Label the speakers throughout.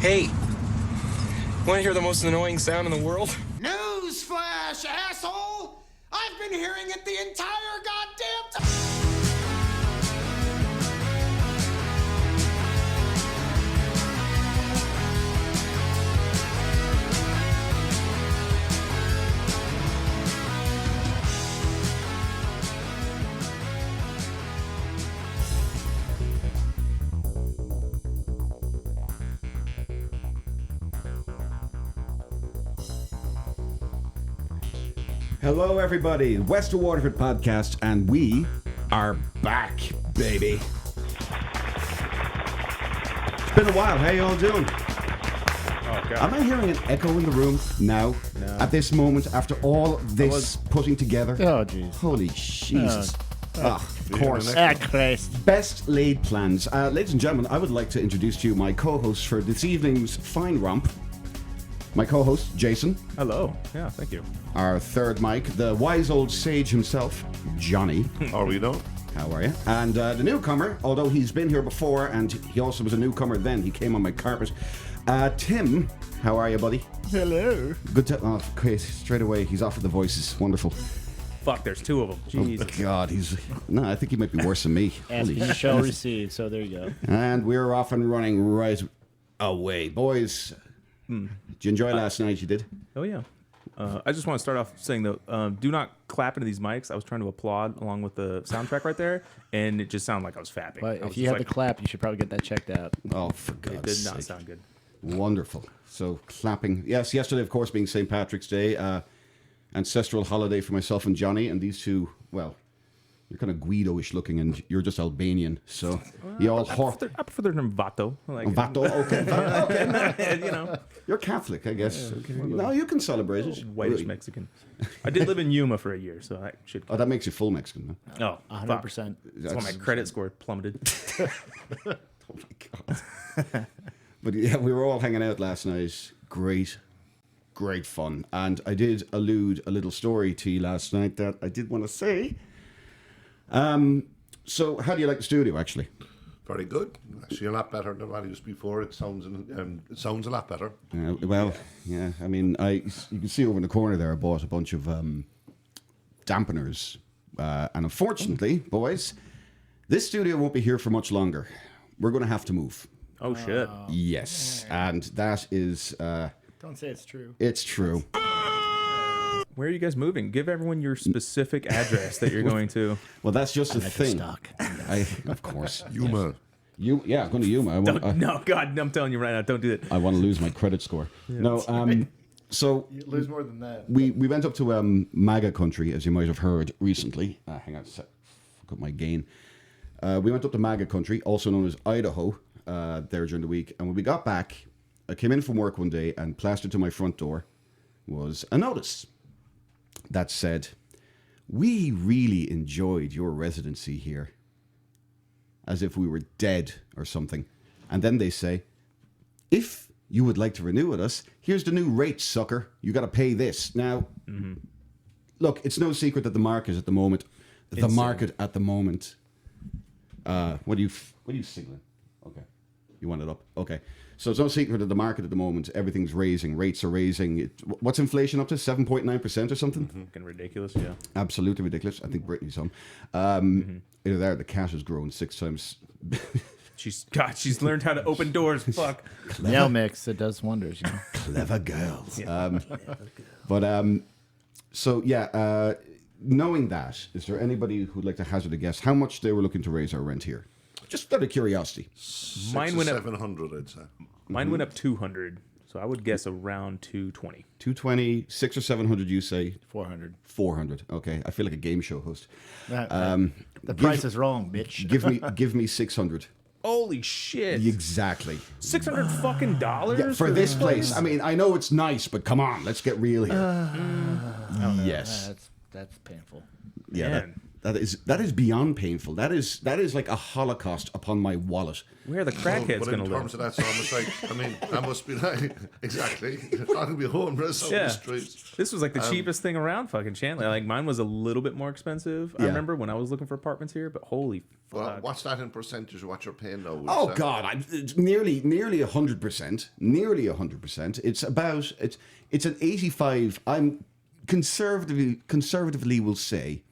Speaker 1: Hey, want to hear the most annoying sound in the world?
Speaker 2: Newsflash, asshole! I've been hearing it the entire goddamn time!
Speaker 3: Hello, everybody. West of Waterford podcast, and we are back, baby. It's been a while. How you all doing?
Speaker 4: Oh, God.
Speaker 3: Am I hearing an echo in the room now?
Speaker 4: No.
Speaker 3: At this moment, after all this putting together?
Speaker 5: Oh, jeez.
Speaker 3: Holy Jesus. Of course.
Speaker 5: Christ.
Speaker 3: Best laid plans. Ladies and gentlemen, I would like to introduce to you my co-host for this evening's fine romp. My co-host, Jason.
Speaker 4: Hello. Yeah, thank you.
Speaker 3: Our third mic, the wise old sage himself, Johnny.
Speaker 6: How are you doing?
Speaker 3: How are you? And the newcomer, although he's been here before, and he also was a newcomer then, he came on my carpet. Tim, how are you, buddy?
Speaker 5: Hello.
Speaker 3: Good to... Oh, okay, straight away, he's off with the voices. Wonderful.
Speaker 4: Fuck, there's two of them. Jesus.
Speaker 3: Oh, God, he's... No, I think he might be worse than me.
Speaker 5: Ask
Speaker 3: Holy
Speaker 5: you
Speaker 3: shit.
Speaker 5: shall receive, so there you go.
Speaker 3: And we're off and running right away. Boys, did you enjoy last night? You did?
Speaker 4: Oh, yeah. I just want to start off saying, though, do not clap into these mics. I was trying to applaud along with the soundtrack right there, and it just sounded like I was fapping.
Speaker 5: But
Speaker 4: I was
Speaker 5: if you
Speaker 4: just
Speaker 5: had the clap, you should probably get that checked out.
Speaker 3: Oh, for God's
Speaker 4: it did
Speaker 3: sake.
Speaker 4: not sound good.
Speaker 3: Wonderful. So, clapping. Yes, yesterday, of course, being St. Patrick's Day, ancestral holiday for myself and Johnny, and these two, well, you're kind of Guido-ish looking, and you're just Albanian, so you all...
Speaker 4: I prefer the term Vato. Like,
Speaker 3: Vato, okay. Okay.
Speaker 4: you know,
Speaker 3: You're Catholic, I guess. No, you can celebrate it.
Speaker 4: whitish Mexican. I did live in Yuma for a year, so I should...
Speaker 3: Oh, that makes you full Mexican, huh?
Speaker 4: Oh,
Speaker 5: 100%.
Speaker 4: That's why my credit score plummeted.
Speaker 3: Oh, my God. But yeah, we were all hanging out last night. Great fun. And I did allude a little story to you last night that I did want to say. So how do you like the studio, actually?
Speaker 6: Very good. Actually, a lot better than what it used before. It sounds a lot better.
Speaker 3: Well, yeah. I mean, you can see over in the corner there, I bought a bunch of dampeners. And unfortunately, boys, this studio won't be here for much longer. We're going to have to move.
Speaker 4: Oh, shit.
Speaker 3: Yes. And that is...
Speaker 5: Don't say it's true.
Speaker 3: It's true.
Speaker 4: Where are you guys moving? Give everyone your specific address that you're going to.
Speaker 3: Well, that's just the thing.
Speaker 5: Stock.
Speaker 3: Of course.
Speaker 6: Yuma.
Speaker 3: Yeah, I'm going to Yuma.
Speaker 4: No, God, I'm telling you right now, don't do that.
Speaker 3: I want to lose my credit score. No, so
Speaker 5: You lose more than that.
Speaker 3: we went up to MAGA country, as you might have heard recently. Hang on a sec. Fuck up my gain. We went up to MAGA country, also known as Idaho, there during the week. And when we got back, I came in from work one day, and plastered to my front door was a notice that said, "We really enjoyed your residency here." As if we were dead or something. And then they say, "If you would like to renew with us, here's the new rate, sucker. You got to pay this." Now, look, it's no secret that the market at the moment...
Speaker 4: Insane.
Speaker 3: What are you signaling? Okay. You want it up? Okay. So it's no secret that the market at the moment, everything's raising. Rates are raising. What's inflation up to? 7.9% or something?
Speaker 4: Fucking ridiculous, yeah.
Speaker 3: Absolutely ridiculous. I think Brittany's on. Either there, the cat has grown 6 times.
Speaker 4: She's learned how to open doors. Fuck.
Speaker 5: Nail mix, it does wonders, you know.
Speaker 3: Clever girls. So yeah, knowing that, is there anybody who'd like to hazard a guess how much they were looking to raise our rent here? Just out of curiosity.
Speaker 4: Mine went up
Speaker 6: 700, I'd say.
Speaker 4: Mine went up 200, so I would guess around 220.
Speaker 3: 220, 600 or 700, you say?
Speaker 5: 400.
Speaker 3: 400. Okay, I feel like a game show host.
Speaker 5: The price is wrong, bitch.
Speaker 3: Give me 600.
Speaker 4: Holy shit!
Speaker 3: Exactly.
Speaker 4: $600 fucking dollars
Speaker 3: Yeah, for this place. I mean, I know it's nice, but come on, let's get real here.
Speaker 5: Oh, no,
Speaker 3: Yes.
Speaker 5: That's painful.
Speaker 3: Yeah.
Speaker 4: Man.
Speaker 3: That is beyond painful. That is like a holocaust upon my wallet.
Speaker 4: Where are the crackheads
Speaker 6: But
Speaker 4: going to
Speaker 6: in
Speaker 4: live?
Speaker 6: terms of that, so I'm just like, I mean, that must be like, exactly. They're not going to be homeless on the streets.
Speaker 4: This was like the cheapest thing around fucking Chandler. Like mine was a little bit more expensive. I remember when I was looking for apartments here, but holy fuck.
Speaker 6: Well, what's that in percentage of what you're paying now?
Speaker 3: Oh God, it's nearly 100%. Nearly 100%. It's an 85. I'm conservatively will say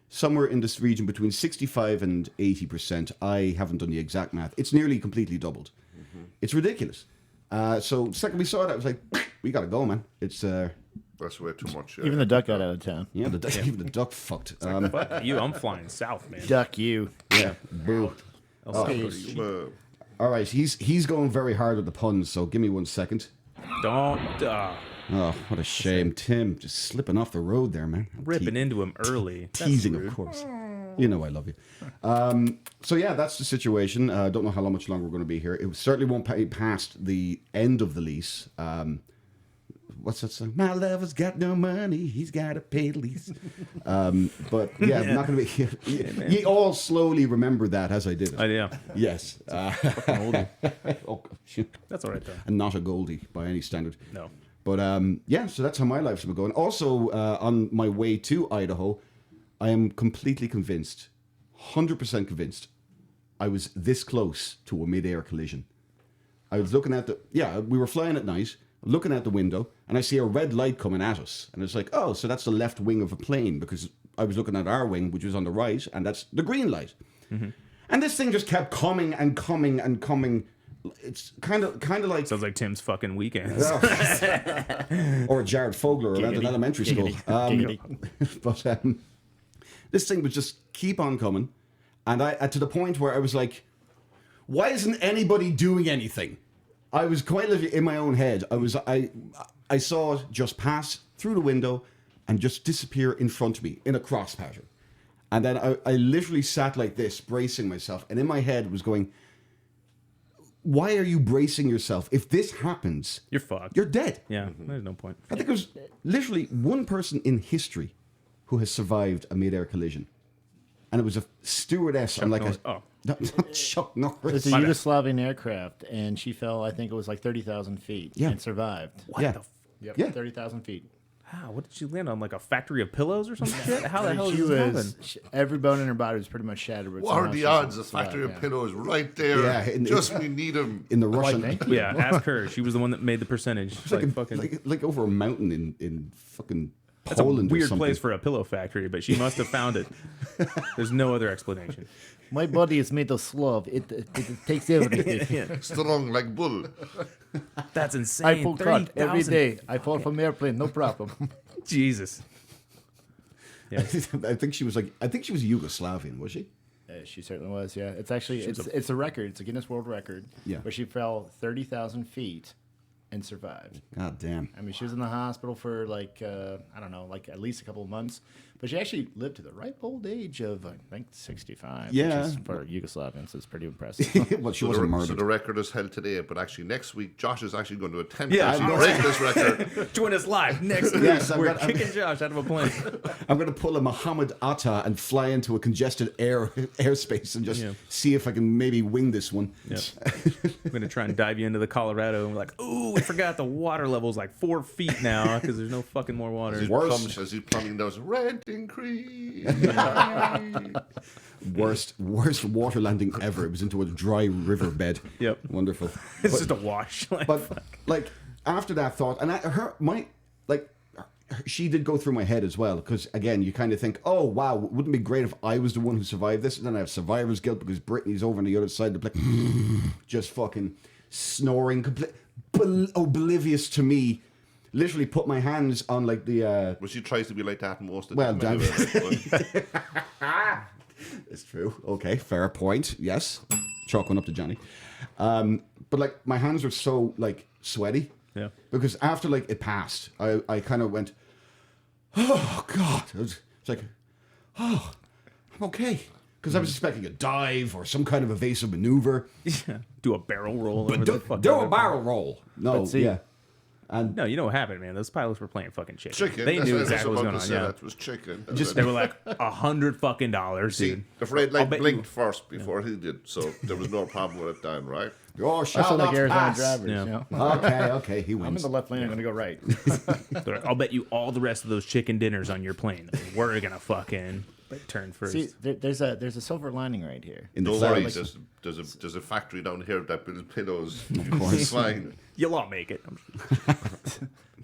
Speaker 3: somewhere in this region between 65 and 80%. I haven't done the exact math. It's nearly completely doubled. Mm-hmm. It's ridiculous. So the second we saw it, I was like, we gotta go, man. It's
Speaker 6: that's way too much.
Speaker 5: Even the duck got out of town.
Speaker 3: yeah, even the duck fucked.
Speaker 4: Fuck you, I'm flying south, man.
Speaker 5: Duck you.
Speaker 3: Yeah, boo. All right, he's going very hard with the puns. So give me 1 second.
Speaker 4: Don't
Speaker 3: Oh, what a shame, Tim! Just slipping off the road there, man.
Speaker 4: ripping into him early. That's
Speaker 3: Teasing,
Speaker 4: rude.
Speaker 3: of course. You know I love you. So yeah, that's the situation. I don't know how much longer we're going to be here. It certainly won't pay past the end of the lease. What's that song? My lover's got no money. He's got to pay the lease. But yeah, I'm not going to be. You all slowly remember that as I did it.
Speaker 4: Yeah.
Speaker 3: Yes.
Speaker 4: Oldie.
Speaker 3: Oh, shoot.
Speaker 4: That's all right though.
Speaker 3: And not a Goldie by any standard.
Speaker 4: No.
Speaker 3: But yeah, so that's how my life's been going. Also, on my way to Idaho, I am completely convinced, 100% convinced, I was this close to a mid-air collision. I was looking at we were flying at night, looking out the window, and I see a red light coming at us. And it's like, oh, so that's the left wing of a plane, because I was looking at our wing, which was on the right, and that's the green light. Mm-hmm. And this thing just kept coming and coming and coming. It's kind of like
Speaker 4: Sounds like Tim's fucking weekends.
Speaker 3: or Jared Fogler around an elementary school. But this thing would just keep on coming, and I to the point where I was like, "Why isn't anybody doing anything?" I was quite literally in my own head. I saw it just pass through the window and just disappear in front of me in a cross pattern, and then I literally sat like this, bracing myself, and in my head was going, why are you bracing yourself? If this happens,
Speaker 4: You're fucked.
Speaker 3: You're dead.
Speaker 4: Yeah, there's no point.
Speaker 3: I think there's literally one person in history who has survived a mid-air collision, and it was a stewardess on like
Speaker 4: Norris.
Speaker 3: not Chuck Norris.
Speaker 5: It's a Yugoslavian aircraft, and she fell, I think it was like 30,000 feet,
Speaker 3: Yeah.
Speaker 5: and survived.
Speaker 3: Yeah.
Speaker 5: Yep,
Speaker 3: Yeah.
Speaker 5: 30,000 feet.
Speaker 4: How? What did she land on? Like a factory of pillows or some shit? How the hell
Speaker 5: She
Speaker 4: did this
Speaker 5: was,
Speaker 4: happen?
Speaker 5: every bone in her body was pretty much shattered.
Speaker 6: What are the odds? A factory of pillows right there.
Speaker 3: Yeah,
Speaker 6: Just we need them.
Speaker 3: in the Russian,
Speaker 5: thank you.
Speaker 4: Yeah, ask her. She was the one that made the percentage.
Speaker 3: it's like,
Speaker 4: fucking.
Speaker 3: like over a mountain in fucking
Speaker 4: That's a
Speaker 3: Poland or
Speaker 4: weird
Speaker 3: something.
Speaker 4: place for a pillow factory, but she must have found it. There's no other explanation.
Speaker 5: My body is made of slov. It takes everything.
Speaker 6: Strong like bull.
Speaker 4: That's insane.
Speaker 5: I pull cut every
Speaker 4: 30,000.
Speaker 5: day. I fall from airplane, no problem.
Speaker 4: Jesus. Yeah.
Speaker 3: I think she was Yugoslavian, was she?
Speaker 5: She certainly was. Yeah, it's actually it's a record. It's a Guinness World Record.
Speaker 3: Yeah.
Speaker 5: Where she fell 30,000 feet and survived.
Speaker 3: God damn.
Speaker 5: I mean, she was in the hospital for like I don't know, like at least a couple of months, but she actually lived to the ripe old age of I think 65.
Speaker 3: Yeah.
Speaker 5: Which is, for Yugoslavians, it's pretty impressive.
Speaker 3: Well, she
Speaker 6: So
Speaker 3: wasn't
Speaker 6: so
Speaker 3: murdered.
Speaker 6: the record is held today, but actually next week Josh is actually going to attempt
Speaker 4: Yeah,
Speaker 6: to actually
Speaker 4: I
Speaker 6: break this record.
Speaker 4: Join us live next week.
Speaker 3: Yes,
Speaker 4: We're kicking Josh out of a plane.
Speaker 3: I'm going to pull a Muhammad Atta and fly into a congested airspace and just see if I can maybe wing this one.
Speaker 4: Yep. I'm going to try and dive you into the Colorado. And we're like, ooh, we forgot the water level's like 4 feet now because there's no fucking more water.
Speaker 6: As he's plumbing those rent increase.
Speaker 3: Worst water landing ever. It was into a dry riverbed.
Speaker 4: Yep.
Speaker 3: Wonderful.
Speaker 4: It's just a wash. Like,
Speaker 3: But like after that thought, and she did go through my head as well, because again, you kind of think, oh wow, wouldn't it be great if I was the one who survived this? And then I have survivor's guilt because Brittany's over on the other side of the plane, just fucking snoring, oblivious to me. Literally put my hands on like the.
Speaker 6: Well, she tries to be like that most of the
Speaker 3: Well,
Speaker 6: time.
Speaker 3: damn. It's true. Okay, fair point. Yes, chalk one up to Johnny. But like my hands were so like sweaty.
Speaker 4: Yeah.
Speaker 3: Because after like it passed, I kind of went, oh God. It's like, oh, I'm okay. Because I was expecting a dive or some kind of evasive maneuver.
Speaker 4: yeah. Do a barrel roll. Over the fuck
Speaker 3: Do
Speaker 4: out
Speaker 3: a
Speaker 4: of
Speaker 3: barrel roll. No,
Speaker 5: But see,
Speaker 3: yeah. And
Speaker 4: No, you know what happened, man? Those pilots were playing fucking chicken.
Speaker 6: Chicken.
Speaker 4: They
Speaker 6: That's
Speaker 4: knew
Speaker 6: what I was
Speaker 4: exactly what was
Speaker 6: about
Speaker 4: going
Speaker 6: to
Speaker 4: on.
Speaker 6: say.
Speaker 4: Yeah.
Speaker 6: That was chicken.
Speaker 4: They were like $100 fucking,
Speaker 6: See,
Speaker 4: dude.
Speaker 6: the red
Speaker 4: I'll
Speaker 6: light
Speaker 4: bet
Speaker 6: blinked first before he did, so there was no problem with it then, right?
Speaker 3: oh,
Speaker 5: That's
Speaker 3: shall
Speaker 5: like
Speaker 3: not
Speaker 5: Arizona
Speaker 3: pass.
Speaker 5: drivers.
Speaker 4: Yeah.
Speaker 5: You know?
Speaker 3: Okay, he
Speaker 5: I'm in
Speaker 3: wins.
Speaker 5: the left lane. I'm gonna go right.
Speaker 4: They're like, I'll bet you all the rest of those chicken dinners on your plane. We're gonna fucking turn first.
Speaker 5: See, there's a silver lining right here.
Speaker 3: In the
Speaker 6: Don't
Speaker 3: clouds.
Speaker 6: worry, there's a factory down here that builds pillows.
Speaker 3: course.
Speaker 6: It's fine.
Speaker 4: You'll all make it.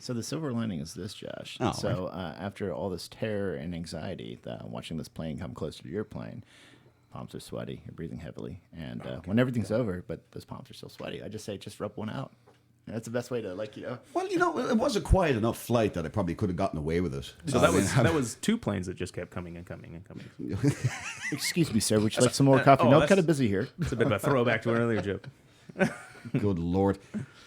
Speaker 5: So the silver lining is this, Josh.
Speaker 3: Oh,
Speaker 5: So after all this terror and anxiety, watching this plane come closer to your plane, palms are sweaty, you're breathing heavily, and when everything's over, but those palms are still sweaty, I just say just rub one out. And that's the best way to
Speaker 3: Well, it was a quiet enough flight that I probably could have gotten away with it.
Speaker 4: So that was 2 planes that just kept coming and coming and coming.
Speaker 5: Excuse me, sir. Would you like some more coffee?
Speaker 4: oh,
Speaker 5: No,
Speaker 4: that's-
Speaker 5: kind of busy here.
Speaker 4: It's a bit of a throwback to an earlier joke.
Speaker 3: Good Lord.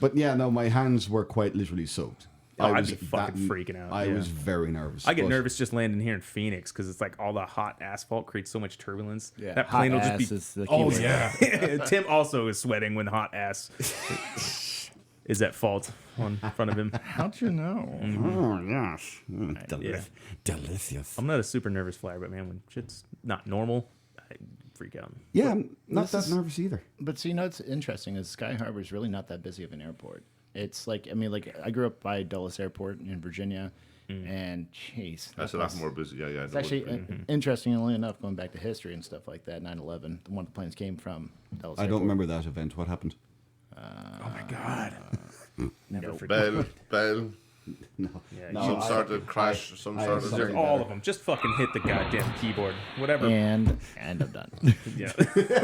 Speaker 3: But yeah, no, my hands were quite literally soaked.
Speaker 4: Oh, I'd
Speaker 3: was
Speaker 4: be fucking freaking out,
Speaker 3: I
Speaker 4: yeah.
Speaker 3: was very nervous.
Speaker 4: I get
Speaker 3: but-
Speaker 4: nervous just landing here in Phoenix because it's like all the hot asphalt creates so much turbulence.
Speaker 5: Yeah,
Speaker 4: That
Speaker 5: hot
Speaker 4: plane will
Speaker 5: ass
Speaker 4: just be.
Speaker 5: is the
Speaker 4: Oh
Speaker 5: keyword.
Speaker 4: yeah. Tim also is sweating when hot ass is at fault on front of him.
Speaker 5: How'd you know?
Speaker 3: Oh, yes.
Speaker 4: Yeah.
Speaker 3: Delicious.
Speaker 4: I'm not a super nervous flyer, but man, when shit's not normal, I freak out.
Speaker 3: Yeah, I'm not
Speaker 5: This
Speaker 3: that
Speaker 5: is-
Speaker 3: nervous either.
Speaker 5: But see, you know, what's interesting is Sky Harbor is really not that busy of an airport. It's like, I mean, like I grew up by Dulles Airport in Virginia, and jeez,
Speaker 6: That's a lot more busy. Yeah, yeah.
Speaker 5: It's actually interestingly enough, going back to history and stuff like that. 9/11, one of the planes came from Dulles
Speaker 3: I
Speaker 5: Airport.
Speaker 3: don't remember that event. What happened?
Speaker 4: Oh my god. Never forget.
Speaker 6: Bell.
Speaker 4: Yeah,
Speaker 6: Some sort of crash. Some
Speaker 3: I
Speaker 6: sort
Speaker 3: have
Speaker 6: of.
Speaker 3: something-
Speaker 4: all of them. Just fucking hit the goddamn keyboard. Whatever.
Speaker 5: And I'm done.
Speaker 4: Yeah.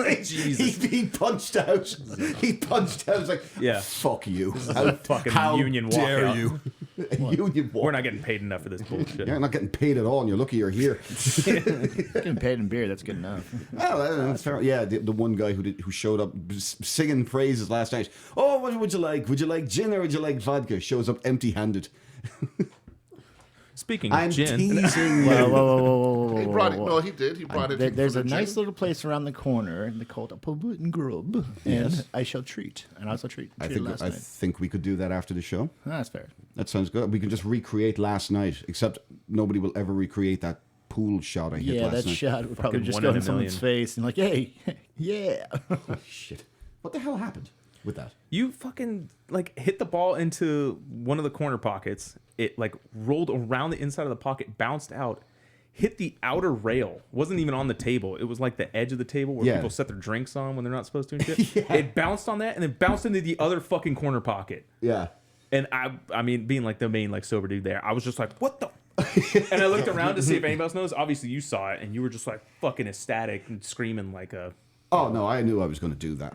Speaker 3: he,
Speaker 4: Jesus.
Speaker 3: he punched out. He punched out. I was like,
Speaker 4: Yeah.
Speaker 3: fuck you.
Speaker 4: a fucking union
Speaker 3: dare
Speaker 4: walkout.
Speaker 3: you? A union walk.
Speaker 4: We're not getting paid enough for this bullshit.
Speaker 3: You're not getting paid at all, and you're lucky you're here.
Speaker 5: Getting paid in beer, that's good enough.
Speaker 3: Well, that's fair. Yeah, the one guy who showed up singing praises last night. Oh, what would you like? Would you like gin or would you like vodka? Shows up empty-handed.
Speaker 4: Speaking of
Speaker 3: I'm
Speaker 4: gin,
Speaker 3: teasing
Speaker 5: Whoa,
Speaker 3: you.
Speaker 5: whoa.
Speaker 6: He brought it. No, he did. He brought it.
Speaker 5: There's
Speaker 6: for
Speaker 5: a
Speaker 6: the
Speaker 5: nice
Speaker 6: gin.
Speaker 5: little place around the corner. They call it a pub and grub, and I shall treat. And I also treated last
Speaker 3: I
Speaker 5: night.
Speaker 3: think we could do that after the show.
Speaker 5: That's fair.
Speaker 3: That sounds good. We can just recreate last night, except nobody will ever recreate that pool shot I hit
Speaker 5: Yeah,
Speaker 3: last
Speaker 5: that
Speaker 3: night.
Speaker 5: shot would probably
Speaker 4: Fucking
Speaker 5: just
Speaker 4: one
Speaker 5: go
Speaker 4: in
Speaker 5: in
Speaker 4: a
Speaker 5: someone's
Speaker 4: million.
Speaker 5: face and like, hey, yeah.
Speaker 3: Shit. What the hell happened with that?
Speaker 4: you fucking like hit the ball into one of the corner pockets. It like rolled around the inside of the pocket, bounced out, hit the outer rail. Wasn't even on the table. It was like the edge of the table where
Speaker 3: Yeah.
Speaker 4: people set their drinks on when they're not supposed to and shit. It bounced on that and then bounced into the other fucking corner pocket.
Speaker 3: Yeah.
Speaker 4: And I mean, being like the main like sober dude there, I was just like, what the? And I looked around to see if anybody else knows. Obviously, you saw it, and you were just like fucking ecstatic and screaming like a.
Speaker 3: Oh, no, I knew I was going to do that.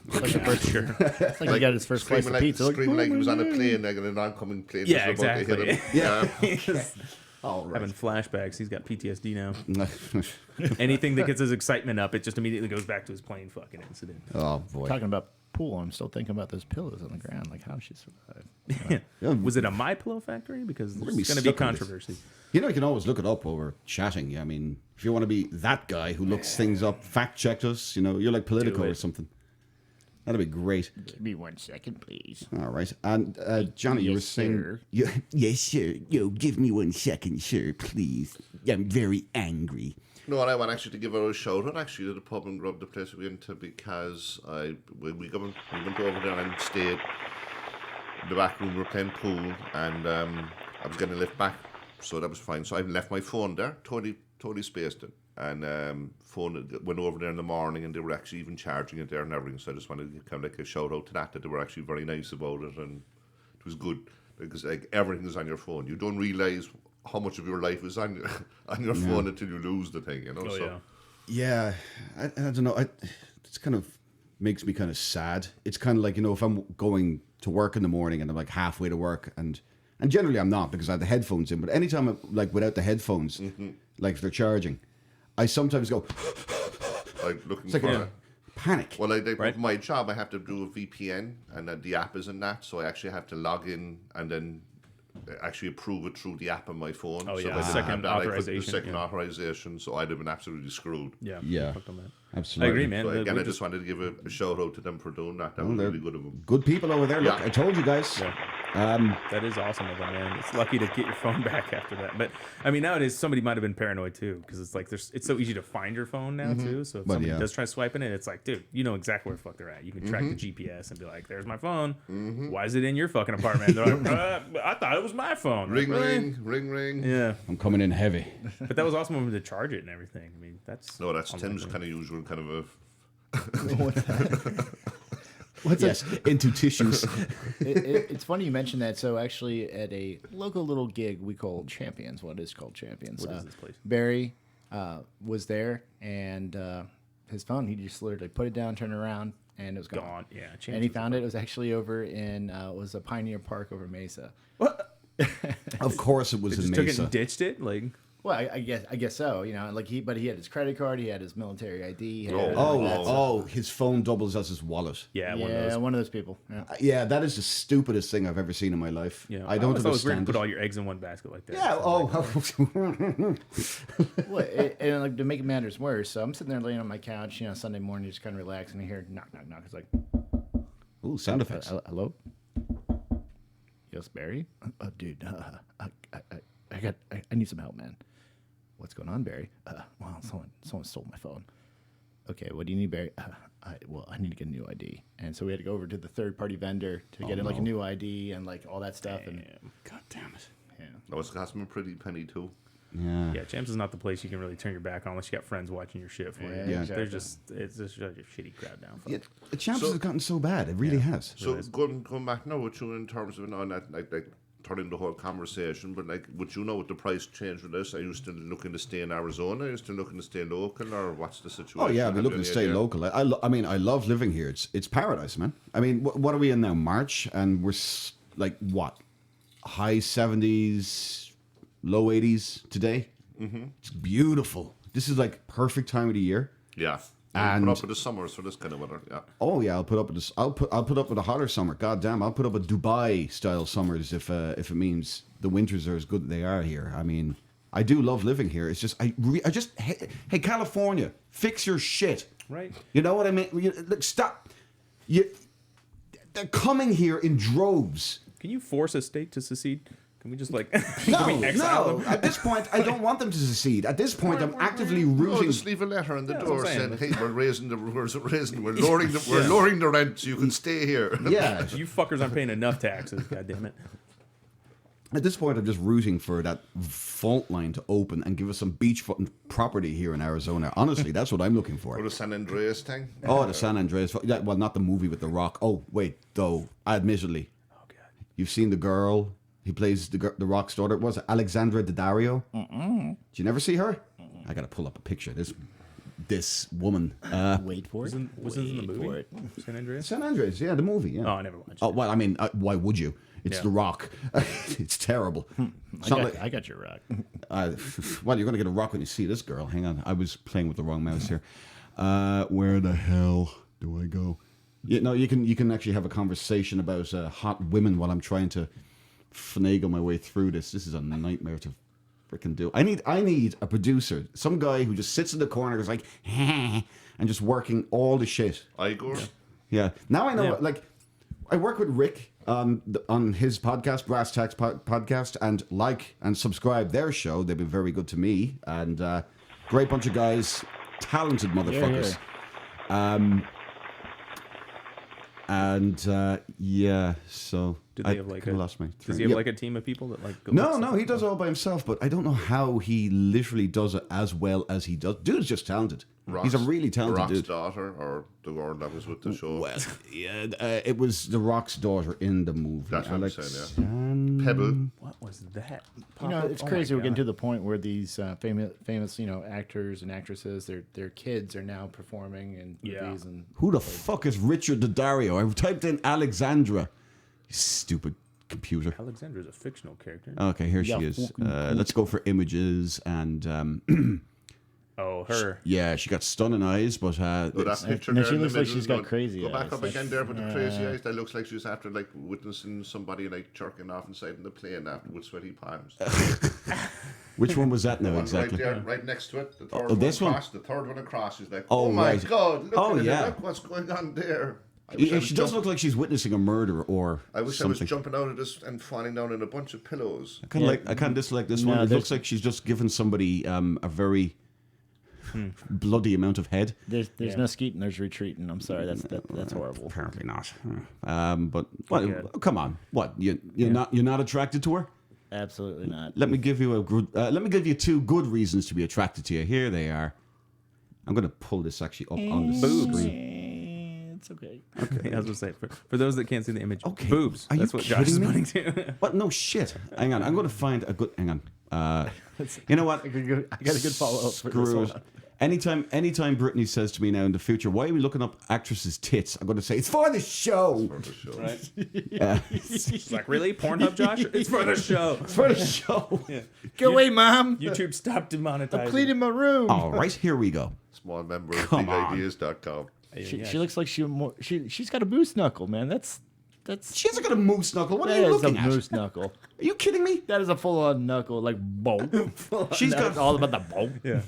Speaker 5: Like the first,
Speaker 4: Sure.
Speaker 5: it's like he got his first slice
Speaker 6: Screaming
Speaker 5: of
Speaker 6: like,
Speaker 5: pizza. Like,
Speaker 6: screaming like he was on a plane, like in an oncoming plane.
Speaker 4: Yeah,
Speaker 6: just about to hit
Speaker 4: exactly.
Speaker 6: him. Yeah.
Speaker 3: All right.
Speaker 4: Having flashbacks. He's got PTSD now. Anything that gets his excitement up, it just immediately goes back to his plane fucking incident.
Speaker 3: Oh, boy.
Speaker 5: talking about pool, I'm still thinking about those pillows on the ground. Like, how she survived.
Speaker 4: Was it a My Pillow factory? Because there's
Speaker 3: gonna be
Speaker 4: going to be
Speaker 3: stuck in this.
Speaker 4: controversy.
Speaker 3: You know, you can always look it up over chatting. I mean, if you want to be that guy who looks things up, fact check us. You know, you're like Politico
Speaker 4: Do
Speaker 3: or
Speaker 4: it.
Speaker 3: something. That'd be great.
Speaker 5: Give me 1 second, please.
Speaker 3: All right. And Johnny, you were
Speaker 5: Yes,
Speaker 3: saying.
Speaker 5: sir.
Speaker 3: Yes, sir. Yo, give me 1 second, sir, please. I'm very angry.
Speaker 6: No, and I want actually to give her a shout out actually to the pub and grub, the place we went to, because we went over there and stayed in the back room. We were playing pool, and I was getting a lift back, so that was fine. So I left my phone there, totally spaced it, and phone went over there in the morning, and they were actually even charging it there and everything. So I just wanted to give kind of like a shout out to that they were actually very nice about it, and it was good because like everything is on your phone. You don't realize how much of your life is on your phone until you lose the thing, you know.
Speaker 4: Oh,
Speaker 6: so
Speaker 3: Yeah. I don't know. It's kind of makes me kind of sad. It's kind of like, you know, if I'm going to work in the morning and I'm like halfway to work, and generally I'm not because I have the headphones in, but anytime I'm like without the headphones, like if they're charging, I sometimes go
Speaker 6: like looking
Speaker 3: it's like
Speaker 6: for
Speaker 3: a panic.
Speaker 6: Well, like
Speaker 4: Right.
Speaker 6: my job, I have to do a VPN, and the app isn't that, so I actually have to log in and then actually approve it through the app on my phone.
Speaker 4: Oh,
Speaker 6: so
Speaker 4: yeah,
Speaker 6: if I didn't
Speaker 4: second
Speaker 6: have that, I couldn't do
Speaker 4: authorization,
Speaker 6: second
Speaker 4: yeah.
Speaker 6: authorization, so I'd have been absolutely screwed.
Speaker 4: Yeah.
Speaker 3: Yeah.
Speaker 4: Fucked on that.
Speaker 3: Absolutely.
Speaker 4: I agree, man.
Speaker 6: So
Speaker 4: The-
Speaker 6: again,
Speaker 4: we
Speaker 6: I just wanted to give a shout out to them for doing that. That
Speaker 3: Well,
Speaker 6: was
Speaker 3: they're
Speaker 6: really good of them.
Speaker 3: Good people over there. Look,
Speaker 6: Yeah.
Speaker 3: I told you guys.
Speaker 4: Yeah. That is awesome of them, man. It's lucky to get your phone back after that. But I mean, nowadays somebody might have been paranoid too, because it's like it's so easy to find your phone now too. So if
Speaker 3: But,
Speaker 4: somebody
Speaker 3: yeah.
Speaker 4: does try swiping it, it's like, dude, you know exactly where the fuck they're at. You can track the GPS and be like, "There's my phone. Why is it in your fucking apartment?" They're like, I thought it was my phone.
Speaker 6: Ring,
Speaker 4: Like, really?
Speaker 6: ring, ring, ring.
Speaker 4: Yeah,
Speaker 3: I'm coming in heavy.
Speaker 4: but that was awesome of them to charge it and everything. I mean, that's
Speaker 6: No, that's Tim's kind of usual kind of a.
Speaker 5: What's
Speaker 3: Yes, into tissues.
Speaker 5: It's funny you mentioned that. So actually, at a local little gig we call Champions. What is called Champions?
Speaker 4: What is this place?
Speaker 5: Barry was there, and his phone. He just literally put it down, turned it around, and it was gone.
Speaker 4: gone. Yeah,
Speaker 5: And he found it. It was actually over in it was a Pioneer Park over Mesa.
Speaker 4: What?
Speaker 3: Of course, it was
Speaker 4: They
Speaker 3: in
Speaker 4: just took it
Speaker 3: Mesa.
Speaker 4: and ditched it. Like,
Speaker 5: Well, I guess so. You know, like but he had his credit card, he had his military ID. He had
Speaker 3: His phone doubles as his wallet.
Speaker 4: yeah,
Speaker 5: yeah,
Speaker 4: one of those.
Speaker 5: one of those people. Yeah.
Speaker 3: Yeah, that is the stupidest thing I've ever seen in my life.
Speaker 4: Yeah,
Speaker 3: I don't
Speaker 4: always thought it was weird to
Speaker 3: understand
Speaker 4: put
Speaker 3: it.
Speaker 4: all your eggs in one basket like that.
Speaker 3: Yeah,
Speaker 5: Well, and like to make matters worse, so I'm sitting there laying on my couch, you know, Sunday morning, just kind of relaxing. And I hear knock, knock, knock. It's like,
Speaker 3: Ooh, sound effects.
Speaker 5: hello, yes, Barry. Dude, I need some help, man. What's going on, Barry? Well, someone stole my phone. Okay, what do you need, Barry? I need to get a new ID. And so we had to go over to the third-party vendor to get like a new ID and like all that stuff. And
Speaker 3: God damn it.
Speaker 5: yeah.
Speaker 6: That was cost me a pretty penny too.
Speaker 3: Yeah.
Speaker 4: Yeah, Champs is not the place you can really turn your back on unless you got friends watching your shit for you.
Speaker 5: Yeah,
Speaker 3: Yeah.
Speaker 4: They're just it's just such a shitty crowd down.
Speaker 3: Yeah, the Champs
Speaker 6: So-
Speaker 3: has gotten so bad. It really has.
Speaker 6: So going back now with you in terms of not like turning the whole conversation, but like would you know what the price change with this? Are you still looking to stay in Arizona? Are you still looking to stay local, or what's the situation?
Speaker 3: Oh yeah, I've been
Speaker 6: Have you
Speaker 3: looking to
Speaker 6: any
Speaker 3: stay
Speaker 6: idea?
Speaker 3: local. I mean, I love living here. It's paradise, man. I mean, what are we in now? March, and we're like what? High 70s, low 80s today. Mm-hmm. It's beautiful. This is like perfect time of the year.
Speaker 6: Yeah.
Speaker 3: And-
Speaker 6: put up with the summers for this kind of weather. Yeah.
Speaker 3: Oh yeah, I'll put up with this. I'll put up with a hotter summer. God damn, I'll put up with Dubai style summers if it means the winters are as good as they are here. I mean, I do love living here. It's just I just hey California, fix your shit.
Speaker 4: Right.
Speaker 3: You know what I mean? Look, stop. They're coming here in droves.
Speaker 4: Can you force a state to secede? Can we just like
Speaker 3: No,
Speaker 4: can we exile
Speaker 3: no.
Speaker 4: them?
Speaker 3: At this point, I don't want them to secede. At this point, I'm actively
Speaker 6: Oh,
Speaker 3: rooting.
Speaker 6: just leave a letter on the
Speaker 4: that's
Speaker 6: door
Speaker 4: what I'm
Speaker 6: saying,
Speaker 4: saying.
Speaker 6: "Hey, we're lowering the rent so you can stay here."
Speaker 3: Yeah.
Speaker 4: You fuckers aren't paying enough taxes. God damn it.
Speaker 3: At this point, I'm just rooting for that fault line to open and give us some beachfront property here in Arizona. Honestly, that's what I'm looking
Speaker 6: Or
Speaker 3: for.
Speaker 6: the San Andreas thing.
Speaker 3: Oh, the San Andreas. Yeah, well, not the movie with The Rock. Oh, wait, though. Admittedly,
Speaker 4: Oh god.
Speaker 3: you've seen the girl. He plays the Rock's daughter. Was it Alexandra Daddario? Did you never see her? I gotta pull up a picture. This woman.
Speaker 5: Wait for it.
Speaker 4: Was it in the
Speaker 5: Wait for
Speaker 4: movie?
Speaker 5: it.
Speaker 4: San Andreas?
Speaker 3: San Andreas, yeah, the movie. Yeah.
Speaker 4: Oh, I never watched
Speaker 3: Oh
Speaker 4: it.
Speaker 3: well, I mean, why would you? It's
Speaker 4: Yeah.
Speaker 3: The Rock. It's terrible. It's not like-
Speaker 5: I got your rock.
Speaker 3: well, you're gonna get a rock when you see this girl. Hang on, I was playing with the wrong mouse here. Where the hell do I go? You can actually have a conversation about hot women while I'm trying to finagle my way through this. This is a nightmare to freaking do. I need a producer, some guy who just sits in the corner, is like, and just working all the shit.
Speaker 6: Igor.
Speaker 3: Yeah. Now I know.
Speaker 4: Yeah.
Speaker 3: Like, I work with Rick on his podcast, Brass Tacks podcast, and like and subscribe their show. They've been very good to me, and great bunch of guys, talented motherfuckers. Yeah. So
Speaker 4: Do they have like
Speaker 3: kinda lost my
Speaker 4: does
Speaker 3: train.
Speaker 4: he have
Speaker 3: Yeah.
Speaker 4: like a team of people that like go
Speaker 3: No, he does it all by himself, but I don't know how he literally does it as well as he does. Dude's just talented. He's a really talented
Speaker 6: Rock's
Speaker 3: dude.
Speaker 6: daughter, or the girl that was with the show.
Speaker 3: Well, yeah, it was The Rock's daughter in the movie.
Speaker 6: That's what I'm
Speaker 3: Alex-
Speaker 6: saying, Pebble.
Speaker 4: What was that?
Speaker 5: You know, it's crazy. We're getting to the point where these famous, actors and actresses, their kids are now performing in
Speaker 4: Yeah.
Speaker 5: movies. And
Speaker 3: Who the fuck is Richard Daddario? I typed in Alexandra. You stupid computer.
Speaker 4: Alexandra is a fictional character.
Speaker 3: Okay, here
Speaker 5: Yeah,
Speaker 3: she is.
Speaker 5: fucking cool.
Speaker 3: Let's go for images and
Speaker 4: Oh, her.
Speaker 3: yeah, she got stunning eyes, but
Speaker 6: Oh, that picture
Speaker 5: and
Speaker 6: there
Speaker 5: she
Speaker 6: in the
Speaker 5: looks like
Speaker 6: middle,
Speaker 5: she's got crazy
Speaker 6: Go back
Speaker 5: eyes.
Speaker 6: up again there with the crazy eyes. That looks like she's after like witnessing somebody like jerking off inside in the plane after with sweaty palms.
Speaker 3: which one was that now
Speaker 6: One
Speaker 3: exactly?
Speaker 6: right there, right next to it. The third
Speaker 3: Oh, this one?
Speaker 6: across. The third one across is like,
Speaker 3: Oh,
Speaker 6: oh my
Speaker 3: right.
Speaker 6: god! Look
Speaker 3: Oh,
Speaker 6: at it,
Speaker 3: yeah.
Speaker 6: look what's going on there.
Speaker 3: She does look like she's witnessing a murder or
Speaker 6: I wish I
Speaker 3: something.
Speaker 6: was jumping out of this and falling down in a bunch of pillows.
Speaker 3: I kind of dislike this one. It looks like she's just given somebody a very bloody amount of head.
Speaker 5: There's no skeeting, there's retreating. I'm sorry, that's horrible.
Speaker 3: Apparently not. But what? Come on, what? You're not attracted to her?
Speaker 5: Absolutely not.
Speaker 3: Let me give you two good reasons to be attracted to you. Here they are. I'm going to pull this actually up on the screen.
Speaker 5: It's okay.
Speaker 4: Okay, I was gonna say for those that can't see the image,
Speaker 3: Okay.
Speaker 4: boobs.
Speaker 3: Are
Speaker 4: That's
Speaker 3: you
Speaker 4: what Josh is
Speaker 3: kidding me?
Speaker 4: pointing to.
Speaker 3: What? No shit. Hang on. I'm going to find a good. Hang on. You know what?
Speaker 5: I got a good follow up for this
Speaker 3: Screw
Speaker 5: one.
Speaker 3: it. Anytime Brittany says to me now in the future, why are we looking up actresses' tits? I'm going to say, it's for the show.
Speaker 4: Right? It's like, really? Pornhub, Josh? It's for the show.
Speaker 3: It's for the show.
Speaker 5: Go away, Mom.
Speaker 4: YouTube stopped demonetizing.
Speaker 5: I cleaned in my room.
Speaker 3: All right, here we go.
Speaker 6: Small member of
Speaker 3: Come on.
Speaker 6: bigideas.com.
Speaker 5: She looks like she's got a moose knuckle, man. That's
Speaker 3: She hasn't got a moose knuckle. What are
Speaker 5: that
Speaker 3: you
Speaker 5: is a
Speaker 3: looking at?
Speaker 5: moose knuckle.
Speaker 3: Are you kidding me?
Speaker 5: That is a full on knuckle, like boom.
Speaker 3: She's got
Speaker 5: all about the boom.
Speaker 4: Yeah.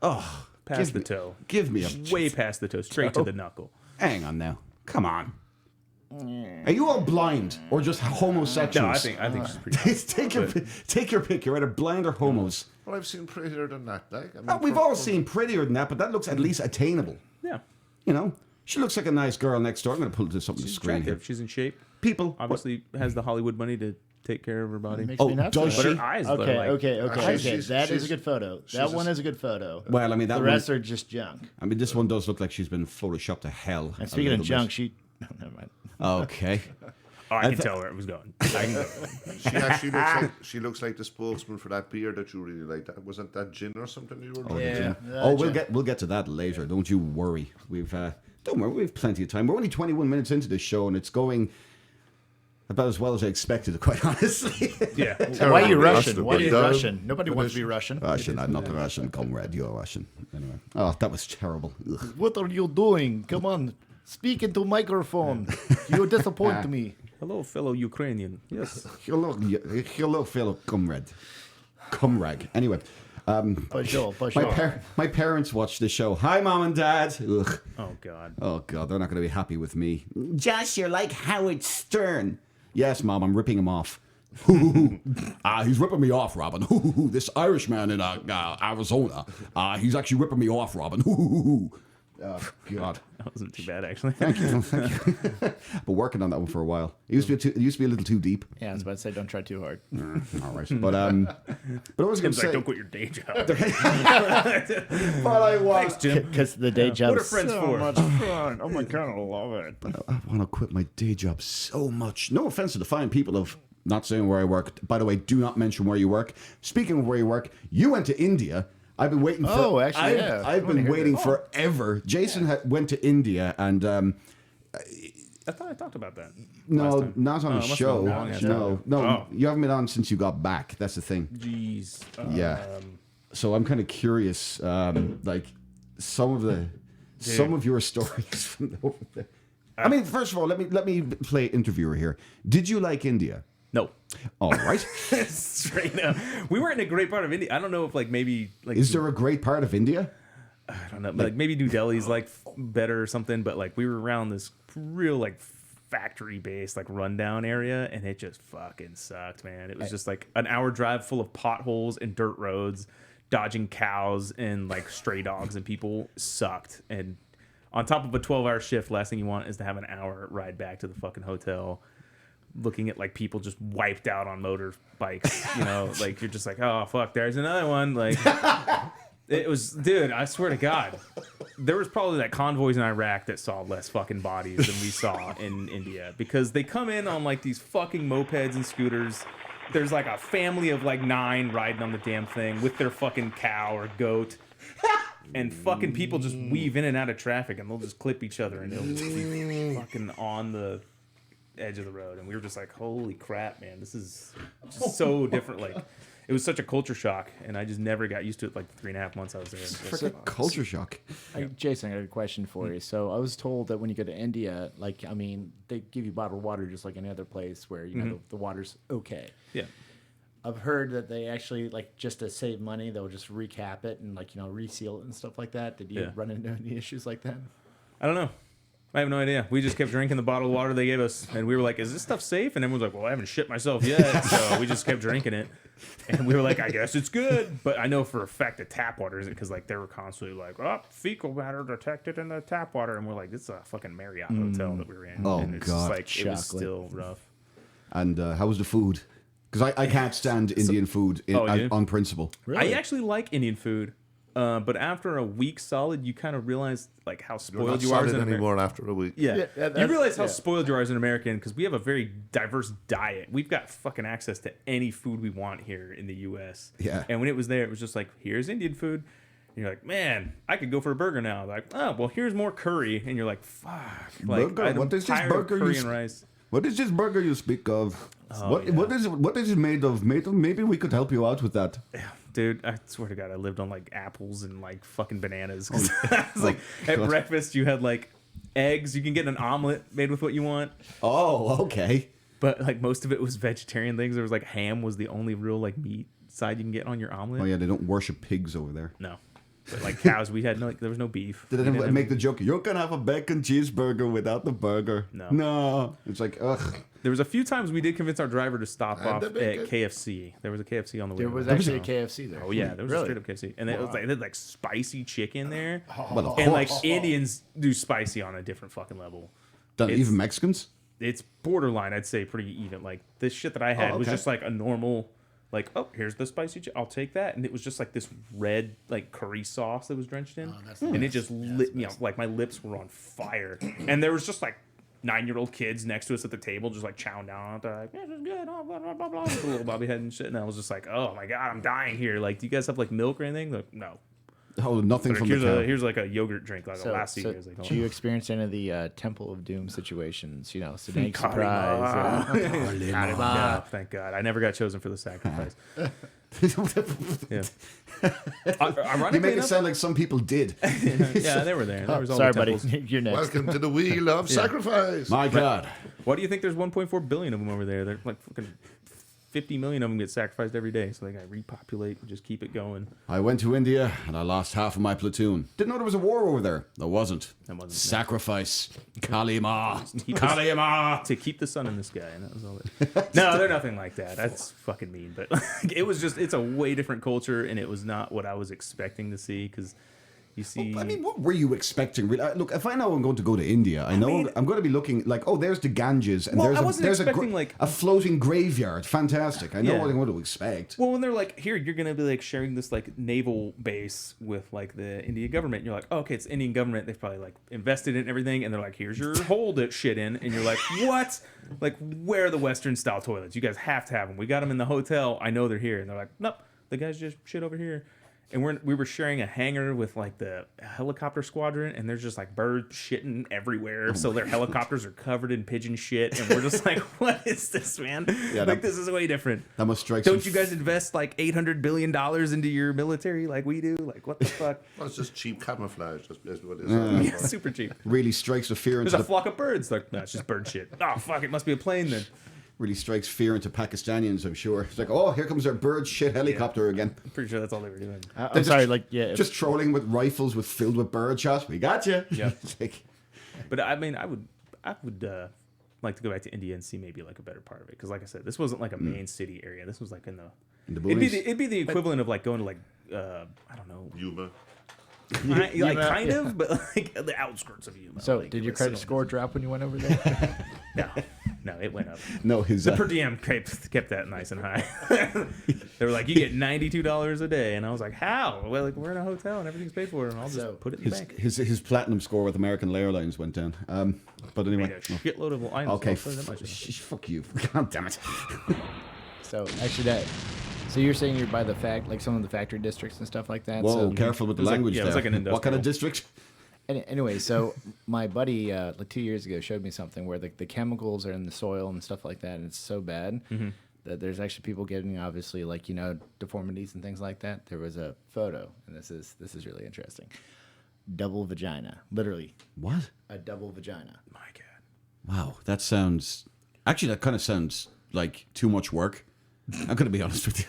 Speaker 3: Oh,
Speaker 4: Past the toe.
Speaker 3: give me a.
Speaker 4: Way past the toe. Straight to the knuckle.
Speaker 3: Hang on now. Come on. Are you all blind or just homosexuals?
Speaker 4: No, I think she's pretty.
Speaker 3: take your pick. You're either blind or homos.
Speaker 6: Well, I've seen prettier than that. Like, I mean,
Speaker 3: We've all seen prettier than that, but that looks at least attainable.
Speaker 4: Yeah.
Speaker 3: You know, she looks like a nice girl next door. I'm going to pull this up on the
Speaker 4: She's
Speaker 3: screen here.
Speaker 4: attractive. She's in shape.
Speaker 3: People,
Speaker 4: Obviously has the Hollywood money to take care of her body.
Speaker 5: Makes
Speaker 3: Oh,
Speaker 5: me nuts.
Speaker 3: does
Speaker 4: But
Speaker 3: she?
Speaker 4: her eyes are
Speaker 5: Okay,
Speaker 4: like,
Speaker 5: okay.
Speaker 6: she's-
Speaker 5: That is
Speaker 6: she's-
Speaker 5: a good photo. That one is a good photo.
Speaker 3: Well, I mean, that
Speaker 5: The
Speaker 3: one,
Speaker 5: rest are just junk.
Speaker 3: I mean, this one does look like she's been photoshopped to hell.
Speaker 5: And
Speaker 3: a
Speaker 5: speaking of
Speaker 3: little
Speaker 5: junk,
Speaker 3: bit.
Speaker 5: she. No, never mind.
Speaker 3: Okay.
Speaker 4: Oh, I can tell where it was going. I can go.
Speaker 6: She actually looks like the spokesman for that beer that you really like. That wasn't that gin or something you were drinking?
Speaker 3: We'll get to that later. Don't you worry. Don't worry. We've plenty of time. We're only 21 minutes into this show, and it's going about as well as I expected, quite honestly.
Speaker 4: Yeah.
Speaker 5: Why are you
Speaker 6: Terribly
Speaker 5: Russian? Why are you
Speaker 6: rushed, but,
Speaker 5: Russian? Nobody wants to be Russian.
Speaker 3: Russian, I'm not a Russian, comrade. You're Russian. Anyway. Oh, that was terrible. Ugh.
Speaker 5: What are you doing? Come on, speak into microphone. You disappoint me.
Speaker 4: Hello, fellow Ukrainian. Yes.
Speaker 3: Hello, fellow comrade. Comrade. Anyway.
Speaker 5: Bonjour.
Speaker 3: My parents watch the show. Hi, Mom and Dad. Ugh.
Speaker 4: Oh God.
Speaker 3: Oh, God, they're not going to be happy with me. Josh, you're like Howard Stern. Yes, Mom, I'm ripping him off. He's ripping me off, Robin. This Irishman in Arizona. He's actually ripping me off, Robin. Oh, God.
Speaker 4: That wasn't too bad, actually.
Speaker 3: Thank you. Been working on that one for a while. It used to be a little too deep.
Speaker 5: Yeah, I was about to say, don't try too hard.
Speaker 3: All right, but I was going to
Speaker 4: Tim's like,
Speaker 3: say.
Speaker 4: don't quit your day job.
Speaker 3: But I want.
Speaker 4: Thanks, Jim.
Speaker 5: Because the day job
Speaker 4: What are
Speaker 5: is
Speaker 4: friends
Speaker 5: so
Speaker 4: for?
Speaker 5: much fun. Oh my God, I love it.
Speaker 3: I want to quit my day job so much. No offense to the fine people of not saying where I work. By the way, do not mention where you work. Speaking of where you work, you went to India. I've been waiting for.
Speaker 5: Oh, actually, yeah.
Speaker 3: I've been waiting forever. Jason went to India, and
Speaker 4: I thought I talked about that.
Speaker 3: no,
Speaker 4: last time.
Speaker 3: not on
Speaker 4: Oh,
Speaker 3: the
Speaker 4: it must have
Speaker 3: show.
Speaker 4: been long after.
Speaker 3: No,
Speaker 4: Oh.
Speaker 3: you haven't been on since you got back. That's the thing.
Speaker 4: Jeez.
Speaker 3: Yeah. So I'm kind of curious, like some of your stories from over there. I mean, first of all, let me play interviewer here. Did you like India?
Speaker 4: No.
Speaker 3: All right.
Speaker 4: Straight up. We weren't in a great part of India. I don't know if maybe
Speaker 3: Is there a great part of India?
Speaker 4: I don't know. Like maybe New Delhi's better or something, but we were around this real factory based rundown area, and it just fucking sucked, man. It was just an hour drive full of potholes and dirt roads, dodging cows and stray dogs and people. Sucked. And on top of a 12-hour shift, last thing you want is to have an hour ride back to the fucking hotel, looking at people just wiped out on motorbikes. You're just oh fuck, there's another one. It was, dude, I swear to God, there was probably convoys in Iraq that saw less fucking bodies than we saw in India, because they come in on these fucking mopeds and scooters. There's a family of 9 riding on the damn thing with their fucking cow or goat. And fucking people just weave in and out of traffic, and they'll just clip each other, and they'll just be fucking on the edge of the road. And we were just holy crap, man, this is just so different. It was such a culture shock, and I just never got used to it. 3.5 months I was there.
Speaker 3: Freaking culture shock.
Speaker 5: Jason, I got a question for you. So I was told that when you go to India, they give you bottled water just like any other place where the water's okay.
Speaker 4: Yeah.
Speaker 5: I've heard that they actually just to save money, they'll just recap it and reseal it and stuff like that. Did you run into any issues like that?
Speaker 4: I don't know. I have no idea. We just kept drinking the bottled water they gave us, and we were like, "Is this stuff safe?" And everyone's like, "Well, I haven't shit myself yet," so we just kept drinking it. And we were like, "I guess it's good," but I know for a fact that tap water isn't, because like they were constantly like, "Oh, fecal matter detected in the tap water," and we're like, "This is a fucking Marriott hotel that we were in."
Speaker 3: Oh,
Speaker 4: and it's
Speaker 3: God.
Speaker 4: just like it was
Speaker 5: Chocolate.
Speaker 4: still rough.
Speaker 3: And how was the food? Because I can't stand Indian food on principle.
Speaker 4: I actually like Indian food. But after a week solid, you kind of realize like how
Speaker 6: You're
Speaker 4: spoiled
Speaker 6: not
Speaker 4: you are as
Speaker 6: solid
Speaker 4: an
Speaker 6: anymore after a week.
Speaker 4: Yeah,
Speaker 5: Yeah,
Speaker 4: you realize how spoiled you are as an American, because we have a very diverse diet. We've got fucking access to any food we want here in the U.S.
Speaker 3: Yeah.
Speaker 4: And when it was there, it was just like, here's Indian food. And you're like, man, I could go for a burger now. Like, oh, well, here's more curry. And you're like, fuck. Like,
Speaker 3: Burger?
Speaker 4: I'm
Speaker 3: What is this
Speaker 4: tired of
Speaker 3: burger
Speaker 4: curry
Speaker 3: you
Speaker 4: and rice.
Speaker 3: What is this burger you speak of?
Speaker 4: Oh,
Speaker 3: What is it made of? Maybe we could help you out with that.
Speaker 4: Dude, I swear to God, I lived on like apples and like fucking bananas. 'Cause I was like, at
Speaker 3: God.
Speaker 4: breakfast, you had like eggs. You can get an omelet made with what you want.
Speaker 3: Oh, okay.
Speaker 4: But like most of it was vegetarian things. There was like ham was the only real like meat side you can get on your omelet.
Speaker 3: Oh yeah, they don't worship pigs over there.
Speaker 4: No, but like cows, we had no. Like, there was no beef.
Speaker 3: Did
Speaker 4: We didn't
Speaker 3: anyone
Speaker 4: have-
Speaker 3: make the joke? You can have a bacon cheeseburger without the burger.
Speaker 4: No.
Speaker 3: No. It's like, ugh.
Speaker 4: There was a few times we did convince our driver to stop
Speaker 6: And
Speaker 4: off
Speaker 6: the
Speaker 4: at
Speaker 6: bacon.
Speaker 4: KFC. There was a KFC on the way.
Speaker 5: There was
Speaker 4: home.
Speaker 5: actually a KFC there.
Speaker 4: Oh yeah, there was
Speaker 5: Really?
Speaker 4: a straight up KFC, and it was like they had like spicy chicken there,
Speaker 3: Well, of
Speaker 4: and like
Speaker 3: course.
Speaker 4: Indians do spicy on a different fucking level.
Speaker 3: Done
Speaker 4: it's-
Speaker 3: even Mexicans?
Speaker 4: It's borderline, I'd say, pretty even. Like this shit that I had was
Speaker 3: okay.
Speaker 4: just like a normal, like, oh, here's the spicy. I'll take that, and it was just like this red like curry sauce that was drenched in, and it just lit me up. Like my lips were on fire, and there was just like 9-year-old kids next to us at the table, just like chowing down on it. They're like, "This is good," oh, blah blah blah blah, with a little bobby head and shit. And I was just like, oh my god, I'm dying here. Like, do you guys have like milk or anything? Like, no.
Speaker 3: Oh, nothing
Speaker 4: Like,
Speaker 3: from the cow.
Speaker 4: here's like a yogurt drink, like a lassi.
Speaker 5: So
Speaker 4: It was like,
Speaker 5: do you experience any of the Temple of Doom situations? You know, Snake
Speaker 4: Karima.
Speaker 5: Surprise.
Speaker 4: No, thank God. I never got chosen for the sacrifice. Yeah. Ironically
Speaker 3: You make it
Speaker 4: enough,
Speaker 3: sound like some people did.
Speaker 4: yeah, they were there. There was all
Speaker 5: Sorry,
Speaker 4: the
Speaker 5: buddy.
Speaker 4: temples.
Speaker 5: You're next.
Speaker 6: Welcome to the wheel of sacrifice.
Speaker 3: My God.
Speaker 4: Why do you think there's 1.4 billion of them over there? They're like fucking 50 million of them get sacrificed every day, so they got to repopulate and just keep it going.
Speaker 3: I went to India and I lost half of my platoon. Didn't know there was a war over there. There wasn't.
Speaker 4: There wasn't, no.
Speaker 3: Sacrifice. Kalima.
Speaker 4: Keep the-
Speaker 3: Kalima.
Speaker 4: to keep the sun in the sky, and that was all it. No, they're nothing like that. That's fucking mean. But like, it was just, it's a way different culture, and it was not what I was expecting to see, because you see.
Speaker 3: I mean, what were you expecting? Look, if I know I'm going to go to India, I know
Speaker 4: mean-
Speaker 3: I'm going to be looking like, oh, there's the Ganges, and
Speaker 4: Well,
Speaker 3: there's
Speaker 4: I wasn't expecting, like-
Speaker 3: a floating graveyard. Fantastic. I know
Speaker 4: Yeah.
Speaker 3: what I'm going to expect.
Speaker 4: Well, when they're like, here, you're going to be like sharing this like naval base with like the Indian government. And you're like, oh, okay, it's Indian government. They've probably like invested in everything. And they're like, here's your hole to shit in. And you're like, what? Like, where are the Western style toilets? You guys have to have them. We got them in the hotel. I know they're here. And they're like, nope, the guys just shit over here. And we were sharing a hangar with like the helicopter squadron, and there's just like birds shitting everywhere. So their helicopters are covered in pigeon shit, and we're just like, what is this, man?
Speaker 3: Yeah,
Speaker 4: Like, this is way different.
Speaker 3: That must strike
Speaker 4: Don't
Speaker 3: some
Speaker 4: you guys invest like $800 billion into your military like we do? Like, what the fuck?
Speaker 6: Well, it's just cheap camouflage. That's what it
Speaker 4: Yeah,
Speaker 6: is.
Speaker 4: super cheap.
Speaker 3: really strikes a fear
Speaker 4: There's
Speaker 3: into
Speaker 4: a flock of birds. Like, no, it's just bird shit. Oh, fuck, it must be a plane then.
Speaker 3: really strikes fear into Pakistanians, I'm sure. It's like, oh, here comes our bird shit helicopter again.
Speaker 4: I'm pretty sure that's all they were doing.
Speaker 5: I'm sorry, like, yeah.
Speaker 3: Just trolling with rifles filled with bird shots. We got you.
Speaker 4: Yeah.
Speaker 3: Like,
Speaker 4: But I mean, I would like to go back to India and see maybe like a better part of it. Because like I said, this wasn't like a main city area. This was like in the
Speaker 3: boonies.
Speaker 4: it'd be the equivalent of like going to like I don't know,
Speaker 6: Yuma.
Speaker 4: like kind of, but like the outskirts of Yuma.
Speaker 5: So,
Speaker 4: like,
Speaker 5: did your
Speaker 4: like,
Speaker 5: credit
Speaker 4: Sonoma.
Speaker 5: score drop when you went over there?
Speaker 4: No, it went up.
Speaker 3: no, his
Speaker 4: The per diem kept that nice and high. They were like, you get $92 a day, and I was like, how? Well, like we're in a hotel and everything's paid for, and I'll just
Speaker 5: So,
Speaker 4: put it in the bank.
Speaker 3: his platinum score with American Airlines went down. But
Speaker 4: Made
Speaker 3: anyway,
Speaker 4: a shitload of items.
Speaker 3: okay,
Speaker 4: I'll put it in my shit.
Speaker 3: fuck you. God damn it.
Speaker 5: So, actually, so you're saying you're by the like some of the factory districts and stuff like that?
Speaker 3: Whoa,
Speaker 5: So,
Speaker 3: careful with the
Speaker 4: It was like-
Speaker 3: language
Speaker 4: yeah, it
Speaker 3: there.
Speaker 4: was like an
Speaker 3: What kind of
Speaker 4: industrial.
Speaker 3: district?
Speaker 5: Anyway, so my buddy like 2 years ago showed me something where the chemicals are in the soil and stuff like that, and it's so bad that there's actually people getting obviously like deformities and things like that. There was a photo, and this is really interesting. Double vagina, literally
Speaker 3: What?
Speaker 5: a double vagina.
Speaker 4: My God.
Speaker 3: Wow, that sounds... Actually, that kind of sounds like too much work. I'm going to be honest with you.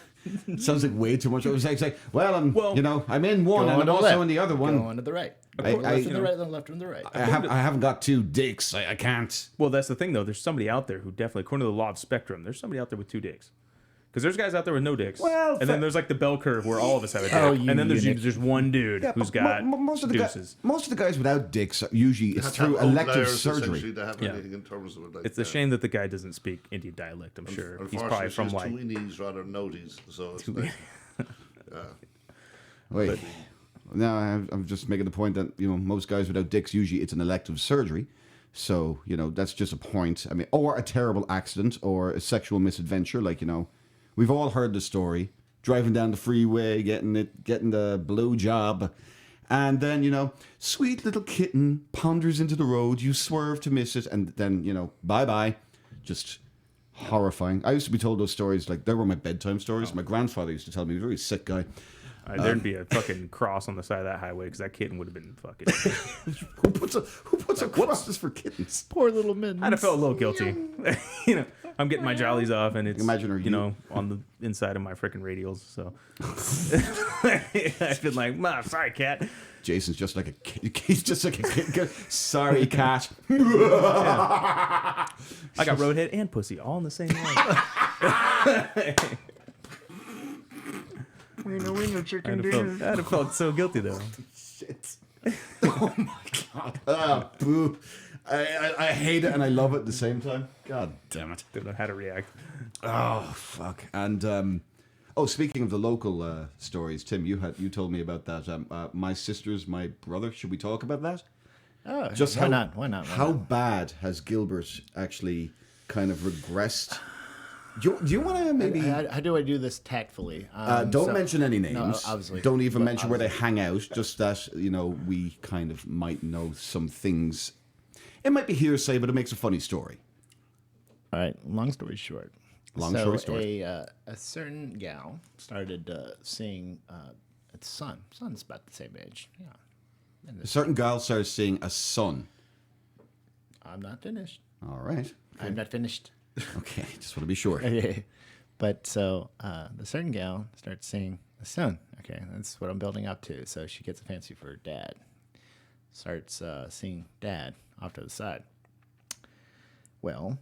Speaker 3: It sounds like way too much. It was like well, I'm in one
Speaker 5: Go
Speaker 3: and
Speaker 5: on
Speaker 3: I'm
Speaker 5: to the
Speaker 3: also
Speaker 5: left.
Speaker 3: in the other
Speaker 5: Go
Speaker 3: one.
Speaker 5: on to the right. Left and the right, then left and the right.
Speaker 3: I haven't got 2 dicks. I can't.
Speaker 4: Well, that's the thing, though. There's somebody out there who definitely, according to the law of spectrum, there's somebody out there with 2 dicks. Because there's guys out there with no dicks.
Speaker 3: Well,
Speaker 4: and then there's like the bell curve where all of us have a dick.
Speaker 5: you
Speaker 4: And then there's
Speaker 5: eunuch.
Speaker 4: just one dude who's got
Speaker 3: most of the
Speaker 4: deuces.
Speaker 3: most of the guys without dicks usually it's
Speaker 6: Have to have
Speaker 3: through elective
Speaker 6: outliers, essentially,
Speaker 3: surgery.
Speaker 6: to have
Speaker 4: Yeah.
Speaker 6: anything in terms of it. Like,
Speaker 4: It's a shame that the guy doesn't speak Indian dialect, I'm sure. He's probably from like...
Speaker 6: two knees rather than noties, so it's like,
Speaker 3: Wait, no, I'm just making the point that most guys without dicks usually it's an elective surgery. So that's just a point. I mean, or a terrible accident or a sexual misadventure. Like we've all heard the story. Driving down the freeway, getting the blow job, and then sweet little kitten ponders into the road. You swerve to miss it, and then bye bye. Just horrifying. I used to be told those stories like they were my bedtime stories. My grandfather used to tell me. He was a very sick guy.
Speaker 4: There'd be a fucking cross on the side of that highway because that kitten would have been fucking...
Speaker 3: Who puts a crosses for kittens?
Speaker 5: Poor little mittens.
Speaker 4: I'd have felt a little guilty. I'm getting my jollies off and it's,
Speaker 3: Imagine her
Speaker 4: on the inside of my freaking radials. So I've been like, sorry, cat.
Speaker 3: Jason's just like a kid. He's just like a kid. Sorry, cat.
Speaker 4: I got roadhead and pussy all in the same line. I'd have felt so guilty though.
Speaker 3: Shit. Oh my god. Boo. I hate it and I love it at the same time. God damn it.
Speaker 4: Don't know how to react.
Speaker 3: Oh fuck. And speaking of the local stories, Tim, you told me about that. My sister's my brother. Should we talk about that?
Speaker 5: Oh,
Speaker 3: Just
Speaker 5: why not? Why
Speaker 3: How
Speaker 5: not?
Speaker 3: bad has Gilbert actually kind of regressed? Do you want to maybe?
Speaker 5: How do I do this tactfully?
Speaker 3: Don't mention any names.
Speaker 5: No, obviously.
Speaker 3: Don't even
Speaker 5: But
Speaker 3: mention where they hang out. Just that we kind of might know some things. It might be hearsay, but it makes a funny story.
Speaker 5: All right. Long story short.
Speaker 3: Long story short.
Speaker 5: A certain gal started seeing its son. Son's about the same age. Yeah.
Speaker 3: A certain girl started seeing a son.
Speaker 5: I'm not finished.
Speaker 3: All right.
Speaker 5: I'm not finished.
Speaker 3: Okay, just want to be sure.
Speaker 5: Okay. But so the certain gal starts seeing a son. Okay, that's what I'm building up to. So she gets a fancy for her dad. Starts seeing dad off to the side. Well,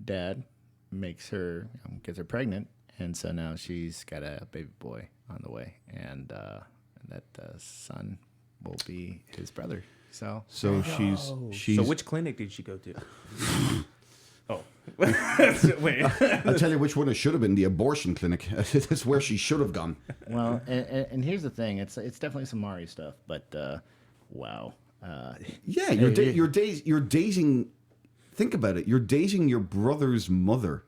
Speaker 5: dad makes her, gets her pregnant, and so now she's got a baby boy on the way, and that son will be his brother. So
Speaker 3: she's
Speaker 4: So which clinic did she go to? Oh. Wait.
Speaker 3: I'll tell you which one it should have been, the abortion clinic. That's where she should have gone.
Speaker 5: well, and here's the thing. It's definitely some Mari stuff, but wow.
Speaker 3: Yeah, you're dating. Think about it. You're dating your brother's mother.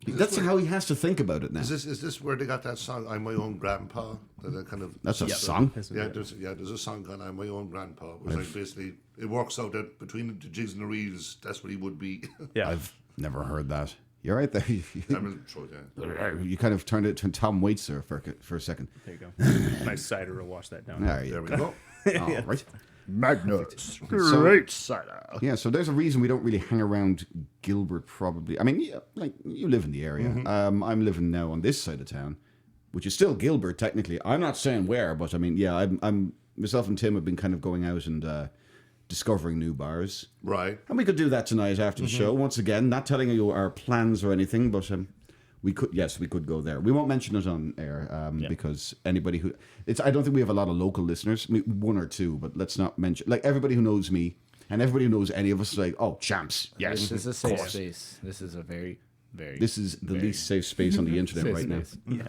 Speaker 3: That's how he has to think about it now.
Speaker 6: Is this where they got that song "I'm My Own Grandpa"? That kind of
Speaker 3: That's a song.
Speaker 6: Yeah, there's a song called "I'm My Own Grandpa." It was like basically it works out that between the jigs and the reels, that's what he would be.
Speaker 4: Yeah.
Speaker 3: I've never heard that. You're right there.
Speaker 6: I'm sure, yeah.
Speaker 3: You kind of turned it to Tom Waits there for a second.
Speaker 4: There you go. Nice cider to wash that down.
Speaker 3: There you
Speaker 6: There we
Speaker 3: go.
Speaker 6: go.
Speaker 3: All right.
Speaker 5: Magnus.
Speaker 3: So-
Speaker 5: Great cider.
Speaker 3: Yeah, so there's a reason we don't really hang around Gilbert, probably. I mean, yeah, like, you live in the area. I'm living now on this side of town, which is still Gilbert, technically. I'm not saying where, but I mean, yeah, I'm myself and Tim have been kind of going out and discovering new bars.
Speaker 6: Right.
Speaker 3: And we could do that tonight after the show. Once again, not telling you our plans or anything, but we could go there. We won't mention it on air because anybody who I don't think we have a lot of local listeners. I mean, one or two, but let's not mention like everybody who knows me and everybody who knows any of us. Like, oh, champs, yes,
Speaker 5: This is a safe space. This is a very, very.
Speaker 3: This is the least safe space on the internet
Speaker 5: safe
Speaker 3: right
Speaker 5: space.
Speaker 4: Yeah.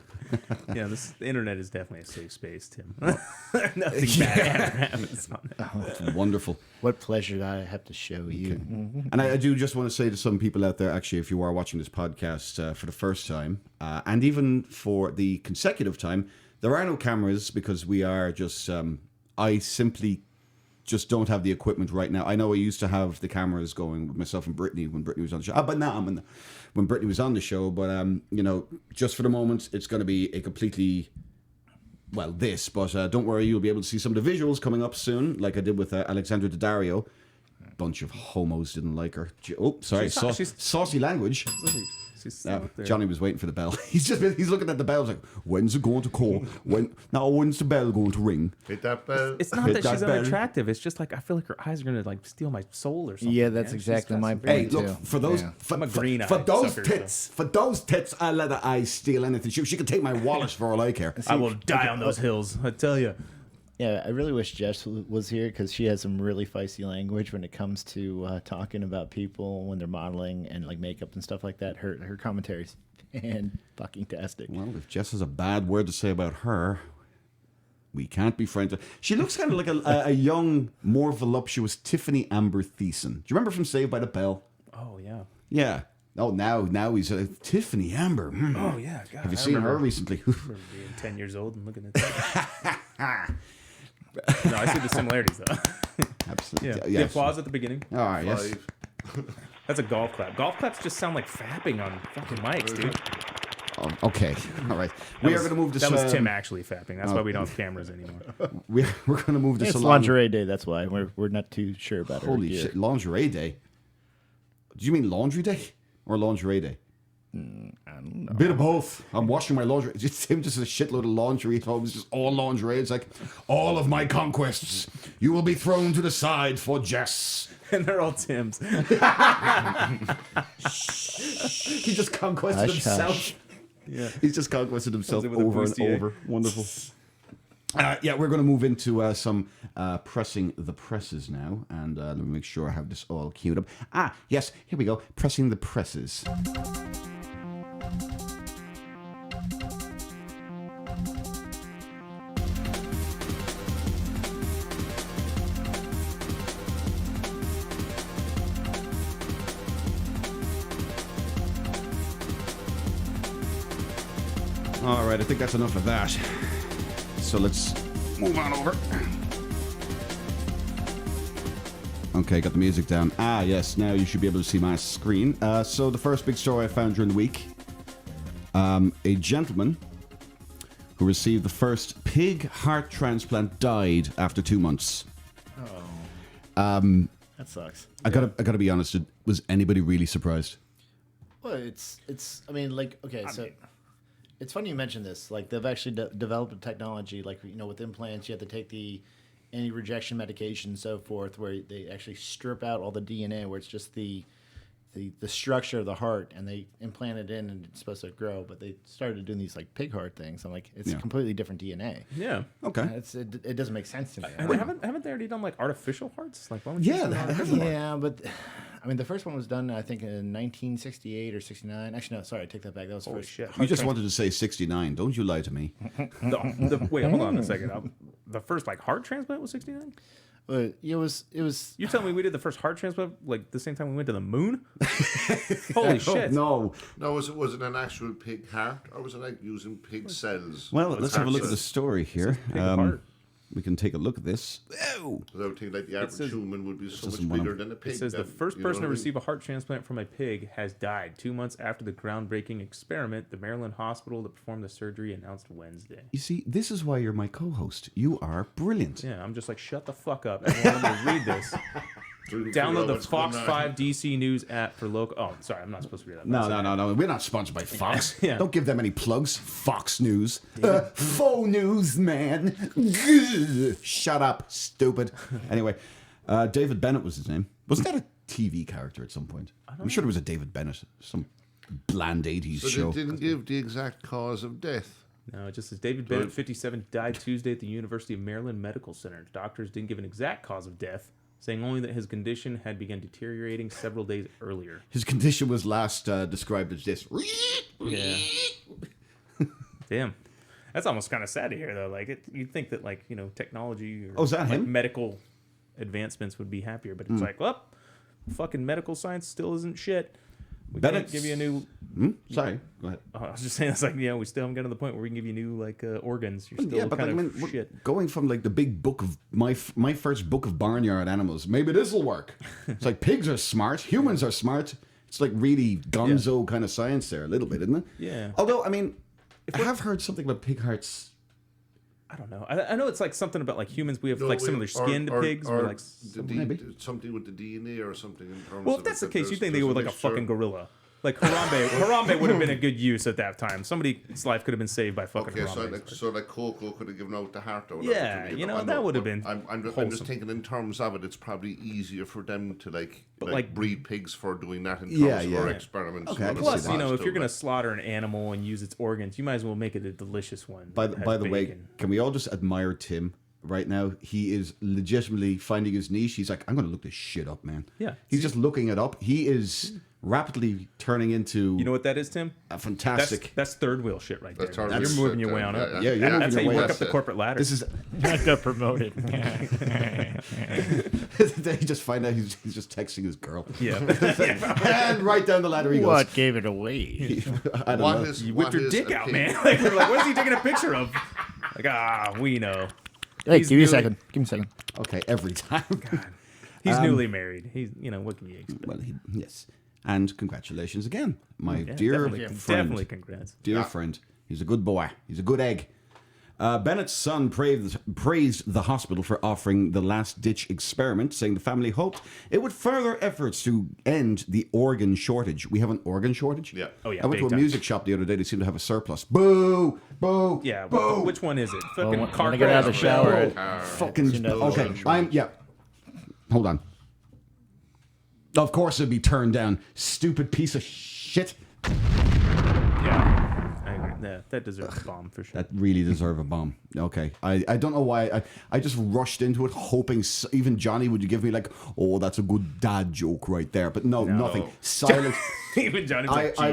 Speaker 4: Yeah, the internet is definitely a safe space, Tim. Nothing bad ever happens on it.
Speaker 3: now. It's wonderful.
Speaker 5: What pleasure that I have to show you.
Speaker 3: And I do just want to say to some people out there, actually, if you are watching this podcast for the first time, and even for the consecutive time, there are no cameras because we are just, I simply just don't have the equipment right now. I know I used to have the cameras going with myself and Brittany when Brittany was on the show. But now when Brittany was on the show. But, just for the moment, it's going to be a completely... Well, but don't worry, you'll be able to see some of the visuals coming up soon, like I did with Alexandra Daddario. Bunch of homos didn't like her. Oh, sorry, saucy language.
Speaker 4: She's still up there.
Speaker 3: Johnny was waiting for the bell. He's looking at the bell. He's like, when's it going to call? When's the bell going to ring?
Speaker 6: Hit that bell.
Speaker 4: It's not
Speaker 3: Hit
Speaker 4: that
Speaker 3: that
Speaker 4: she's
Speaker 3: bell.
Speaker 4: unattractive. It's just like I feel like her eyes are gonna like steal my soul or something.
Speaker 5: Yeah, that's
Speaker 4: man. She's
Speaker 5: exactly
Speaker 4: got
Speaker 5: my
Speaker 4: some
Speaker 5: point.
Speaker 3: Hey,
Speaker 4: very-
Speaker 3: look,
Speaker 5: too.
Speaker 3: for those
Speaker 5: Yeah.
Speaker 4: I'm a green-eyed
Speaker 3: for those
Speaker 4: sucker,
Speaker 3: tits, for those tits, I let her eyes steal anything. She can take my wallet for all I care.
Speaker 4: I will die on those hills. I tell you.
Speaker 5: Yeah, I really wish Jess was here because she has some really feisty language when it comes to talking about people when they're modeling and like makeup and stuff like that. Her commentary's fan-fucking-tastic.
Speaker 3: Well, if Jess has a bad word to say about her, we can't be friends. She looks kind of like a young, more voluptuous Tiffany Amber Thiessen. Do you remember from Saved by the Bell?
Speaker 4: Oh yeah.
Speaker 3: Yeah. Oh, now he's Tiffany Amber.
Speaker 4: Oh yeah. God,
Speaker 3: Have you seen her recently?
Speaker 4: I remember being 10 years old and looking at that. No, I see the similarities though.
Speaker 3: Absolutely.
Speaker 4: Yeah. The
Speaker 3: Yes.
Speaker 4: applause at the beginning.
Speaker 3: All right. Yes.
Speaker 6: 5.
Speaker 4: That's a golf clap. Golf claps just sound like fapping on fucking mics, dude.
Speaker 3: Oh, okay. All right. We are going to move this.
Speaker 4: That was Tim actually fapping. That's why we don't have cameras anymore.
Speaker 3: We're going to move this
Speaker 5: It's
Speaker 3: along.
Speaker 5: lingerie day, that's why we're not too sure about her
Speaker 3: Holy
Speaker 5: gear.
Speaker 3: shit! Lingerie day. Do you mean laundry day or lingerie day?
Speaker 5: I don't know.
Speaker 3: Bit of both. I'm washing my laundry. Just him, just a shitload of laundry at home. It's just all lingerie. It's like all of my conquests. You will be thrown to the side for Jess.
Speaker 4: And they're all Tim's.
Speaker 3: He just conquested
Speaker 5: Hush,
Speaker 3: himself.
Speaker 5: hush.
Speaker 4: Yeah.
Speaker 3: He's just conquested himself
Speaker 4: Comes in with a
Speaker 3: over and
Speaker 4: bustier.
Speaker 3: over. Wonderful. Yeah, we're going to move into some pressing the presses now. And let me make sure I have this all queued up. Ah, yes, here we go. Pressing the presses. All right, I think that's enough of that. So let's move on over. Okay, got the music down. Ah, yes, now you should be able to see my screen. So the first big story I found during the week, a gentleman who received the first pig heart transplant died after 2 months.
Speaker 5: That sucks.
Speaker 3: I gotta be honest, was anybody really surprised?
Speaker 5: Well, it's. I mean, like, okay, so it's funny you mentioned this. Like, they've actually developed a technology, like, you know, with implants, you have to take the anti-rejection medication and so forth, where they actually strip out all the DNA, where it's just the structure of the heart, and they implant it in, and it's supposed to grow. But they started doing these like pig heart things. I'm like, it's
Speaker 3: Yeah.
Speaker 5: completely different DNA.
Speaker 4: Yeah.
Speaker 3: Okay.
Speaker 5: It doesn't make sense to me.
Speaker 4: And haven't they already done like artificial hearts? Like, why would you
Speaker 3: Yeah,
Speaker 4: do
Speaker 3: they
Speaker 4: that?
Speaker 3: have.
Speaker 5: Yeah, but I mean, the first one was done, I think, in 1968 or 69. Actually, no, sorry, I take that back. That was the
Speaker 4: Holy
Speaker 5: first.
Speaker 4: shit.
Speaker 3: You just wanted to say 69. Don't you lie to me.
Speaker 4: Wait, hold on a second. The first like heart transplant was 69?
Speaker 5: But it was.
Speaker 4: You're telling me we did the first heart transplant like the same time we went to the moon? Holy shit.
Speaker 3: No.
Speaker 6: No, was it an actual pig heart, or was it like using pig cells?
Speaker 3: Well,
Speaker 6: Like
Speaker 3: let's have a
Speaker 6: heart
Speaker 3: look at the
Speaker 6: cells?
Speaker 3: story here.
Speaker 4: Pig heart.
Speaker 3: We can take a look at this. Oh,
Speaker 6: Because I would think like the average
Speaker 4: says-
Speaker 6: human would be so much
Speaker 3: doesn't wanna-
Speaker 6: bigger than a pig.
Speaker 4: It says the
Speaker 6: then,
Speaker 4: first
Speaker 6: you know
Speaker 4: person
Speaker 6: what
Speaker 4: to
Speaker 6: I mean?
Speaker 4: receive a heart transplant from a pig has died 2 months after the groundbreaking experiment. The Maryland hospital that performed the surgery announced Wednesday.
Speaker 3: you see, this is why you're my co-host. You are brilliant.
Speaker 4: Yeah, I'm just like, shut the fuck up. Everyone, let me read this. Download the Fox 5 DC News app for local. Oh, sorry, I'm not supposed to read that.
Speaker 3: No. We're not sponsored by Fox.
Speaker 4: Yeah.
Speaker 3: Don't give them any plugs. Fox News. Faux news, man. Shut up, stupid. Anyway, David Bennett was his name. Wasn't that a TV character at some point? I'm sure there was a David Bennett, some bland 80s
Speaker 6: So
Speaker 3: show.
Speaker 6: they didn't give the exact cause of death.
Speaker 4: No, it just says David Bennett, 57, died Tuesday at the University of Maryland Medical Center. Doctors didn't give an exact cause of death, saying only that his condition had begun deteriorating several days earlier.
Speaker 3: His condition was last described as this.
Speaker 4: Yeah. Damn. That's almost kind of sad to hear, though. Like, you'd think that, like, you know, technology or
Speaker 3: Oh, is that
Speaker 4: like,
Speaker 3: him?
Speaker 4: medical advancements would be happier, but it's like, well, fucking medical science still isn't shit. We can't
Speaker 3: Bennett's-
Speaker 4: give you a new.
Speaker 3: Sorry, go ahead.
Speaker 4: I was just saying, it's like, yeah, we still haven't gotten to the point where we can give you new like organs. You're still
Speaker 3: Yeah, but
Speaker 4: kind
Speaker 3: I
Speaker 4: of
Speaker 3: mean, we're
Speaker 4: shit.
Speaker 3: going from like the big book of my first book of barnyard animals. Maybe this will work. It's like pigs are smart, humans are smart. It's like really gonzo kind of science there, a little bit, isn't it?
Speaker 4: Yeah.
Speaker 3: Although, I mean, I have heard something about pig hearts.
Speaker 4: I don't know. I know it's like something about like humans. We have like similar skin to pigs.
Speaker 6: Or
Speaker 4: We're like,
Speaker 6: something with the DNA or something in terms
Speaker 4: well,
Speaker 6: of
Speaker 4: if that's the
Speaker 6: it,
Speaker 4: case, you think they go with like a fucking gorilla. Like Harambe would have been a good use at that time. Somebody's life could have been saved by fucking
Speaker 6: Okay,
Speaker 4: Harambe.
Speaker 6: so like Coco could have given out the heart or whatever.
Speaker 4: Yeah,
Speaker 6: to me,
Speaker 4: you know,
Speaker 6: I
Speaker 4: that would have been
Speaker 6: I'm just
Speaker 4: wholesome.
Speaker 6: thinking in terms of it. It's probably easier for them to like
Speaker 4: like-
Speaker 6: breed pigs for doing that in terms
Speaker 3: Yeah,
Speaker 6: of
Speaker 3: yeah.
Speaker 6: our experiments.
Speaker 3: Okay, I
Speaker 6: and
Speaker 3: can
Speaker 6: other
Speaker 3: see
Speaker 4: Plus, you know,
Speaker 6: stuff
Speaker 4: if you're
Speaker 6: too,
Speaker 4: gonna slaughter an animal and use its organs, you might as well make it a delicious one.
Speaker 3: By
Speaker 4: that has
Speaker 3: the way,
Speaker 4: bacon.
Speaker 3: can we all just admire Tim right now? He is legitimately finding his niche. He's like, I'm going to look this shit up, man.
Speaker 4: Yeah.
Speaker 3: He's just looking it up. He is rapidly turning into
Speaker 4: You know what that is, Tim?
Speaker 3: a fantastic.
Speaker 4: That's third wheel shit right there.
Speaker 6: That's our
Speaker 4: You're
Speaker 6: research,
Speaker 4: moving your way on up.
Speaker 3: Yeah, you're moving
Speaker 4: That's how
Speaker 3: your
Speaker 4: you
Speaker 3: way
Speaker 4: work
Speaker 3: up.
Speaker 4: up the corporate ladder.
Speaker 3: This is.
Speaker 5: I got promoted.
Speaker 3: They just find out he's just texting his girl.
Speaker 4: yeah.
Speaker 3: And right down the ladder he goes.
Speaker 5: What gave it away?
Speaker 3: I don't
Speaker 6: What
Speaker 3: know.
Speaker 6: is
Speaker 4: You
Speaker 6: what
Speaker 4: whipped your
Speaker 6: is
Speaker 4: dick
Speaker 6: a
Speaker 4: out,
Speaker 6: pig?
Speaker 4: man. Like, we're like, what is he taking a picture of? Like, we know.
Speaker 5: Hey,
Speaker 4: He's
Speaker 5: give me a
Speaker 4: newly-
Speaker 5: second. Give me a second.
Speaker 3: Okay, every time.
Speaker 4: He's newly married. He's, you know, what can you expect?
Speaker 3: Well, yes. And congratulations again, my
Speaker 4: Yeah,
Speaker 3: dear
Speaker 4: definitely,
Speaker 3: friend.
Speaker 4: definitely congrats.
Speaker 3: Dear friend. He's a good boy. He's a good egg. Bennett's son praised the hospital for offering the last-ditch experiment, saying the family hoped it would further efforts to end the organ shortage. We have an organ shortage?
Speaker 6: Yeah.
Speaker 4: Oh, yeah,
Speaker 3: I went
Speaker 4: big
Speaker 3: to a
Speaker 4: time.
Speaker 3: music shop the other day. They seem to have a surplus. Boo! Boo!
Speaker 4: Yeah,
Speaker 3: Boo!
Speaker 4: which one is it? Fucking
Speaker 5: when
Speaker 4: car
Speaker 5: I get out of the
Speaker 4: crash?
Speaker 5: shower,
Speaker 3: Fucking...
Speaker 5: Seem to have
Speaker 3: Okay,
Speaker 5: organ
Speaker 3: yeah. Hold on. Of course it'd be turned down. Stupid piece of shit.
Speaker 4: Yeah, I agree. Yeah, that deserves a bomb for sure.
Speaker 3: That really deserve a bomb. Okay. I don't know why. I just rushed into it hoping even Johnny would give me like, oh, that's a good dad joke right there. But no. Nothing. Silent.
Speaker 4: Even Johnny was like,
Speaker 3: I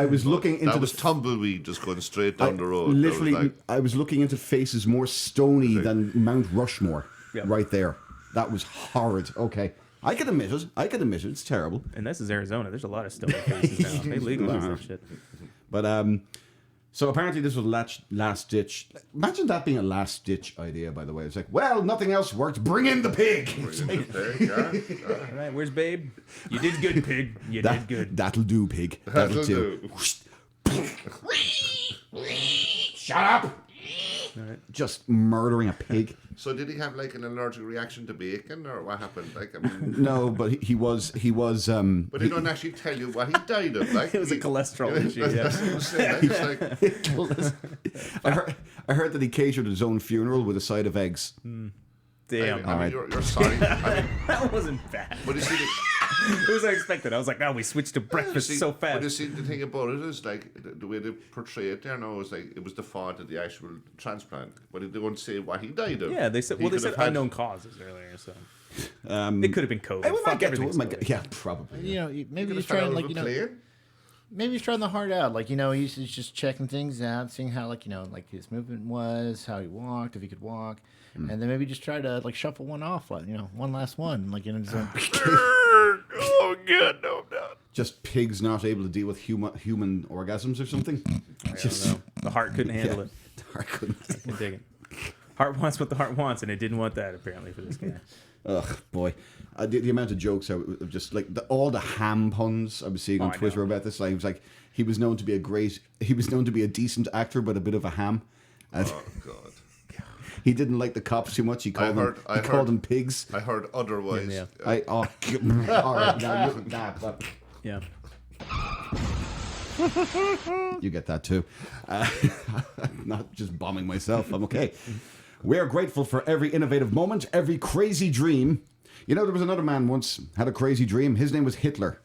Speaker 3: was looking into
Speaker 6: That was
Speaker 3: the
Speaker 6: tumbleweed just going straight down the road. That was
Speaker 3: literally,
Speaker 6: like-
Speaker 3: I was looking into faces more stony than Mount Rushmore.
Speaker 4: Yeah.
Speaker 3: Right there. That was horrid. Okay. I can admit it. It's terrible.
Speaker 4: and this is Arizona. There's a lot of stone faces now. They legalize that shit.
Speaker 3: But so apparently this was last ditch. Imagine that being a last ditch idea. By the way, it's like, well, nothing else worked. Bring in the pig. It's like,
Speaker 4: All right, where's Babe? You did good, pig. You did good.
Speaker 3: That'll do, pig.
Speaker 6: That'll
Speaker 3: do.
Speaker 6: do.
Speaker 3: Shut up. Just murdering a pig.
Speaker 6: So did he have like an allergic reaction to bacon, or what happened? Like, I mean,
Speaker 3: No, but he was.
Speaker 6: but they don't actually tell you what he died of. Like,
Speaker 4: It was a cholesterol issue. Yeah.
Speaker 6: That's what I'm saying. It's like,
Speaker 3: I heard that he catered his own funeral with a side of eggs.
Speaker 4: Damn,
Speaker 6: I mean, you're sorry. I mean,
Speaker 4: that wasn't bad.
Speaker 6: but you see,
Speaker 4: It was unexpected. I was like, we switched to breakfast so
Speaker 6: But you
Speaker 4: fast.
Speaker 6: see, the thing about it is like the way they portray it there now is like it was the fault of the actual transplant, but they don't say what he died of.
Speaker 4: Yeah, they said.
Speaker 6: He
Speaker 4: Well, they
Speaker 6: could
Speaker 4: said
Speaker 6: have had-
Speaker 4: unknown causes earlier, so it could have been COVID.
Speaker 3: Hey, we might
Speaker 4: Fuck
Speaker 3: get to
Speaker 4: everything.
Speaker 3: it. Yeah, probably.
Speaker 5: You know,
Speaker 6: He
Speaker 5: maybe
Speaker 6: could
Speaker 5: he's
Speaker 6: have fell
Speaker 5: trying
Speaker 6: out
Speaker 5: like
Speaker 6: of a
Speaker 5: you know,
Speaker 6: plane.
Speaker 5: maybe he's trying the heart out. Like he's just checking things out, seeing how like his movement was, how he walked, if he could walk, and then maybe just try to like shuffle one off, like one last one, like just
Speaker 6: Oh, good, no, no.
Speaker 3: Just pigs not able to deal with human orgasms or something.
Speaker 4: I don't know. The heart couldn't handle it.
Speaker 3: I couldn't.
Speaker 4: I can dig it. Heart wants what the heart wants, and it didn't want that apparently for this guy.
Speaker 3: Ugh, boy. The amount of jokes, just like all the ham puns I was seeing on
Speaker 4: I
Speaker 3: Twitter
Speaker 4: know.
Speaker 3: about this. I was like, he was known to be a decent actor, but a bit of a ham. And
Speaker 6: Oh God.
Speaker 3: he didn't like the cops too much. He called them pigs.
Speaker 6: I heard otherwise.
Speaker 4: Yeah.
Speaker 3: All right, now
Speaker 4: Yeah.
Speaker 3: you get that too. Not just bombing myself. I'm okay. We are grateful for every innovative moment, every crazy dream. You know, there was another man once had a crazy dream. His name was Hitler.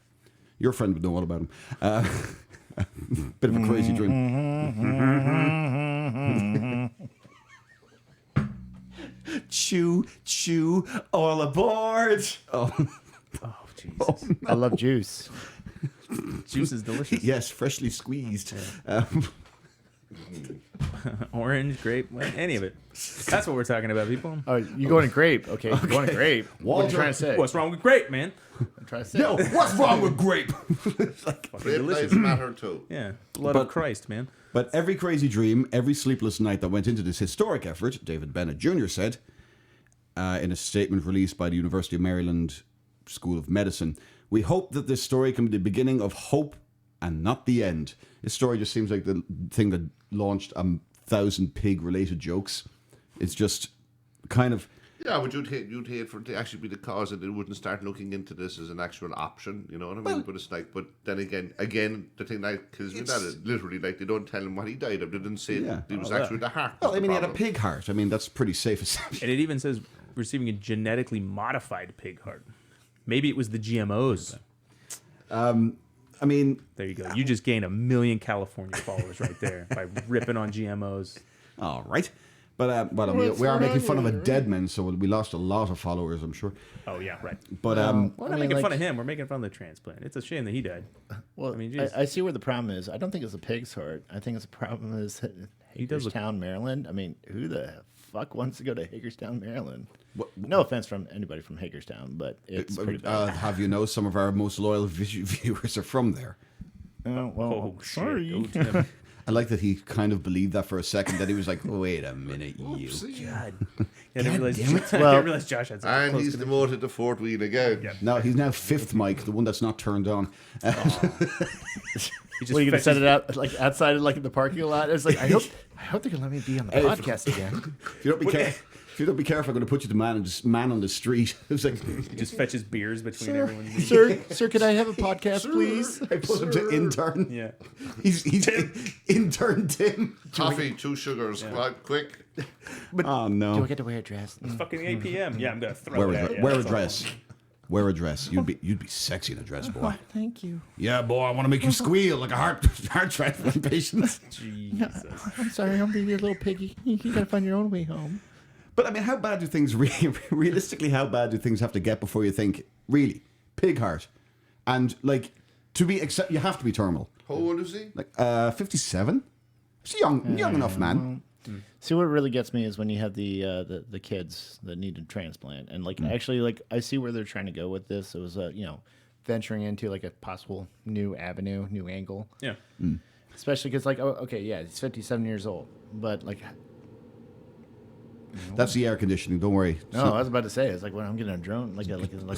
Speaker 3: Your friend would know all about him. Bit of a crazy dream. Chew, chew, all aboard. Oh,
Speaker 4: Oh Jesus.
Speaker 5: I love juice.
Speaker 4: Juice is delicious.
Speaker 3: yes, freshly squeezed.
Speaker 4: Orange, grape, any of it. That's what we're talking about, people.
Speaker 5: Oh, you going to grape? Okay, you going to grape. What are you
Speaker 3: Walter,
Speaker 5: trying to say?
Speaker 4: What's wrong with grape, man?
Speaker 5: I'm trying to say.
Speaker 3: Yo, what's wrong with grape?
Speaker 4: Fucking
Speaker 6: Grape
Speaker 4: delicious.
Speaker 6: lives matter too.
Speaker 4: Yeah. Blood of Christ, man.
Speaker 3: But every crazy dream, every sleepless night that went into this historic effort, David Bennett Jr. said in a statement released by the University of Maryland School of Medicine, we hope that this story can be the beginning of hope and not the end. This story just seems like the thing that launched 1,000 pig-related jokes. It's just kind of...
Speaker 6: Yeah, but you'd hate for it to actually be the cause that they wouldn't start looking into this as an actual option. You know what I mean? But it's like, but then again, the thing that kills me that is literally like they don't tell him what he died of. They didn't say it was actually the heart.
Speaker 3: Well, I mean, he had a
Speaker 6: problem.
Speaker 3: pig heart. I mean, that's pretty safe assumption.
Speaker 4: And it even says receiving a genetically modified pig heart. Maybe it was the GMOs.
Speaker 3: I mean,
Speaker 4: There you go. You just gained 1 million California followers right there by ripping on GMOs.
Speaker 3: all right. But I mean, we are making fun of a dead man, so we lost a lot of followers, I'm sure.
Speaker 4: Oh, yeah, right.
Speaker 3: But
Speaker 4: We're not making fun of him. We're making fun of the transplant. It's a shame that he died.
Speaker 5: Well,
Speaker 4: I mean, geez.
Speaker 5: I see where the problem is. I don't think it's a pig's heart. I think it's a problem is
Speaker 4: does look-
Speaker 5: Hagerstown, Maryland. I mean, who the fuck wants to go to Hagerstown, Maryland? No offense from anybody from Hagerstown, but it's pretty bad.
Speaker 3: have you know some of our most loyal viewers are from there?
Speaker 5: Oh, well,
Speaker 4: Oh, shit.
Speaker 5: sorry.
Speaker 4: Oh, Tim.
Speaker 3: I like that he kind of believed that for a second. That he was like, "Wait a minute, you."
Speaker 4: God. I didn't realize,
Speaker 3: damn it.
Speaker 4: I didn't realize Josh had such a
Speaker 6: And
Speaker 4: close
Speaker 6: he's
Speaker 4: connection.
Speaker 6: demoted to fourth wheel again.
Speaker 4: Yeah.
Speaker 3: No, he's now fifth mic, the one that's not turned on.
Speaker 4: He just
Speaker 5: What, are you gonna
Speaker 4: fetches-
Speaker 5: set it out like outside of like in the parking lot? It's like I hope they can let me be on the podcast again.
Speaker 3: If you don't be careful, I'm going to put you to man on the street. It was like,
Speaker 4: He just fetches beers between everyone.
Speaker 5: Sir, can I have a podcast, please?
Speaker 3: I put him to intern.
Speaker 4: Yeah.
Speaker 3: He's intern Tim.
Speaker 6: Coffee, 2 sugars, quick.
Speaker 3: Oh no.
Speaker 5: Do I get to wear a dress?
Speaker 4: It's fucking 8 p.m. Yeah, I'm going to throw
Speaker 3: Wear
Speaker 4: it at
Speaker 3: a,
Speaker 4: you.
Speaker 3: wear a
Speaker 4: That's all.
Speaker 3: dress. Wear a dress. You'd be sexy in a dress, boy.
Speaker 5: Thank you.
Speaker 3: Yeah, boy. I want to make you squeal like a heart transplant patient.
Speaker 4: Jesus.
Speaker 5: I'm sorry, I'm being your little piggy. You gotta find your own way home.
Speaker 3: But I mean, how bad do things realistically? How bad do things have to get before you think really pig heart? And like to be you have to be terminal.
Speaker 6: How old is he?
Speaker 3: Like 57. It's young enough, man.
Speaker 5: See, what really gets me is when you have the kids that need a transplant, and like actually, like I see where they're trying to go with this. It was venturing into like a possible new avenue, new angle.
Speaker 4: Yeah.
Speaker 5: Especially because like he's 57 years old, but like
Speaker 3: That's the air conditioning. Don't worry.
Speaker 5: no, I was about to say it's like when I'm getting a drone like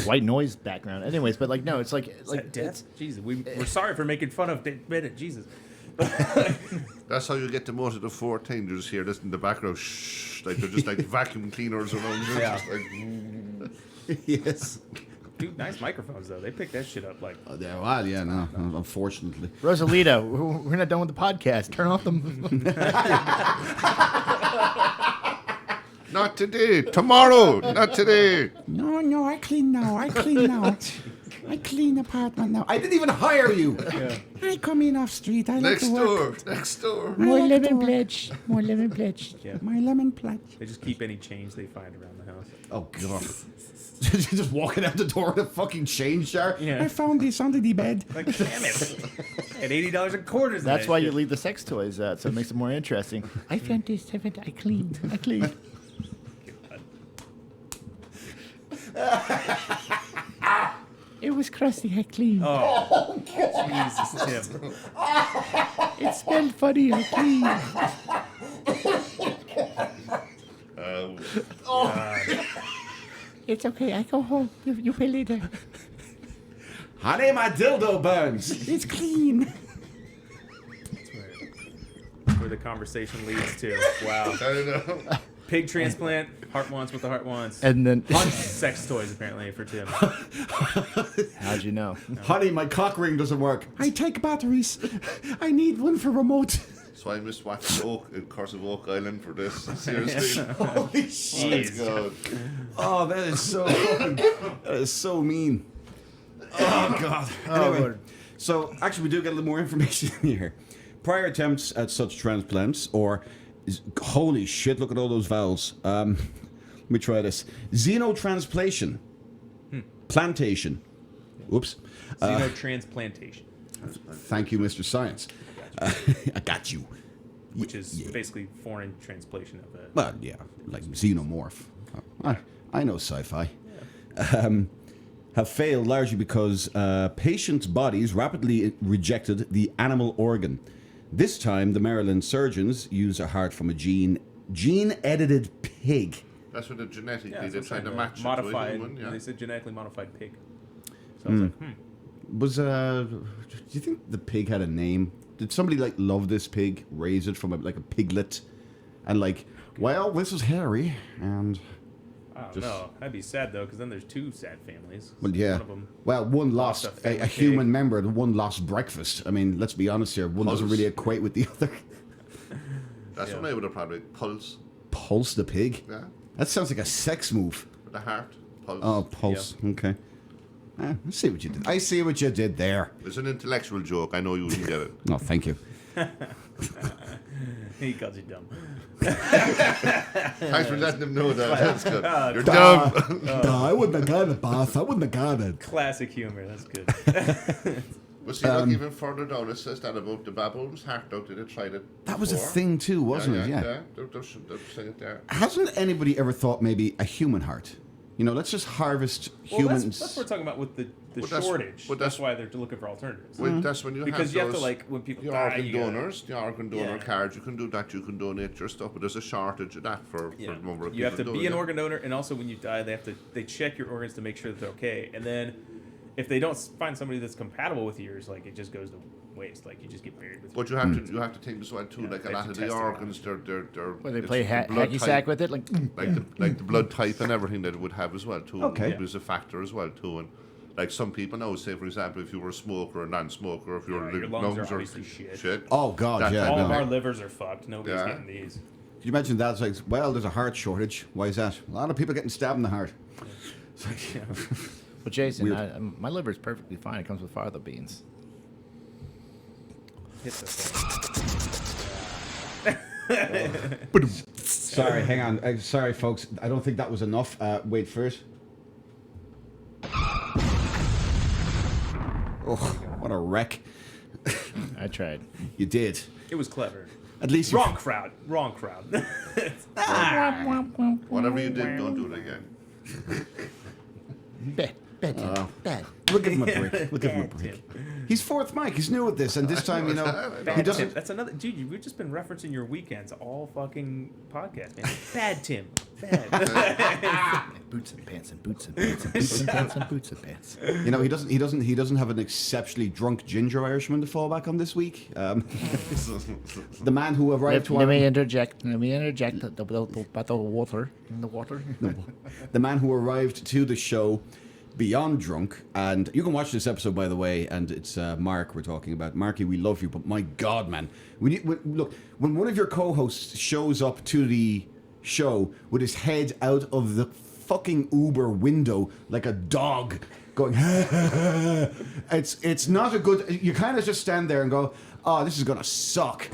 Speaker 5: white noise background. Anyways, but like no, it's like
Speaker 4: Is that death? Jesus, we're sorry for making fun of Bennett. Jesus.
Speaker 6: That's how you get demoted to 14. You just hear this in the background. Shh, like they're just like vacuum cleaners around you.
Speaker 4: Yeah.
Speaker 6: Just like,
Speaker 3: Yes.
Speaker 4: Dude, nice microphones, though. They picked that shit up like...
Speaker 3: Yeah, well, yeah, no, unfortunately.
Speaker 5: Rosalita, we're not done with the podcast. Turn off them.
Speaker 6: not today. Tomorrow. Not today.
Speaker 3: No, I clean now. I clean apartment now. I didn't even hire you. Yeah. I come in off street. I
Speaker 6: Next
Speaker 3: like to work.
Speaker 6: door. Next door.
Speaker 5: More lemon pledge. More lemon pledge.
Speaker 4: Yeah.
Speaker 3: My lemon pledge.
Speaker 4: They just keep any change they find around the house.
Speaker 3: Oh, God. Just walking out the door with a fucking change jar.
Speaker 4: Yeah.
Speaker 3: I found this under the bed.
Speaker 4: Like, damn it. At $80 in quarters. in
Speaker 5: That's
Speaker 4: that
Speaker 5: why
Speaker 4: shit.
Speaker 5: you leave the sex toys out, so it makes it more interesting. I found this. I cleaned. It was crusty. I cleaned.
Speaker 4: Oh, Jesus, Tim.
Speaker 5: It smelled funny. I cleaned. It's okay. I go home. You pay later.
Speaker 3: Honey, my dildo burns. It's clean.
Speaker 4: Where the conversation leads to. Wow.
Speaker 6: I don't know.
Speaker 4: Pig transplant, heart wants what the heart wants.
Speaker 5: And then,
Speaker 4: Sex toys, apparently, for Tim.
Speaker 5: how'd you know?
Speaker 3: Honey, my cock ring doesn't work. I take batteries. I need one for remote.
Speaker 6: So I missed watching Curse of Oak Island for this. Seriously.
Speaker 3: Holy shit.
Speaker 6: Let's go.
Speaker 3: Oh, that is so fucking, that is so mean. Oh, God. Anyway,
Speaker 5: Lord.
Speaker 3: so actually we do get a little more information here. Prior attempts at such transplants, holy shit, look at all those vowels. Let me try this. Xenotransplantation. Plantation. Oops.
Speaker 4: Xenotransplantation,
Speaker 3: Thank you, Mr. Science. I got you.
Speaker 4: which is basically foreign translation of it.
Speaker 3: Well, yeah, like xenomorph. I know sci-fi. Have failed largely because patients' bodies rapidly rejected the animal organ. This time, the Maryland surgeons used a heart from a gene-edited pig.
Speaker 6: That's what the genetically
Speaker 4: Yeah,
Speaker 6: they're
Speaker 4: that's
Speaker 6: trying to
Speaker 4: what I'm
Speaker 6: match
Speaker 4: saying,
Speaker 6: it to a
Speaker 4: modified.
Speaker 6: human. Yeah.
Speaker 4: They said genetically modified pig. So I was like,
Speaker 3: Do you think the pig had a name? Did somebody like love this pig, raise it from a piglet, and like, well, this is Harry, and
Speaker 4: I don't know. That'd be sad though, because then there's two sad families.
Speaker 3: Well, yeah.
Speaker 4: One of them
Speaker 3: Well, one lost
Speaker 4: lost
Speaker 3: a human member, the one lost breakfast. I mean, let's be honest here. One doesn't really equate with the other.
Speaker 6: That's what I would have probably Pulse.
Speaker 3: Pulse the pig?
Speaker 6: Yeah.
Speaker 3: That sounds like a sex move.
Speaker 6: With a heart. Pulse.
Speaker 3: Oh, Pulse. Okay. I see what you did. I see what you did there.
Speaker 6: It's an intellectual joke. I know you wouldn't get it.
Speaker 3: Oh, thank you.
Speaker 4: he calls you dumb.
Speaker 6: Thanks for letting him know that. That's good. You're dumb.
Speaker 3: No, I wouldn't have got it, boss. I wouldn't have got it.
Speaker 4: Classic humor. That's good.
Speaker 6: But see, look, even further down, it says that about the baboon's heart out. Did it try it?
Speaker 3: That was a
Speaker 6: before?
Speaker 3: thing too, wasn't it? Yeah.
Speaker 6: They're saying it there.
Speaker 3: Hasn't anybody ever thought maybe a human heart? You know, let's just harvest humans.
Speaker 4: That's what we're talking about with the
Speaker 6: that's-
Speaker 4: shortage.
Speaker 6: but
Speaker 4: That's
Speaker 6: that's-
Speaker 4: why they're looking for alternatives.
Speaker 6: Well, that's when you
Speaker 4: Because
Speaker 6: have
Speaker 4: you have to,
Speaker 6: those,
Speaker 4: like, when people
Speaker 6: the
Speaker 4: die,
Speaker 6: organ
Speaker 4: you gotta-
Speaker 6: donors, the organ donor cards. You can do that. You can donate your stuff, but there's a shortage of that for the number of people.
Speaker 4: You have to
Speaker 6: doing
Speaker 4: be an
Speaker 6: it.
Speaker 4: organ donor, and also when you die, they check your organs to make sure that they're okay. And then if they don't find somebody that's compatible with yours, like it just goes to waste. Like you just get buried with.
Speaker 6: But you have to think this one too.
Speaker 4: Yeah,
Speaker 6: like a
Speaker 4: they
Speaker 6: lot
Speaker 4: have
Speaker 6: of
Speaker 4: to
Speaker 6: the
Speaker 4: test it
Speaker 6: organs, they're
Speaker 5: Where they
Speaker 6: it's
Speaker 5: play
Speaker 6: the blood
Speaker 5: hacky
Speaker 6: type-
Speaker 5: sack with it, like
Speaker 6: like the blood type and everything that it would have as well too.
Speaker 3: Okay.
Speaker 6: Is a factor as well too. And like some people now, say for example, if you were a smoker or non-smoker, if your
Speaker 4: your lungs are obviously shit.
Speaker 3: Oh, God,
Speaker 6: that
Speaker 3: yeah,
Speaker 6: type
Speaker 4: All
Speaker 6: of
Speaker 4: of our
Speaker 6: thing.
Speaker 4: livers are fucked. Nobody's
Speaker 6: Yeah.
Speaker 4: getting these.
Speaker 3: Can you imagine that? It's like, well, there's a heart shortage. Why is that? A lot of people getting stabbed in the heart. It's like,
Speaker 5: Well, Jason,
Speaker 3: Weird.
Speaker 5: my liver's perfectly fine. It comes with fava beans.
Speaker 4: Hit the thing.
Speaker 3: sorry, hang on. Sorry, folks. I don't think that was enough. Wait for it. Oh, what a wreck.
Speaker 5: I tried.
Speaker 3: You did.
Speaker 4: It was clever.
Speaker 3: At least you...
Speaker 4: Wrong crowd. Wrong crowd.
Speaker 6: Whatever you did, don't do it again.
Speaker 5: Bad.
Speaker 3: We'll give him a break. We'll give him a break. He's fourth mic. He's new at this, and this time, you know, he
Speaker 4: Bad Tim.
Speaker 3: doesn't.
Speaker 4: That's another dude. We've just been referencing your weekends all fucking podcast, man. Bad Tim. Bad.
Speaker 5: Boots and pants and boots and pants and boots and pants and boots and pants.
Speaker 3: You know, he doesn't have an exceptionally drunk ginger Irishman to fall back on this week. The man who arrived to
Speaker 5: Let
Speaker 3: our,
Speaker 5: me interject. About the water. In the water.
Speaker 3: the man who arrived to the show beyond drunk, and you can watch this episode, by the way, and it's Mark we're talking about. Marky, we love you, but my God, man, look, when one of your co-hosts shows up to the show with his head out of the fucking Uber window like a dog going it's not a good. You kind of just stand there and go, oh, this is gonna suck.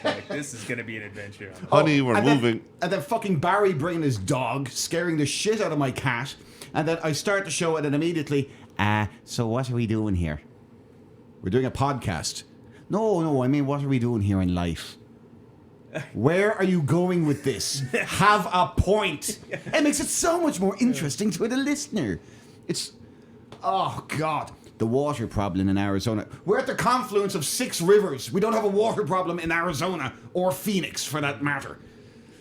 Speaker 4: Like, this is gonna be an adventure.
Speaker 6: Honey, we're
Speaker 3: and
Speaker 6: moving.
Speaker 3: and then fucking Barry bringing his dog, scaring the shit out of my cat. And then I start the show, and then immediately, so what are we doing here? We're doing a podcast. No, I mean, what are we doing here in life? Where are you going with this? Have a point. It makes it so much more interesting to the listener. It's, oh God, the water problem in Arizona. We're at the confluence of 6 rivers. We don't have a water problem in Arizona or Phoenix, for that matter.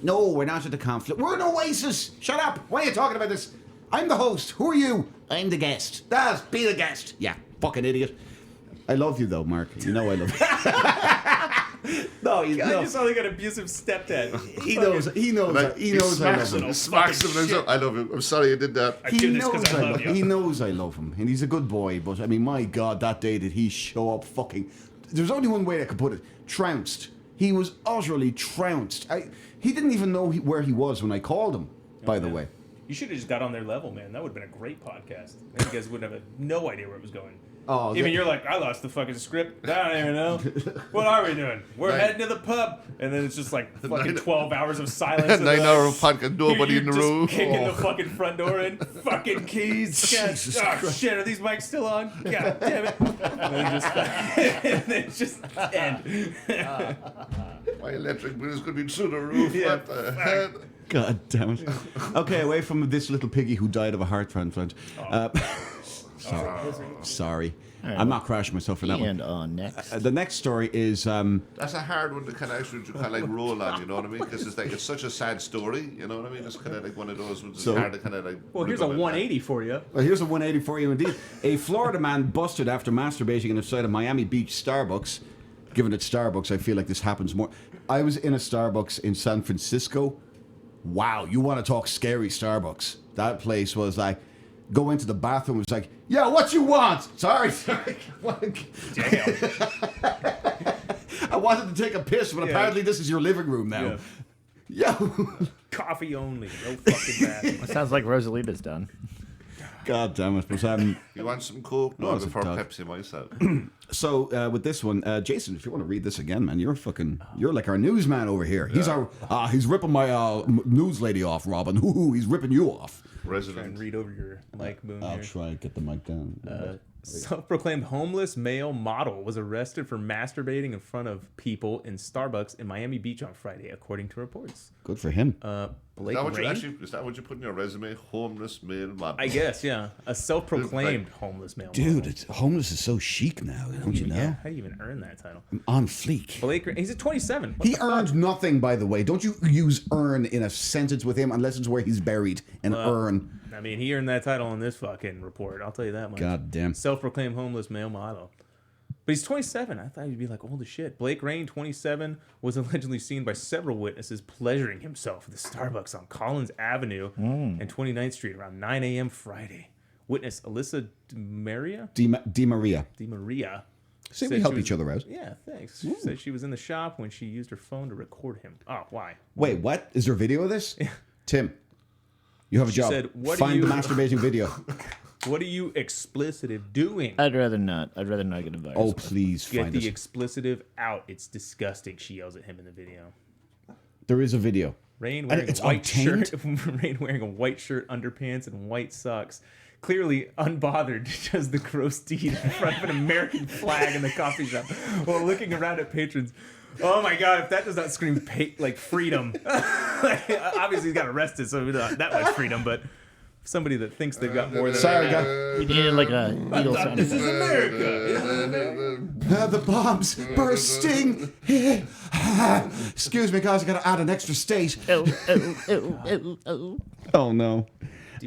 Speaker 3: No, we're not at the confluence. We're an oasis. Shut up. Why are you talking about this? I'm the host. Who are you? I'm the guest. Be the guest. Yeah, fucking idiot. I love you though, Mark. You know I love you. No, you
Speaker 4: I
Speaker 3: know.
Speaker 4: just saw like an abusive stepdad.
Speaker 3: He knows. He knows.
Speaker 6: Like,
Speaker 3: He knows I love him.
Speaker 6: Smacks him. And I love him. I'm sorry you did that.
Speaker 4: I
Speaker 3: He
Speaker 4: do this
Speaker 3: knows
Speaker 4: because I love you.
Speaker 3: He knows I love him, and he's a good boy. But I mean, my God, that day did he show up fucking? There's only one way I could put it: trounced. He was utterly trounced. He didn't even know where he was when I called him. By the way.
Speaker 4: You should have just got on their level, man. That would have been a great podcast. Then you guys wouldn't have no idea where it was going.
Speaker 3: Oh,
Speaker 4: Even you're like, I lost the fucking script. I don't even know. What are we doing? We're heading to the pub. And then it's just like fucking 12 hours of silence. and
Speaker 6: 9
Speaker 4: like,
Speaker 6: hour podcast, nobody
Speaker 4: you're
Speaker 6: in the
Speaker 4: just
Speaker 6: room.
Speaker 4: kicking the fucking front door in. Fucking keys. God,
Speaker 3: Jesus
Speaker 4: oh,
Speaker 3: Christ.
Speaker 4: shit, are these mics still on? God damn it. And then just end.
Speaker 6: My electric bill is going to be through the roof.
Speaker 4: Yeah,
Speaker 6: What the hell?
Speaker 3: God damn it. Okay, away from this little piggy who died of a heart transplant. Sorry. I'm not crashing myself for that one.
Speaker 5: And next.
Speaker 3: The next story is
Speaker 6: That's a hard one to kind of actually kind of like roll on, you know what I mean? Because it's like it's such a sad story, you know what I mean? It's kind of like one of those ones. It's
Speaker 3: So-
Speaker 6: hard to kind of like.
Speaker 4: Well, here's a 180 for you.
Speaker 3: well, here's a 180 for you indeed. A Florida man busted after masturbating inside a Miami Beach Starbucks. Given it's Starbucks, I feel like this happens more. I was in a Starbucks in San Francisco wow, you want to talk scary Starbucks? That place was like, go into the bathroom, it was like, yeah, what you want? Sorry.
Speaker 4: Damn.
Speaker 3: I wanted to take a piss, but apparently this is your living room now. Yeah.
Speaker 4: Coffee only. No fucking bathroom.
Speaker 5: That sounds like Rosalita's done.
Speaker 3: God damn it. But,
Speaker 6: You want some Coke? No,
Speaker 3: it's a
Speaker 6: before
Speaker 3: dog.
Speaker 6: Pepsi myself.
Speaker 3: so with this one, Jason, if you want to read this again, man, you're like our newsman over here. He's he's ripping my news lady off, Robin. Ooh, he's ripping you off.
Speaker 4: Try and
Speaker 6: Resident.
Speaker 4: read over your mic boom
Speaker 3: I'll
Speaker 4: here.
Speaker 3: try and get the mic down.
Speaker 4: Self-proclaimed homeless male model was arrested for masturbating in front of people in Starbucks in Miami Beach on Friday, according to reports.
Speaker 3: Good for him.
Speaker 4: Blake
Speaker 6: Is that what you put in your resume? Homeless male model.
Speaker 4: I guess, yeah. A self-proclaimed homeless male
Speaker 3: Dude,
Speaker 4: model.
Speaker 3: homeless is so chic now, don't you know?
Speaker 4: Yeah, how do you even earn that title?
Speaker 3: On fleek.
Speaker 4: Blake, he's at 27. What
Speaker 3: He
Speaker 4: the fuck?
Speaker 3: earned nothing, by the way. Don't you use earn in a sentence with him unless it's where he's buried. An earn.
Speaker 4: I mean, he earned that title in this fucking report. I'll tell you that much.
Speaker 3: God damn.
Speaker 4: Self-proclaimed homeless male model. But he's 27. I thought he'd be like old as shit. Blake Rain, 27, was allegedly seen by several witnesses pleasuring himself at the Starbucks on Collins Avenue and 29th Street around 9 a.m. Friday. Witness Alyssa DiMaria? DiMaria.
Speaker 3: Say
Speaker 4: said
Speaker 3: we
Speaker 4: she
Speaker 3: help
Speaker 4: was-
Speaker 3: each other out.
Speaker 4: Yeah, thanks. She said she was in the shop when she used her phone to record him. Oh, why?
Speaker 3: Wait, what? Is there video of this? Tim, you have a job.
Speaker 4: said, "What do
Speaker 3: Find the
Speaker 4: you-"
Speaker 3: masturbating video.
Speaker 4: What are you explicitive doing?
Speaker 5: I'd rather not. I'd rather not get a virus.
Speaker 3: Oh, please
Speaker 4: Get
Speaker 3: find
Speaker 4: the
Speaker 3: it.
Speaker 4: explicitive out. It's disgusting, she yells at him in the video.
Speaker 3: There is a video.
Speaker 4: Rain wearing
Speaker 3: it's
Speaker 4: a white
Speaker 3: untamed?
Speaker 4: shirt, Rain wearing a white shirt, underpants, and white socks. Clearly unbothered, does the gross deed in front of an American flag in the coffee shop while looking around at patrons. Oh my God! If that does not scream like freedom, obviously he got arrested, so not that much freedom. But somebody that thinks they've got more than
Speaker 3: Sorry,
Speaker 4: that.
Speaker 3: guys.
Speaker 5: We needed like a eagle sound.
Speaker 4: This is America.
Speaker 3: The bombs bursting. Excuse me, guys. I got to add an extra state. Oh no.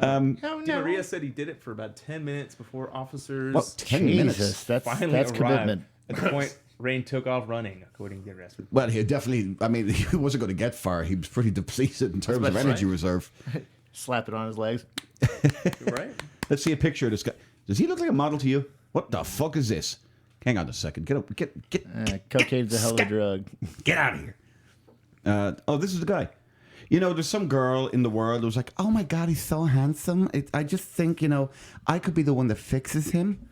Speaker 4: Maria said he did it for about 10 minutes before officers
Speaker 3: What? 10 minutes.
Speaker 5: Jesus,
Speaker 4: finally
Speaker 5: that's
Speaker 4: arrived.
Speaker 5: commitment.
Speaker 4: At the point, Rain took off running, according to the arrest report.
Speaker 3: Well, he definitely. I mean, he wasn't going to get far. He was pretty depleted in terms of
Speaker 5: That's
Speaker 3: energy
Speaker 5: right.
Speaker 3: reserve.
Speaker 5: Slap it on his legs.
Speaker 4: Right?
Speaker 3: Let's see a picture of this guy. Does he look like a model to you? What the fuck is this? Hang on a second. Get up. Get
Speaker 5: Cocaine's a hell of a drug.
Speaker 3: get out of here. Oh, this is the guy. You know, there's some girl in the world who's like, oh my God, he's so handsome. I just think, I could be the one that fixes him.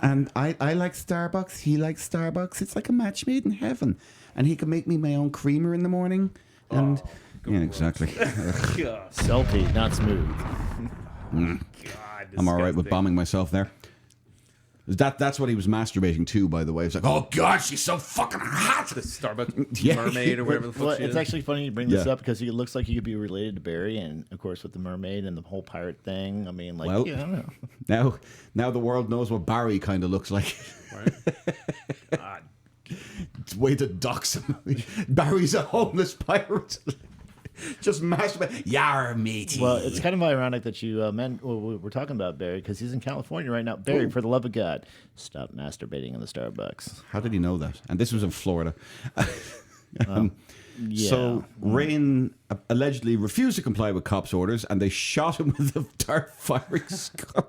Speaker 3: And I like Starbucks. He likes Starbucks. It's like a match made in heaven. And he can make me my own creamer in the morning. And yeah, exactly.
Speaker 4: God,
Speaker 5: Salty, not smooth.
Speaker 3: I'm all right with
Speaker 4: disgusting.
Speaker 3: bombing myself there. That's what he was masturbating to, by the way. It's like, oh God, she's so fucking hot.
Speaker 4: The Starbucks
Speaker 3: Yeah.
Speaker 4: mermaid or whatever the fuck
Speaker 5: Well,
Speaker 4: she
Speaker 5: it's
Speaker 4: is.
Speaker 5: actually funny you bring this
Speaker 3: Yeah.
Speaker 5: up because he looks like he could be related to Barry, and of course with the mermaid and the whole pirate thing. I mean, like,
Speaker 3: Well,
Speaker 5: yeah, I don't know.
Speaker 3: Now the world knows what Barry kind of looks like.
Speaker 4: Right? God.
Speaker 3: It's a way to dox him. Barry's a homeless pirate. Just masturbate. Yar, matey.
Speaker 5: Well, it's kind of ironic that you we're talking about Barry because he's in California right now. Barry, for the love of God, stop masturbating in the Starbucks.
Speaker 3: How did he know that? And this was in Florida.
Speaker 5: Yeah.
Speaker 3: So Rain allegedly refused to comply with cops' orders, and they shot him with a dart firing skunk.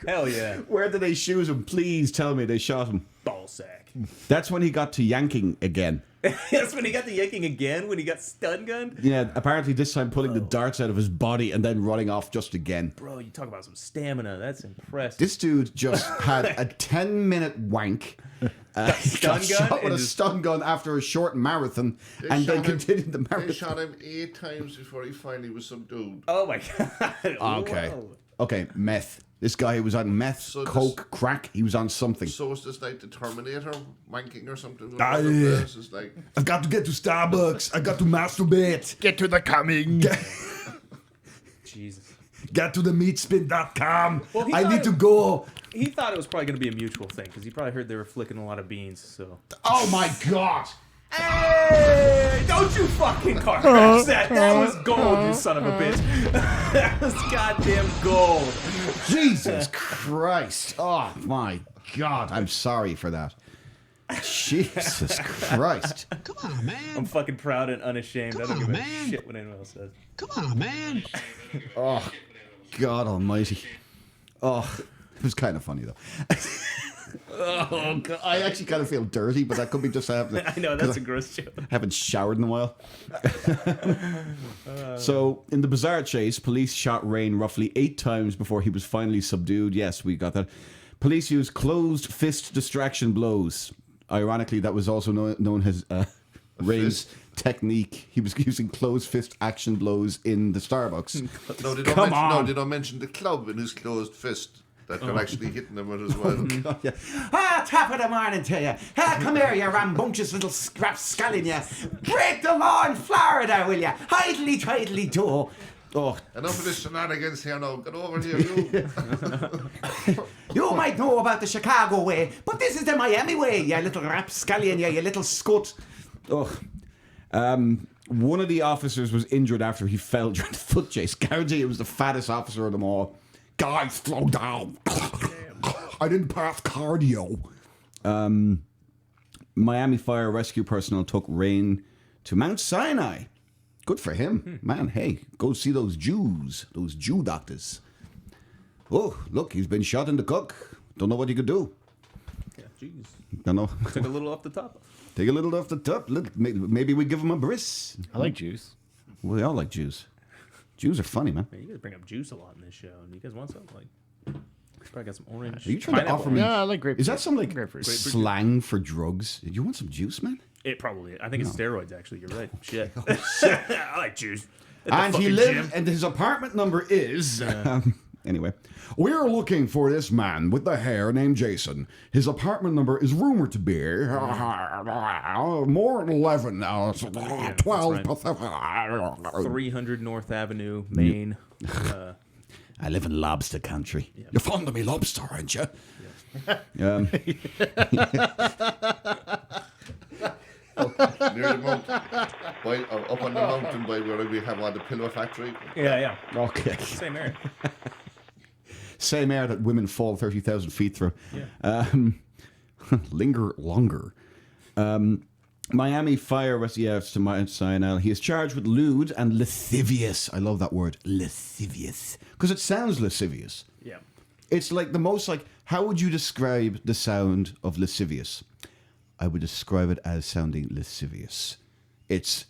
Speaker 4: Hell yeah.
Speaker 3: Where did they shoot him? Please tell me they shot him.
Speaker 4: Ball sack.
Speaker 3: That's when he got to yanking again.
Speaker 4: That's when he got the yanking again, when he got stun gunned.
Speaker 3: Yeah, apparently this time pulling the darts out of his body and then running off just again.
Speaker 4: Bro, you talk about some stamina. That's impressive.
Speaker 3: This dude just had a 10-minute wank.
Speaker 4: Stun gun
Speaker 3: shot with
Speaker 4: and
Speaker 3: a
Speaker 4: just-
Speaker 3: stun gun after a short marathon,
Speaker 6: They
Speaker 3: and then
Speaker 6: shot him-
Speaker 3: continued the
Speaker 6: They
Speaker 3: marathon.
Speaker 6: shot him 8 times before he finally was subdued.
Speaker 4: Oh my God.
Speaker 3: Okay.
Speaker 4: Whoa.
Speaker 3: Okay, meth. This guy was on meth,
Speaker 6: So this-
Speaker 3: coke, crack. He was on something.
Speaker 6: So is this like the Terminator wanking or something?
Speaker 3: Ah,
Speaker 6: All of
Speaker 3: yeah.
Speaker 6: this is like,
Speaker 3: I've got to get to Starbucks. I got to masturbate.
Speaker 5: Get to the coming.
Speaker 4: Jesus.
Speaker 3: Get to the meatspin.com.
Speaker 4: Well, he
Speaker 3: I
Speaker 4: thought
Speaker 3: need
Speaker 4: it-
Speaker 3: to go.
Speaker 4: He thought it was probably going to be a mutual thing because he probably heard they were flicking a lot of beans. So.
Speaker 3: Oh my God.
Speaker 4: Hey! Don't you fucking car crash that! That was gold, you son of a bitch. That was goddamn gold.
Speaker 3: Jesus Christ. Oh my God. I'm sorry for that. Jesus Christ.
Speaker 7: Come on, man.
Speaker 4: I'm fucking proud and unashamed. I don't
Speaker 7: Come
Speaker 4: give
Speaker 7: on,
Speaker 4: a
Speaker 7: man.
Speaker 4: shit what anyone else says.
Speaker 7: Come on, man.
Speaker 3: Oh, God almighty. Oh, it was kind of funny, though. Oh, God. I actually kind of feel dirty, but that could be just happening.
Speaker 4: I know, that's a gross joke.
Speaker 3: I haven't showered in a while. So, in the bizarre chase, police shot Rain roughly 8 times before he was finally subdued. Yes, we got that. Police used closed fist distraction blows. Ironically, that was also known as Rain's technique. He was using closed fist action blows in the Starbucks.
Speaker 6: Did I mention the club in his closed fist? That could actually hit them as well.
Speaker 3: Yeah. Top of the morning to you. Come here, you rambunctious little rapscallion, you. Break the law in Florida, will you? Idly do. Oh,
Speaker 6: Enough of this shenanigans here now. Get over here, you.
Speaker 3: you might know about the Chicago way, but this is the Miami way, you little rapscallion, you little scut. Oh. One of the officers was injured after he fell during the foot chase. Guarantee it was the fattest officer of them all. Guys, slow down. I didn't pass cardio. Miami fire rescue personnel took Rain to Mount Sinai. Good for him. Man, hey, go see those Jews, those Jew doctors. Oh, look, he's been shot in the cook. Don't know what he could do.
Speaker 4: Yeah, jeez.
Speaker 3: Don't know.
Speaker 4: Took a little off the top.
Speaker 3: Take a little off the top. Maybe we give him a bris.
Speaker 5: I like juice.
Speaker 3: We all like Jews. Jews are funny, man.
Speaker 4: Man, you guys bring up juice a lot in this show. Do you guys want some? Like, probably got some orange.
Speaker 3: Are you trying to
Speaker 4: pineapple.
Speaker 3: offer me?
Speaker 5: Yeah, I like grapefruit.
Speaker 3: Is that some like
Speaker 5: Grapefruit.
Speaker 3: slang for drugs? Do you want some juice, man?
Speaker 4: It probably. I think it's steroids. Actually, you're right. Shit. I like juice. At the
Speaker 3: And he
Speaker 4: fucking
Speaker 3: lives,
Speaker 4: gym.
Speaker 3: and his apartment number is. Anyway, we're looking for this man with the hair named Jason. His apartment number is rumored to be more 11, 12
Speaker 4: right. 300 North Avenue, Maine.
Speaker 3: I live in lobster country. You're fond of me lobster, aren't you?
Speaker 6: Near the mountain. Up on the mountain by where we have the pillow factory.
Speaker 4: Yeah.
Speaker 3: Okay.
Speaker 4: Same area.
Speaker 3: Same air that women fall 30,000 feet through.
Speaker 4: Yeah.
Speaker 3: Linger longer. Miami fire rescue to Mount Sinai. He is charged with lewd and lascivious. I love that word, lascivious, because it sounds lascivious.
Speaker 4: Yeah.
Speaker 3: It's like the most like. How would you describe the sound of lascivious? I would describe it as sounding lascivious. It's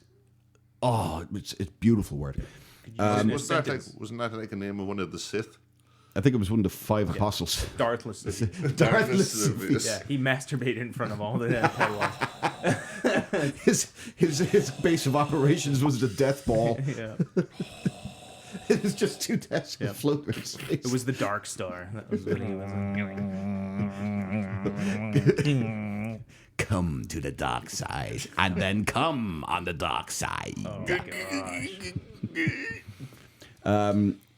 Speaker 3: a beautiful word.
Speaker 6: Wasn't that like a name of one of the Sith?
Speaker 3: I think it was one of the 5 apostles.
Speaker 4: Darth Lascivious.
Speaker 3: Darth
Speaker 6: Lascivious.
Speaker 4: Yeah, he masturbated in front of all the Padawans.
Speaker 3: His base of operations was the death ball.
Speaker 4: Yeah.
Speaker 3: It was just 2 deaths floating in space.
Speaker 4: It was the Dark Star. That was what he was.
Speaker 3: Come to the dark side, and then come on the dark side.
Speaker 4: Oh my gosh.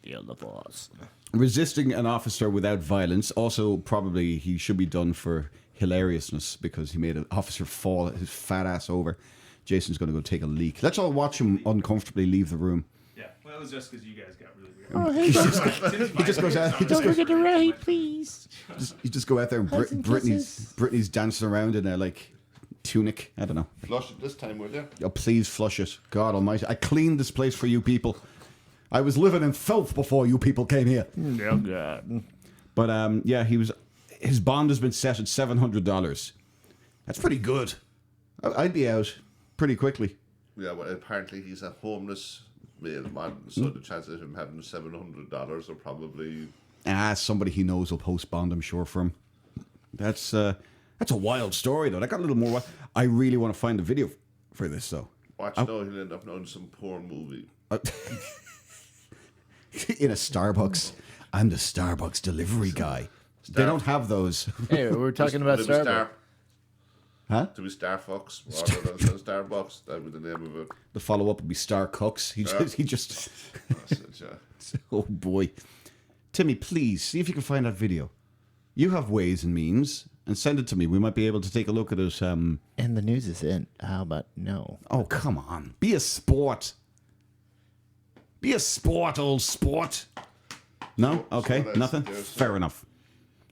Speaker 5: Feel the force.
Speaker 3: Resisting an officer without violence. Also, probably he should be done for hilariousness because he made an officer fall his fat ass over. Jason's going to go take a leak. Let's all watch him uncomfortably leave the room.
Speaker 4: Yeah, well, it was just because you guys got really weird.
Speaker 5: Oh, hey,
Speaker 3: He just goes out.
Speaker 5: don't forget to write, please.
Speaker 3: You just go out there and
Speaker 5: Hugs and
Speaker 3: Brittany's dancing around in a like tunic. I don't know.
Speaker 6: Flush it this time, will you?
Speaker 3: Oh, please flush it. God almighty. I cleaned this place for you people. I was living in filth before you people came here.
Speaker 5: Oh, God.
Speaker 3: But yeah, his bond has been set at $700. That's pretty good. I'd be out pretty quickly.
Speaker 6: Yeah, well, apparently he's a homeless mailman, so the chances of him having $700 are probably...
Speaker 3: Somebody he knows will post bond, I'm sure, for him. That's a wild story, though. I got a little more... I really want to find the video for this, though.
Speaker 6: Watch now, he'll end up knowing some porn movie.
Speaker 3: In a Starbucks. I'm the Starbucks delivery guy. They don't have those.
Speaker 5: Hey, we're talking about Starbucks.
Speaker 3: Huh?
Speaker 6: To be Star Fox rather than Starbucks. That would be the name of it.
Speaker 3: The follow-up would be Star Cooks. He just...
Speaker 6: That's it, yeah.
Speaker 3: Oh, boy. Timmy, please, see if you can find that video. You have ways and means, and send it to me. We might be able to take a look at it.
Speaker 5: And the news is in. How about no?
Speaker 3: Oh, come on. Be a sport. Be a sport, old sport. No? Okay,
Speaker 6: So
Speaker 3: nothing?
Speaker 6: there's,
Speaker 3: Fair enough.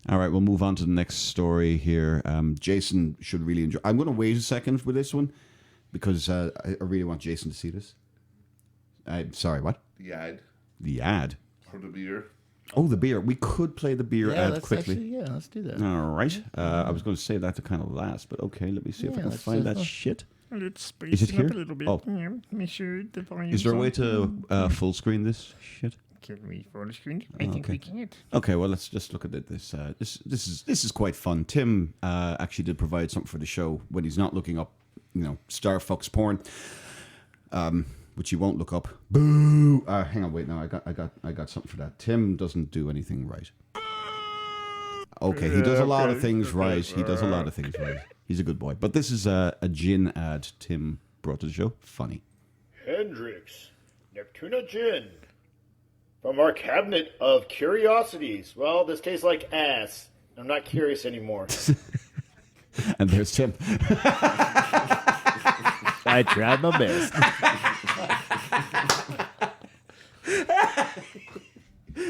Speaker 3: All right, we'll move on to the next story here. Jason should really enjoy. I'm going to wait a second with this one because I really want Jason to see this. Sorry, what?
Speaker 6: The ad
Speaker 3: The ad.
Speaker 6: for the beer.
Speaker 3: Oh, the beer. We could play the beer ad quickly.
Speaker 5: Let's do that.
Speaker 3: All right. I was going to save that to kind of last, but okay. Let me see if I can find that shit.
Speaker 7: Let's space
Speaker 3: Is it
Speaker 7: it
Speaker 3: here?
Speaker 7: up a little bit.
Speaker 3: Oh.
Speaker 7: Yeah, make sure the volume.
Speaker 3: Is there a way to full screen this shit?
Speaker 7: Can we full screen? I think we can't.
Speaker 3: Okay, well let's just look at this. This is quite fun. Tim actually did provide something for the show when he's not looking up, Star Fox porn, which he won't look up. Boo! Hang on, wait. No, I got something for that. Tim doesn't do anything right. Okay, he does a lot of things right. He does a lot of things right. He's a good boy. But this is a gin ad Tim brought to the show. Funny.
Speaker 8: Hendrix, Neptuna Gin. From our cabinet of curiosities. Well, this tastes like ass. I'm not curious anymore.
Speaker 3: And there's Tim.
Speaker 5: I tried my best.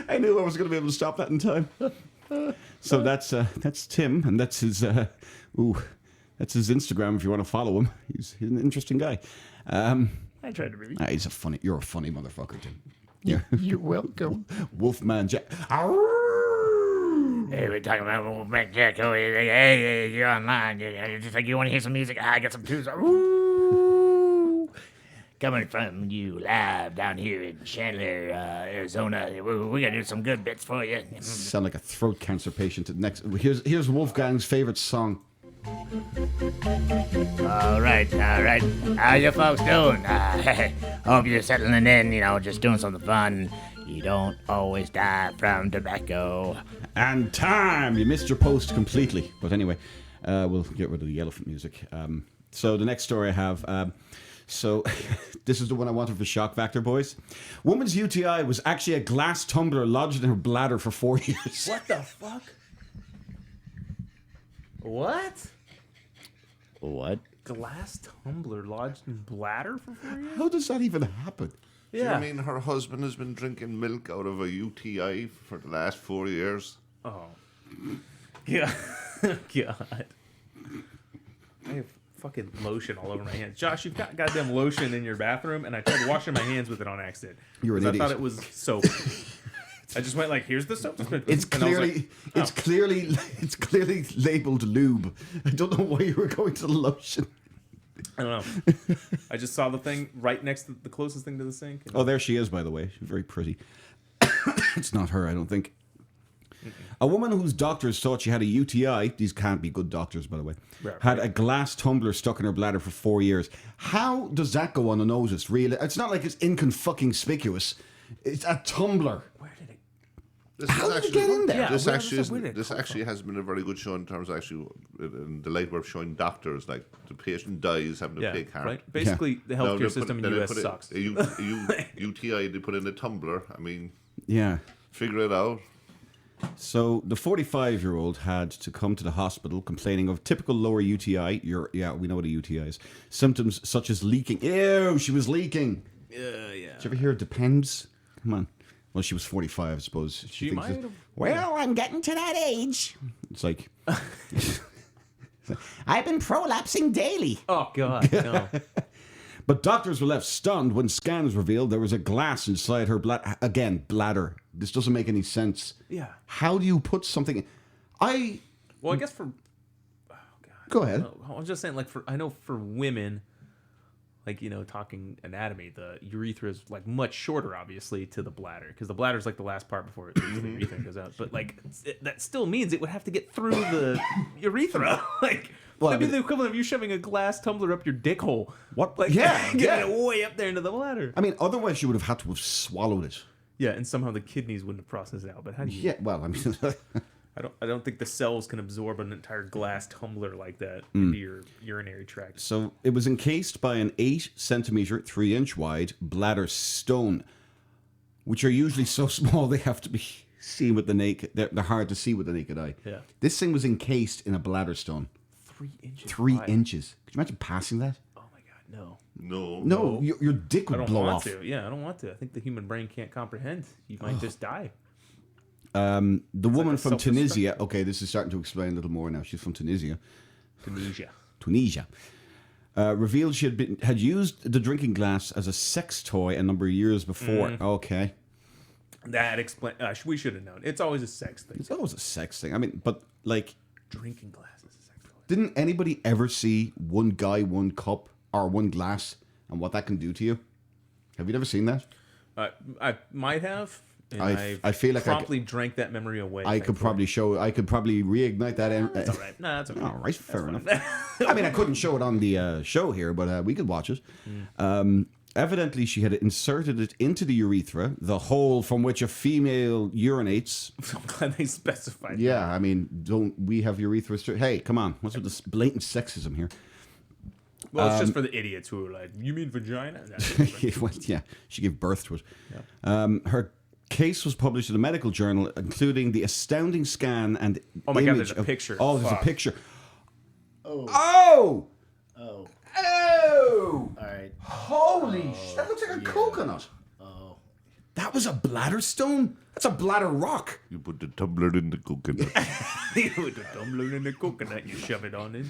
Speaker 3: I knew I was going to be able to stop that in time. So that's Tim, and that's his that's his Instagram if you want to follow him. He's an interesting guy.
Speaker 7: I tried to really.
Speaker 3: You're a funny motherfucker, Tim.
Speaker 7: You're welcome.
Speaker 3: Wolfman Jack.
Speaker 7: Hey, we're talking about Wolfman Jack. Oh, hey, you're online. Just like you want to hear some music. I got some tunes. Ooh. Coming from you live down here in Chandler, Arizona. We're gonna do some good bits for you.
Speaker 3: Sound like a throat cancer patient. Next, here's Wolfgang's favorite song.
Speaker 7: All right. How you folks doing? Hope you're settling in, just doing something fun. You don't always die from tobacco.
Speaker 3: And time! You missed your post completely. But anyway, we'll get rid of the elephant music. So the next story I have... So, this is the one I wanted for Shock Factor, boys. Woman's UTI was actually a glass tumbler lodged in her bladder for 4 years.
Speaker 4: What the fuck? What?
Speaker 5: What?
Speaker 4: Glass tumbler lodged in bladder for 4 years?
Speaker 3: How does that even happen?
Speaker 6: Do you mean her husband has been drinking milk out of a UTI for the last 4 years?
Speaker 4: Oh. Yeah. God. I have fucking lotion all over my hands. Josh, you've got goddamn lotion in your bathroom, and I tried washing my hands with it on accident.
Speaker 3: You're an
Speaker 4: 'Cause
Speaker 3: idiot.
Speaker 4: I thought it was soap. I just went like, here's the soap.
Speaker 3: It's
Speaker 4: And I was
Speaker 3: clearly,
Speaker 4: like,
Speaker 3: it's clearly labeled lube. I don't know why you were going to the lotion.
Speaker 4: I don't know. I just saw the thing right next to the closest thing to the sink.
Speaker 3: Oh, there she is, by the way. She's very pretty. It's not her, I don't think. A woman whose doctors thought she had a UTI, these can't be good doctors, by the way, had a glass tumbler stuck in her bladder for 4 years. How does that go unnoticed, really? It's not like it's inconspicuous. It's a tumbler.
Speaker 4: Where did it?
Speaker 3: How did it get in there?
Speaker 4: Yeah,
Speaker 6: This
Speaker 4: where
Speaker 6: actually
Speaker 4: does it- where did it
Speaker 6: this
Speaker 4: come
Speaker 6: actually has been a very good show in terms of actually in the light we're showing doctors, like the patient dies having to
Speaker 4: Yeah,
Speaker 6: pay card.
Speaker 4: right. Basically, the
Speaker 6: Now,
Speaker 4: healthcare
Speaker 6: they put-
Speaker 4: system in
Speaker 6: then
Speaker 4: the
Speaker 6: they
Speaker 4: U.S.
Speaker 6: put it-
Speaker 4: sucks.
Speaker 6: a UTI they put in a tumbler. I mean,
Speaker 3: Yeah.
Speaker 6: figure it out.
Speaker 3: So the 45-year-old had to come to the hospital complaining of typical lower UTI. We know what a UTI is. Symptoms such as leaking. Ew, she was leaking.
Speaker 4: Yeah.
Speaker 3: Did you ever hear it depends? Come on. Well, she was 45, I suppose.
Speaker 4: She
Speaker 3: thinks
Speaker 4: might
Speaker 3: that-
Speaker 4: have.
Speaker 3: Well, I'm getting to that age. It's like... I've been prolapsing daily.
Speaker 4: Oh, God. No.
Speaker 3: But doctors were left stunned when scans revealed there was a glass inside her bladder. This doesn't make any sense.
Speaker 4: Yeah.
Speaker 3: How do you put something...
Speaker 4: Well, I guess for... Oh, God.
Speaker 3: Go ahead.
Speaker 4: I was just saying, like, I know for women, like, talking anatomy, the urethra is, like, much shorter, obviously, to the bladder. Because the bladder is, like, the last part before the urethra goes out. But, like, that still means it would have to get through the urethra. Like...
Speaker 3: Well,
Speaker 4: that'd be the equivalent of you shoving a glass tumbler up your dick hole.
Speaker 3: What?
Speaker 4: Like,
Speaker 3: Yeah,
Speaker 4: getting it way up there into the bladder.
Speaker 3: I mean, otherwise you would have had to have swallowed it.
Speaker 4: Yeah, and somehow the kidneys wouldn't have processed it out. But how do you?
Speaker 3: Yeah, well, I mean...
Speaker 4: I don't think the cells can absorb an entire glass tumbler like that into your urinary tract.
Speaker 3: So it was encased by an 8-centimeter, 3-inch wide bladder stone, which are usually so small they have to be seen with the naked... They're hard to see with the naked eye.
Speaker 4: Yeah.
Speaker 3: This thing was encased in a bladder stone.
Speaker 4: 3 inches.
Speaker 3: 3
Speaker 4: wide.
Speaker 3: inches. Could you imagine passing that?
Speaker 4: Oh my God, no.
Speaker 3: No, your dick
Speaker 4: I
Speaker 3: would
Speaker 4: don't
Speaker 3: blow
Speaker 4: want
Speaker 3: off.
Speaker 4: to. Yeah, I don't want to. I think the human brain can't comprehend. You might just die.
Speaker 3: The woman
Speaker 4: like a
Speaker 3: from Tunisia.
Speaker 4: self-destruct.
Speaker 3: Okay, this is starting to explain a little more now. She's from Tunisia.
Speaker 4: Tunisia.
Speaker 3: Revealed she had used the drinking glass as a sex toy a number of years before. Okay.
Speaker 4: That explain. We should have known. It's always a sex thing.
Speaker 3: It's always a sex thing. I mean, but like,
Speaker 4: Drinking glasses is a sex toy.
Speaker 3: didn't anybody ever see one guy, one cup, or one glass, and what that can do to you? Have you ever seen that?
Speaker 4: I might have. And
Speaker 3: I feel like
Speaker 4: promptly drank that memory away.
Speaker 3: I could probably reignite that.
Speaker 4: That's all right. No, that's okay.
Speaker 3: All right, fair enough. I mean, I couldn't show it on the show here, but we could watch it. Evidently, she had inserted it into the urethra, the hole from which a female urinates.
Speaker 4: I'm glad they specified.
Speaker 3: Yeah, I mean, don't we have urethras? Hey, come on. What's with this blatant sexism here?
Speaker 4: Well, it's just for the idiots who are like, you mean vagina? That's different.
Speaker 3: Well, yeah, she gave birth to it. Yeah. Her case was published in a medical journal, including the astounding scan and
Speaker 4: Oh my God,
Speaker 3: image
Speaker 4: there's a picture.
Speaker 3: Oh, there's
Speaker 4: Fuck.
Speaker 3: a picture.
Speaker 5: Oh.
Speaker 3: Oh!
Speaker 5: Oh.
Speaker 3: Oh!
Speaker 5: All right.
Speaker 3: Holy shit, that looks like a coconut.
Speaker 5: Oh.
Speaker 3: That was a bladder stone? That's a bladder rock.
Speaker 6: You put the tumbler in the coconut.
Speaker 4: With the tumbler in the coconut, you shove it on in.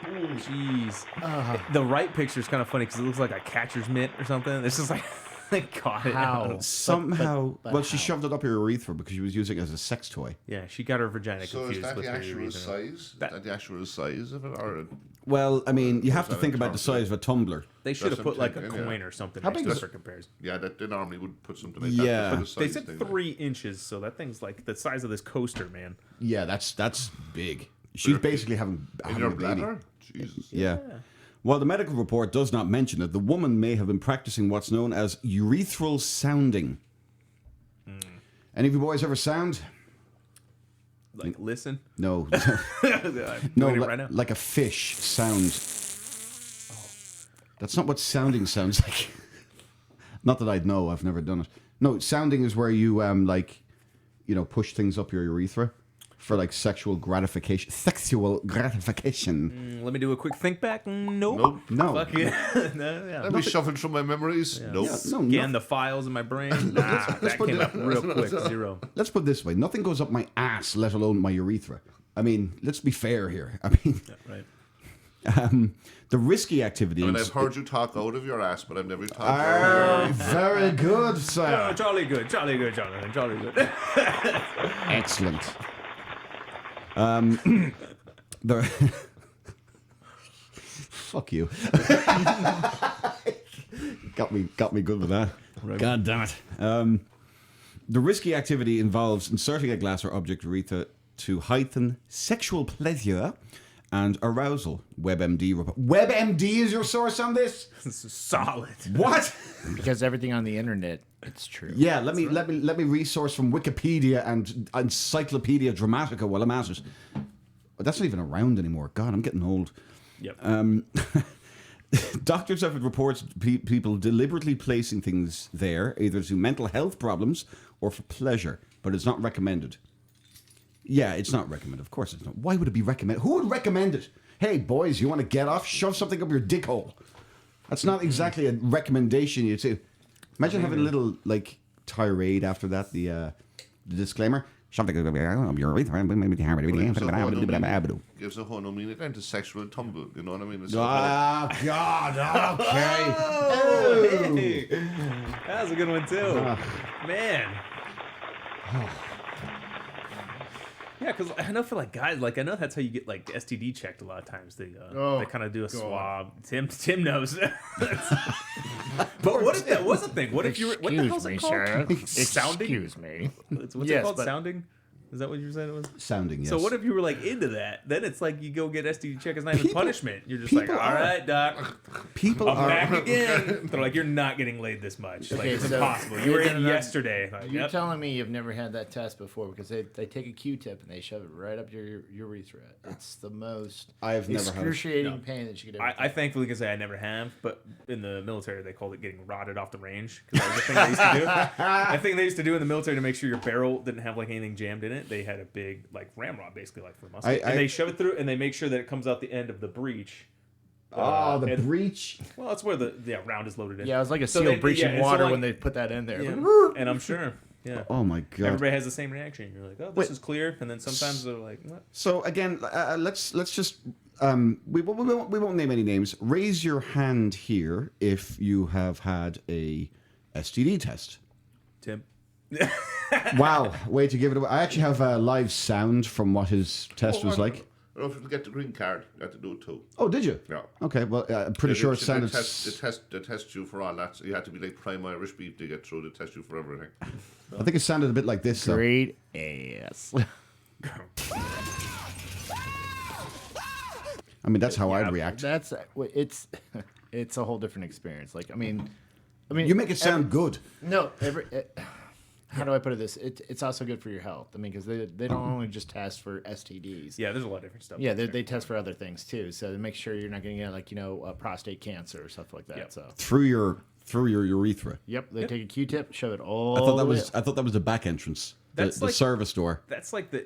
Speaker 4: Jeez. The right picture is kind of funny because it looks like a catcher's mitt or something. It's just like they caught it.
Speaker 5: How?
Speaker 3: Somehow,
Speaker 5: but
Speaker 3: well, she
Speaker 5: how?
Speaker 3: shoved it up her urethra because she was using it as a sex toy.
Speaker 4: Yeah, she got her vagina
Speaker 6: So is
Speaker 4: confused
Speaker 6: that
Speaker 4: with
Speaker 6: the
Speaker 4: her
Speaker 6: actual
Speaker 4: urethra.
Speaker 6: size? Is that the actual size of it? Or
Speaker 3: Well, I mean, you have to
Speaker 6: that
Speaker 3: think
Speaker 6: a
Speaker 3: about the
Speaker 6: tumbler?
Speaker 3: size of a tumbler.
Speaker 4: They should have
Speaker 6: That's
Speaker 4: put
Speaker 6: what
Speaker 4: like
Speaker 6: I'm
Speaker 4: a
Speaker 6: thinking,
Speaker 4: coin
Speaker 6: yeah.
Speaker 4: or something
Speaker 3: How
Speaker 4: next
Speaker 3: big
Speaker 4: to it
Speaker 3: is
Speaker 4: for comparison.
Speaker 6: yeah, that they normally would put something like
Speaker 3: Yeah.
Speaker 6: that. For the
Speaker 4: They
Speaker 6: size
Speaker 4: said
Speaker 6: thing,
Speaker 4: 3 inches, so that thing's like the size of this coaster, man.
Speaker 3: Yeah, that's big. She's basically having
Speaker 6: In
Speaker 3: a
Speaker 6: your
Speaker 3: baby.
Speaker 6: bladder? Jesus.
Speaker 3: Yeah. While the medical report does not mention it, the woman may have been practicing what's known as urethral sounding. Any of you boys ever sound?
Speaker 4: Like, listen.
Speaker 3: No.
Speaker 4: I'm
Speaker 3: No,
Speaker 4: doing it right now.
Speaker 3: like a fish sound. That's not what sounding sounds like. Not that I'd know. I've never done it. No, sounding is where you push things up your urethra for like sexual gratification. Sexual gratification.
Speaker 4: Let me do a quick think back. Nope.
Speaker 6: Nope.
Speaker 3: No.
Speaker 4: Fuck it. No, yeah.
Speaker 6: Let me shuffle through my memories. Nope.
Speaker 3: No,
Speaker 4: Scan the files in my brain. Nah, that
Speaker 3: put
Speaker 4: came
Speaker 3: the-
Speaker 4: up real quick. 0.
Speaker 3: Let's put it this way. Nothing goes up my ass, let alone my urethra. I mean, let's be fair here. I mean,
Speaker 4: Right.
Speaker 3: the risky activity...
Speaker 6: I mean, I've heard you talk out of your ass, but I've never talked out of your
Speaker 3: Very good,
Speaker 4: Oh,
Speaker 3: sir.
Speaker 4: jolly good, Jonathan, jolly good.
Speaker 3: Excellent. The fuck you. got me good with that. God damn it. The risky activity involves inserting a glass or object urethra to heighten sexual pleasure and arousal. WebMD report. WebMD is your source on this?
Speaker 4: This is solid.
Speaker 3: What?
Speaker 5: Because everything on the internet, it's true.
Speaker 3: Yeah, let me resource from Wikipedia and Encyclopedia Dramatica while I'm at it. But that's not even around anymore. God, I'm getting old.
Speaker 4: Yep.
Speaker 3: Doctors have reports people deliberately placing things there, either to mental health problems or for pleasure, but it's not recommended. Yeah, it's not recommended. Of course it's not. Why would it be recommended? Who would recommend it? Hey, boys, you want to get off? Shove something up your dick hole. That's not exactly a recommendation you do. Imagine having a little, like, tirade after that, the disclaimer. Something up your urethra.
Speaker 6: gives a whole no meaning then to sexual tumble. You know what I mean? It's
Speaker 3: Ah, God, okay.
Speaker 4: Oh, hey. That was a good one too. Man. Yeah, because I know for like guys, like I know that's how you get like STD checked a lot of times. They kind of do a swab. Tim knows. But what if that was a thing? What if you were? What the hell's it called? Sounding.
Speaker 7: Excuse me.
Speaker 4: What's it
Speaker 5: Yes,
Speaker 4: called?
Speaker 5: but-
Speaker 4: Sounding. Is that what you were saying it was?
Speaker 3: Sounding, yes.
Speaker 4: So what if you were like into that? Then it's like you go get STD check. It's not even
Speaker 3: People-
Speaker 4: punishment. You're just like, all
Speaker 3: people are-
Speaker 4: right, doc,
Speaker 3: people
Speaker 4: I'm
Speaker 3: are...
Speaker 4: back again. They're like, you're not getting laid this much. Like
Speaker 5: Okay,
Speaker 4: it's
Speaker 5: so-
Speaker 4: impossible. You were in
Speaker 5: No.
Speaker 4: yesterday. Like,
Speaker 5: You're
Speaker 4: yep.
Speaker 5: telling me you've never had that test before because they take a Q-tip and they shove it right up your urethra. It's the most
Speaker 3: I've never had it.
Speaker 5: excruciating pain that you could ever
Speaker 4: I thankfully can say I never have, but in the military they called it getting rotted off the range because that was the thing they used to do. I think they used to do in the military to make sure your barrel didn't have like anything jammed in it. They had a big like ramrod basically like for muscle, and they shove it through and they make sure that it comes out the end of the breech.
Speaker 3: Oh, the
Speaker 4: and-
Speaker 3: breech.
Speaker 4: Well, that's where the round is loaded in.
Speaker 5: Yeah, it was like a
Speaker 4: So
Speaker 5: seal
Speaker 4: they-
Speaker 5: breaching
Speaker 4: yeah, and so,
Speaker 5: water
Speaker 4: like-
Speaker 5: when they put that in there.
Speaker 4: Yeah. And I'm sure. Yeah.
Speaker 3: Oh my god.
Speaker 4: Everybody has the same reaction. You're like, oh, this is clear, and then sometimes they're like, what?
Speaker 3: So again, let's just we won't name any names. Raise your hand here if you have had a STD test.
Speaker 4: Tim.
Speaker 3: Wow, way to give it away. I actually have live sound from what his test was like.
Speaker 6: I don't know if you get the green card. You have to do it too.
Speaker 3: Oh, did you?
Speaker 6: Yeah.
Speaker 3: Okay, well, I'm pretty sure it sounded...
Speaker 6: They test you for all that. So you have to be like prime Irish beef to get through. They test you for everything.
Speaker 3: I think it sounded a bit like this, though.
Speaker 5: Great ass.
Speaker 3: I mean, that's how I'd react.
Speaker 5: That's it's a whole different experience. Like, I mean,
Speaker 3: You make it sound good.
Speaker 5: No, how do I put it? It's also good for your health. I mean, because they don't only just test for STDs.
Speaker 4: Yeah, there's a lot of different stuff.
Speaker 5: Yeah, they test for other things too. So to make sure you're not going to get like prostate cancer or stuff like that.
Speaker 4: Yep.
Speaker 5: So
Speaker 3: Through your urethra.
Speaker 5: yep, they take a Q-tip, shove it all.
Speaker 3: I
Speaker 5: the
Speaker 3: thought that was the back entrance. The
Speaker 4: That's like-
Speaker 3: service door.
Speaker 4: That's like the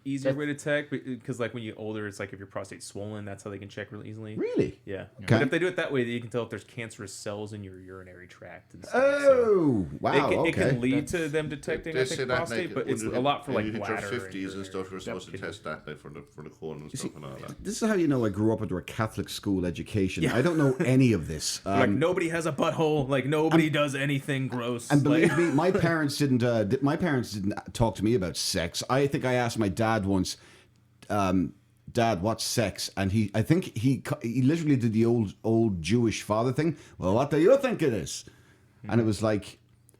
Speaker 4: easier way to check, because like when you're older, it's like if your prostate's swollen, that's how they can check really easily.
Speaker 3: Really?
Speaker 4: Yeah.
Speaker 3: Okay.
Speaker 4: But if they do it that way, you can tell if there's cancerous cells in your urinary tract. And stuff,
Speaker 3: Oh, wow,
Speaker 4: it can
Speaker 3: okay.
Speaker 4: lead to them detecting, I think, prostate, but it's a lot for like
Speaker 6: you hit
Speaker 4: bladder.
Speaker 6: your 50s and
Speaker 4: urinary.
Speaker 6: stuff. You're supposed to
Speaker 4: Yep.
Speaker 6: test that like, for the colon and stuff and all that.
Speaker 3: This is how you know I grew up under a Catholic school education. I don't know any of this.
Speaker 4: Like nobody has a butthole. Like nobody does anything gross.
Speaker 3: And believe
Speaker 4: like,
Speaker 3: me, my parents didn't. My parents didn't talk to me about sex. I think I asked my dad once, "Dad, what's sex?" And I think he literally did the old Jewish father thing. Well, what do you think it is? And it was like,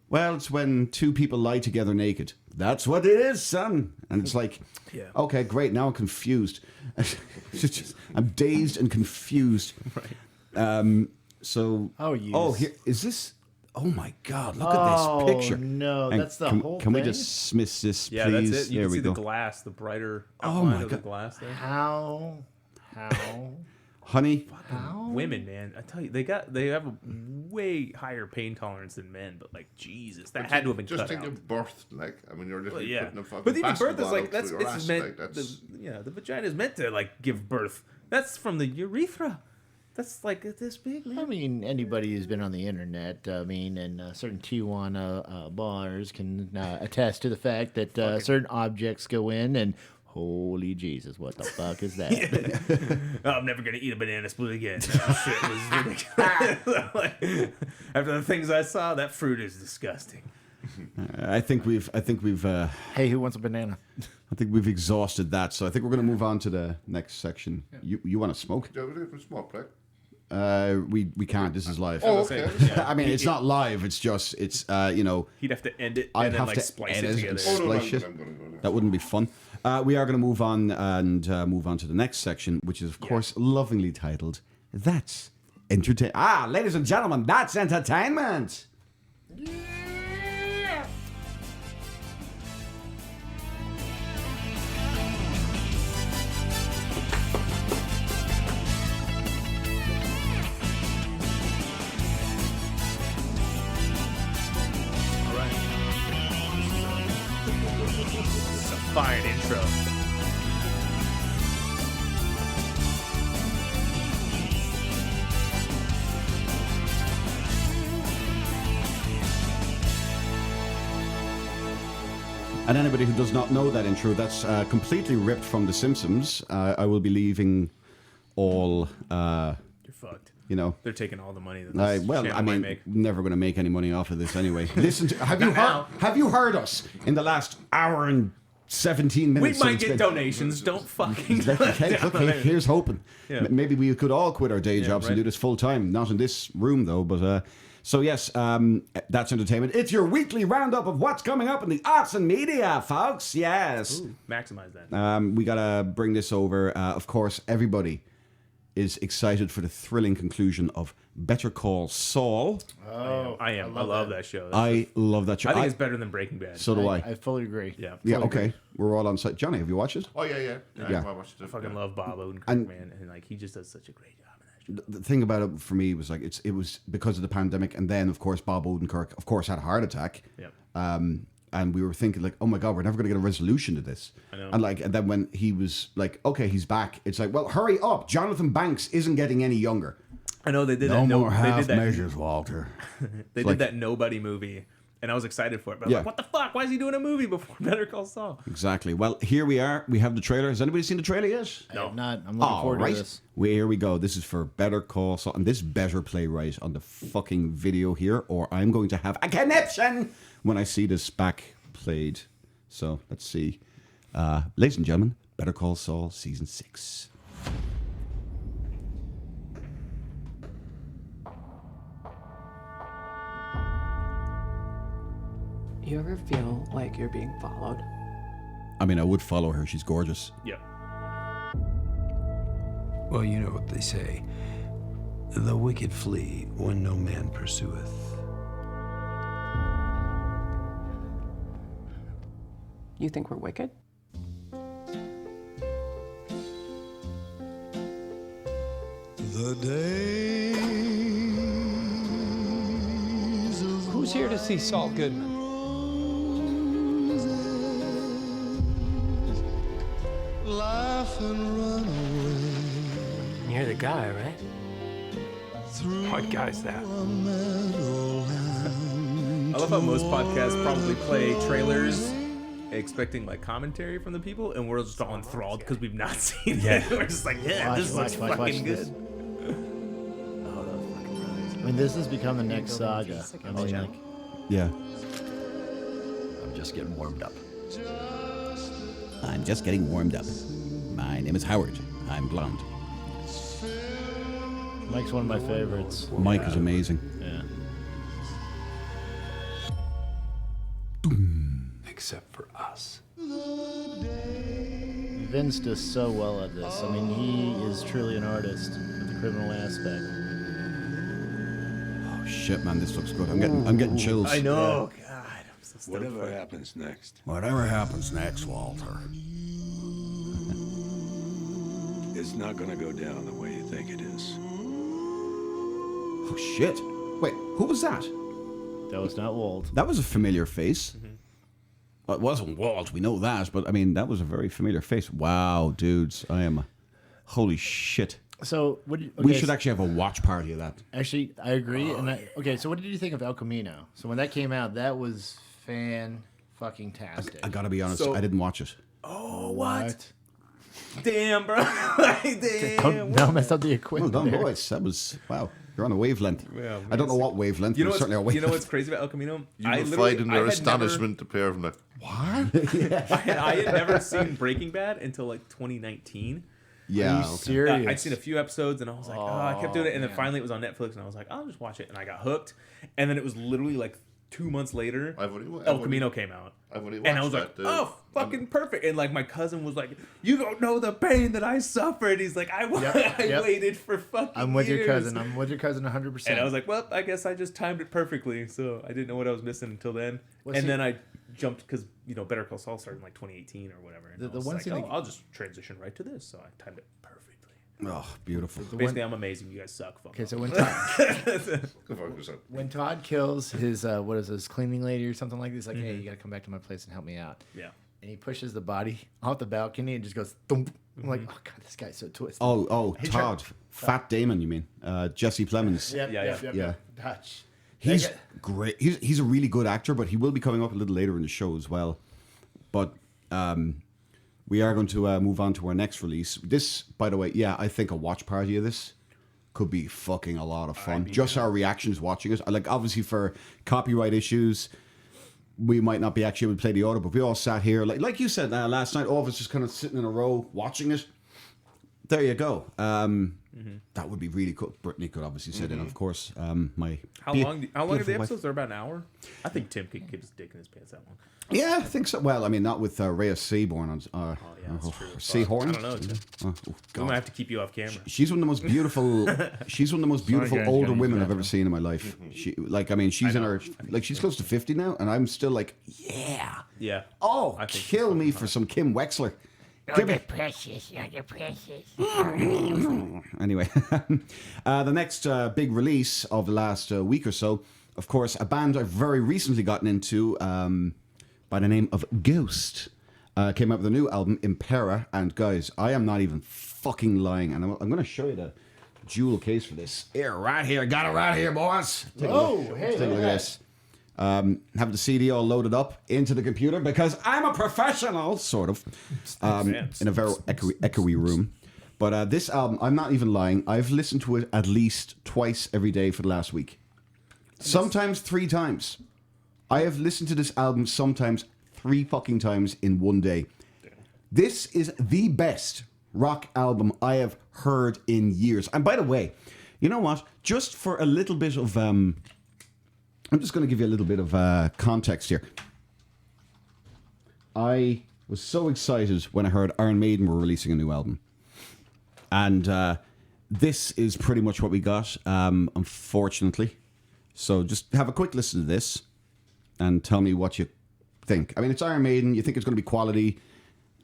Speaker 3: well, it's when two people lie together naked. That's what it is, son. And it's like,
Speaker 4: Yeah.
Speaker 3: okay, great. Now I'm confused. I'm dazed and confused.
Speaker 4: Right.
Speaker 3: So,
Speaker 5: Oh,
Speaker 3: here is this. Oh my God! Look at this picture.
Speaker 5: No,
Speaker 3: And
Speaker 5: that's the
Speaker 3: can, Can we
Speaker 5: thing?
Speaker 3: just dismiss this,
Speaker 4: Yeah,
Speaker 3: please?
Speaker 4: that's it. You
Speaker 3: There
Speaker 4: can
Speaker 3: we
Speaker 4: see
Speaker 3: go.
Speaker 4: the glass, the brighter
Speaker 3: Oh
Speaker 4: outline
Speaker 3: my
Speaker 4: of the
Speaker 3: God.
Speaker 4: glass there.
Speaker 5: How?
Speaker 3: Honey,
Speaker 4: Women, man, I tell you, they have a way higher pain tolerance than men. But like, Jesus, that had to have been
Speaker 6: Just
Speaker 4: cut
Speaker 6: think
Speaker 4: out.
Speaker 6: of birth, like, I mean, you're literally
Speaker 4: Yeah,
Speaker 6: putting a fucking
Speaker 4: but even birth is
Speaker 6: basketball
Speaker 4: like
Speaker 6: out
Speaker 4: that's
Speaker 6: through your ass,
Speaker 4: it's meant.
Speaker 6: like, that's...
Speaker 4: The vagina is meant to like give birth. That's from the urethra. That's like this big, man.
Speaker 5: I mean, anybody who's been on the internet, and certain Tijuana bars can attest to the fact that certain objects go in and, holy Jesus, what the fuck is that?
Speaker 4: Oh, I'm never gonna eat a banana split again. That shit was ridiculous. Like, after the things I saw, that fruit is disgusting.
Speaker 3: I think we've
Speaker 5: Hey, who wants a banana?
Speaker 3: I think we've exhausted that. So I think we're going to move on to the next section. You want to smoke?
Speaker 6: Yeah, we're doing a small break.
Speaker 3: We can't. This is live.
Speaker 6: Oh, okay.
Speaker 3: I mean, it's not live. It's just it's
Speaker 4: He'd have to end it
Speaker 3: I'd
Speaker 4: and then
Speaker 3: have
Speaker 4: like
Speaker 3: to
Speaker 4: splice
Speaker 3: edit
Speaker 4: it
Speaker 3: and
Speaker 4: together.
Speaker 3: splice it.
Speaker 6: I'm gonna go now.
Speaker 3: That wouldn't be fun. We are going to move on and move on to the next section, which is of course lovingly titled "That's Entertain." Ladies and gentlemen, that's entertainment.
Speaker 4: All right. It's a fine intro.
Speaker 3: And anybody who does not know that intro, that's completely ripped from The Simpsons. I will be leaving all,
Speaker 4: You're fucked.
Speaker 3: They're
Speaker 4: taking all the money that this channel might make.
Speaker 3: never going to make any money off of this anyway. Listen, have you heard us in the last hour and 17
Speaker 4: We
Speaker 3: minutes?
Speaker 4: might
Speaker 3: since
Speaker 4: get
Speaker 3: then?
Speaker 4: donations. Don't fucking.
Speaker 3: Okay, here's hoping.
Speaker 4: Yeah.
Speaker 3: Maybe we could all quit our day jobs and
Speaker 4: right.
Speaker 3: do this full time. Not in this room though, but so yes, that's entertainment. It's your weekly roundup of what's coming up in the arts and media, folks. Yes.
Speaker 4: Ooh, maximize that.
Speaker 3: We gotta bring this over. Of course, everybody is excited for the thrilling conclusion of Better Call Saul.
Speaker 5: Oh,
Speaker 4: I am. I love that show.
Speaker 3: I love that show.
Speaker 4: I think it's better than Breaking Bad.
Speaker 3: So do I.
Speaker 5: I fully agree.
Speaker 4: Yeah.
Speaker 3: Yeah.
Speaker 5: fully
Speaker 3: Okay.
Speaker 5: agree.
Speaker 3: We're all on site. Johnny, have you watched it?
Speaker 6: Oh, yeah.
Speaker 3: Yeah.
Speaker 6: I watched it.
Speaker 4: I fucking love Bob Odenkirk,
Speaker 3: And-
Speaker 4: man, and like he just does such a great job in that show.
Speaker 3: The thing about it for me was like it was because of the pandemic, and then of course Bob Odenkirk, of course, had a heart attack.
Speaker 4: Yeah.
Speaker 3: And we were thinking like, oh my god, we're never going to get a resolution to this.
Speaker 4: I know.
Speaker 3: And then when he was like, okay, he's back. It's like, well, hurry up! Jonathan Banks isn't getting any younger.
Speaker 4: I know they did that. They did that.
Speaker 3: Walter.
Speaker 4: They did that Nobody movie, and I was excited for it. But I'm like, what the fuck? Why is he doing a movie before Better Call Saul?
Speaker 3: Exactly. Well, here we are. We have the trailer. Has anybody seen the trailer yet?
Speaker 5: No, I'm not. I'm looking forward to this.
Speaker 3: Here we go. This is for Better Call Saul, and this better play right on the fucking video here, or I'm going to have a conniption when I see this back played. So let's see. Ladies and gentlemen, Better Call Saul Season 6.
Speaker 9: You ever feel like you're being followed?
Speaker 3: I mean, I would follow her. She's gorgeous.
Speaker 4: Yeah.
Speaker 10: Well, you know what they say. The wicked flee when no man pursueth.
Speaker 9: You think we're wicked?
Speaker 10: The days of
Speaker 11: Who's here to see Saul Goodman?
Speaker 10: laugh and run away.
Speaker 11: You're the guy, right? What guy's that?
Speaker 4: I love how most podcasts probably play trailers expecting like commentary from the people, and we're just all enthralled because we've not seen it. We're just like, this looks fucking good.
Speaker 5: This. Oh, those fucking brothers. I mean, this has become the next saga. I mean, like,
Speaker 3: Yeah.
Speaker 10: I'm just getting warmed up.
Speaker 3: I'm just getting warmed up. My name is Howard. I'm blonde.
Speaker 5: Mike's one of my favorites.
Speaker 3: Mike is amazing.
Speaker 5: Yeah.
Speaker 10: Except for us.
Speaker 5: Vince does so well at this. I mean, he is truly an artist with the criminal aspect.
Speaker 3: Oh shit, man, this looks good. I'm getting chills.
Speaker 4: I know. God, I'm so stoked.
Speaker 10: Whatever happens next.
Speaker 3: Whatever happens next, Walter.
Speaker 10: It's not gonna go down the way you think it is.
Speaker 3: Oh shit! Wait, who was that?
Speaker 5: That was not Walt.
Speaker 3: That was a familiar face. Well, it wasn't Walt, we know that, but I mean, that was a very familiar face. Wow, dudes, I am. Holy shit!
Speaker 5: So,
Speaker 3: We should actually have a watch party of that.
Speaker 5: Actually, I agree. Okay, so what did you think of El Camino? So when that came out, that was fan-fucking-tastic.
Speaker 3: I gotta be honest,
Speaker 4: So-
Speaker 3: I didn't watch it.
Speaker 4: Oh, what? Damn, bro. Damn.
Speaker 5: Don't mess up the
Speaker 3: Well
Speaker 5: equipment.
Speaker 3: done,
Speaker 5: there.
Speaker 3: boys. That was wow. You're on a wavelength.
Speaker 4: Yeah,
Speaker 3: I don't know what wavelength.
Speaker 4: You know,
Speaker 3: but certainly a
Speaker 4: what's, you know
Speaker 3: wavelength.
Speaker 4: what's crazy about El Camino?
Speaker 6: You will find in their astonishment the pair of them. Like, what?
Speaker 4: I had never seen Breaking Bad until like 2019.
Speaker 3: Yeah.
Speaker 5: Are you
Speaker 3: okay.
Speaker 5: serious?
Speaker 4: I'd seen a few episodes and I was like, I kept doing it. And then finally it was on Netflix and I was like, I'll just watch it. And I got hooked. And then it was literally like 2 months later, El Camino came out.
Speaker 6: And
Speaker 4: I was like, oh, fucking perfect. And like my cousin was like, you don't know the pain that I suffered. He's like, I waited for fucking
Speaker 5: I'm with
Speaker 4: years.
Speaker 5: your cousin. I'm with your cousin 100%.
Speaker 4: And I was like, well, I guess I just timed it perfectly. So I didn't know what I was missing until then. Then I jumped because, Better Call Saul started in like 2018 or whatever. And
Speaker 5: The
Speaker 4: I was
Speaker 5: one
Speaker 4: like,
Speaker 5: thing that-
Speaker 4: I'll just transition right to this. So I timed it perfectly.
Speaker 3: Oh, beautiful.
Speaker 4: Basically, I'm amazing. You guys suck. Fuck
Speaker 5: Okay,
Speaker 4: off.
Speaker 5: so when Todd kills his his cleaning lady or something like this, like, hey, you gotta come back to my place and help me out.
Speaker 4: Yeah.
Speaker 5: And he pushes the body off the balcony and just goes thump. I'm like, oh god, this guy's so twisted.
Speaker 3: Oh, Todd. Fat Damon, you mean? Jesse Plemons.
Speaker 5: Yeah. Dutch.
Speaker 3: He's great. He's a really good actor, but he will be coming up a little later in the show as well. But we are going to move on to our next release. This, by the way, I think a watch party of this could be fucking a lot of fun. Just our reactions watching it. Like, obviously for copyright issues, we might not be actually able to play the audio, but we all sat here, like you said last night, all of us just kind of sitting in a row watching it. There you go. That would be really cool. Brittany could obviously sit in, of course.
Speaker 4: How long are the episodes? They're about an hour. I think Tim could get his dick in his pants that long.
Speaker 3: Yeah, I think so. Well, I mean, not with Rhea Seaborn on.
Speaker 4: That's true.
Speaker 3: Seahorn.
Speaker 4: I don't know. Tim. We might have to keep you off camera.
Speaker 3: She's one of the most beautiful. She's one of the most beautiful older women I've ever seen in my life. She's in her she's close to 50 now, and I'm still like, yeah. Oh, kill me for some Kim Wexler.
Speaker 7: You're precious.
Speaker 3: Anyway, the next big release of the last week or so, of course, a band I've very recently gotten into by the name of Ghost came out with a new album, Impera. And guys, I am not even fucking lying. And I'm going to show you the jewel case for this. Here, right here. Got it right here, boys. Take a look at this. Have the CD all loaded up into the computer because I'm a professional, sort of, in a very echoey room. But this album, I'm not even lying, I've listened to it at least twice every day for the last week. Sometimes 3 times. I have listened to this album sometimes 3 fucking times in one day. This is the best rock album I have heard in years. And by the way, you know what? Just for a little bit of... I'm just going to give you a little bit of context here. I was so excited when I heard Iron Maiden were releasing a new album. And this is pretty much what we got, unfortunately. So just have a quick listen to this and tell me what you think. I mean, it's Iron Maiden. You think it's going to be quality.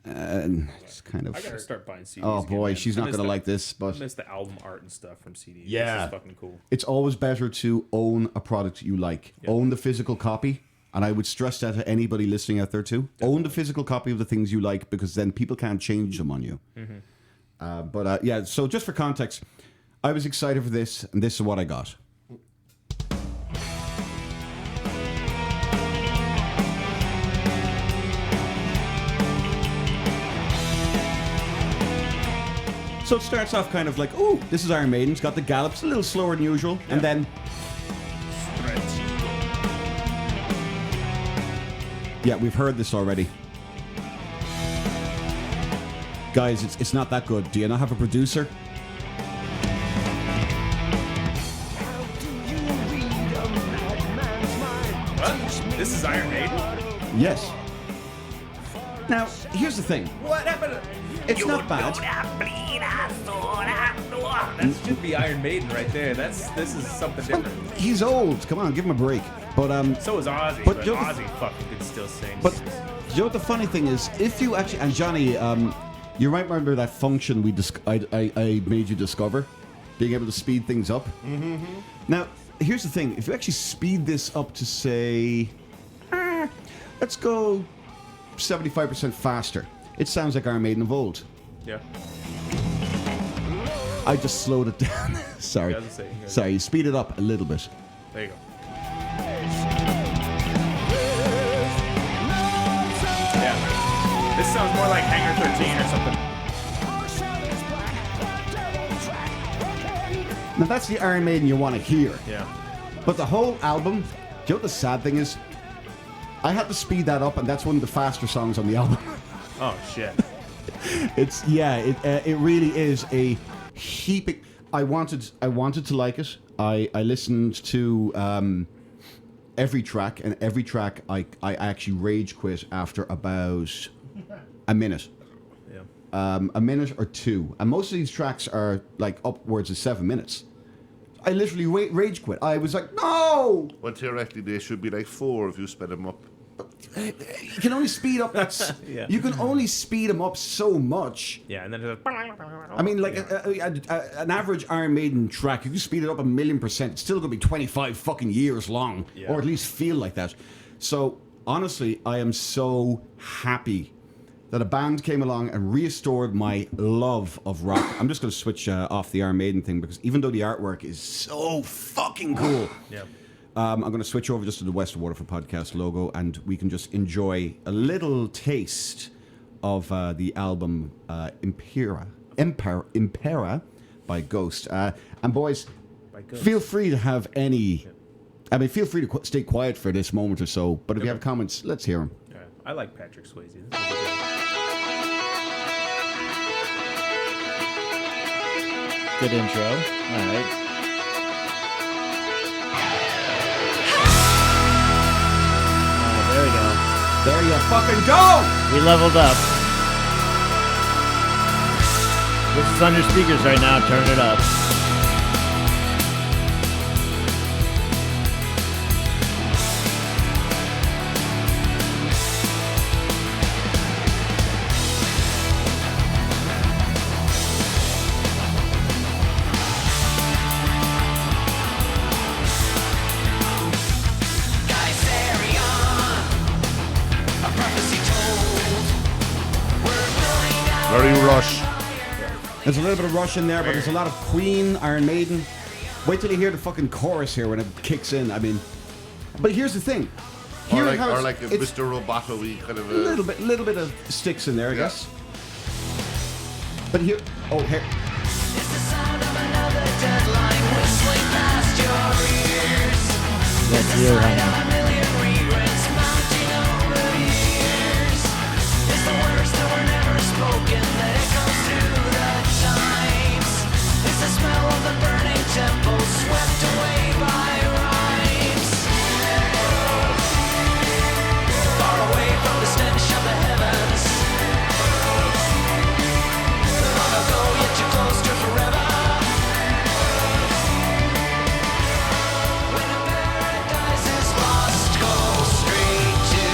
Speaker 3: And it's kind of...
Speaker 4: I gotta start buying CDs.
Speaker 3: Oh, boy,
Speaker 4: again,
Speaker 3: she's not going to like this. But
Speaker 4: I miss the album art and stuff from CDs.
Speaker 3: Yeah.
Speaker 4: This is fucking cool.
Speaker 3: It's always better to own a product you like. Yep. Own the physical copy. And I would stress that to anybody listening out there too. Definitely. Own the physical copy of the things you like because then people can't change them on you. Mm-hmm. Yeah, so just for context, I was excited for this, and this is what I got. So it starts off kind of like, ooh, this is Iron Maiden. It's got the gallops, a little slower than usual. Yeah. And then... Yeah, we've heard this already. Guys, it's not that good. Do you not have a producer?
Speaker 4: What? This is Iron Maiden?
Speaker 3: Yes. Now, here's the thing. What happened? It's not bad.
Speaker 4: That should be Iron Maiden right there. This is something different.
Speaker 3: He's old. Come on, give him a break. But
Speaker 4: so is Ozzy. But Ozzy fucking could still sing.
Speaker 3: But you know what the funny thing is? If you actually, and Johnny, you might remember that function I made you discover, being able to speed things up. Mm-hmm. Now, here's the thing. If you actually speed this up to say, let's go 75% faster, it sounds like Iron Maiden of old.
Speaker 4: Yeah.
Speaker 3: I just slowed it down. Sorry. Sorry, you speed it up a little bit.
Speaker 4: There you go. Yeah. This sounds more like Hangar 13 or something.
Speaker 3: Now that's the Iron Maiden you want to hear.
Speaker 4: Yeah.
Speaker 3: But the whole album, do you know what the sad thing is? I had to speed that up, and that's one of the faster songs on the album.
Speaker 4: Oh, shit.
Speaker 3: It really is a heaping. I wanted to like it. I listened to every track, and every track I actually rage quit after about a minute. Yeah. A minute or 2, and most of these tracks are like upwards of 7 minutes. I literally rage quit. I was like, no!
Speaker 6: Well, theoretically, they should be like 4 if you sped them up.
Speaker 3: You can only speed up You can only speed them up so much.
Speaker 4: Yeah, and then
Speaker 3: I mean, like an average Iron Maiden track, if you speed it up 1,000,000%, it's still going to be 25 fucking years long, or at least feel like that. So honestly, I am so happy that a band came along and restored my love of rock. I'm just going to switch off the Iron Maiden thing because even though the artwork is so fucking cool. Yeah. I'm going to switch over just to the West Waterford podcast logo, and we can just enjoy a little taste of the album Impera by Ghost. And boys, feel free to have any... I mean, feel free to stay quiet for this moment or so, but if you have comments, let's hear them.
Speaker 4: Yeah, I like Patrick Swayze.
Speaker 5: Good intro. All right. There we go.
Speaker 3: There you fucking go!
Speaker 5: We leveled up. This is on your speakers right now. Turn it up.
Speaker 6: Very Rush.
Speaker 3: There's a little bit of Rush in there, but there's a lot of Queen, Iron Maiden. Wait till you hear the fucking chorus here when it kicks in. I mean, But here's the thing.
Speaker 6: Or
Speaker 3: Hearing how
Speaker 6: like a
Speaker 3: it's
Speaker 6: Mr. Roboto-y kind of a...
Speaker 3: little bit of sticks in there, I guess. But here, here.
Speaker 12: It's the sound of another deadline whistling past your ears.
Speaker 5: That's
Speaker 12: It's the
Speaker 5: you,
Speaker 12: sight
Speaker 5: honey.
Speaker 12: of a million regrets mounting over the years. It's the words that were never spoken that echoes through the times. It's the smell of the burning temple swept away by rhymes. Far away from the stench of the heavens. Long ago, yet too close to forever. When a paradise is lost, go straight to.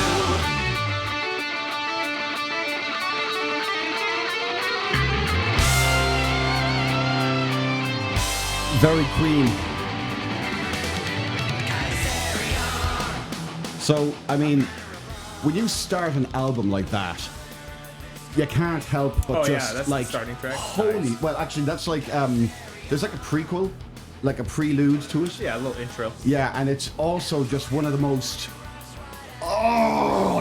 Speaker 3: Very Queen. So, I mean, when you start an album like that, you can't help but just
Speaker 4: that's
Speaker 3: like
Speaker 4: the starting track.
Speaker 3: holy.
Speaker 4: Nice.
Speaker 3: Well, actually, that's like there's like a prequel, like a prelude to it.
Speaker 4: Yeah, a little intro.
Speaker 3: Yeah, and it's also just one of the most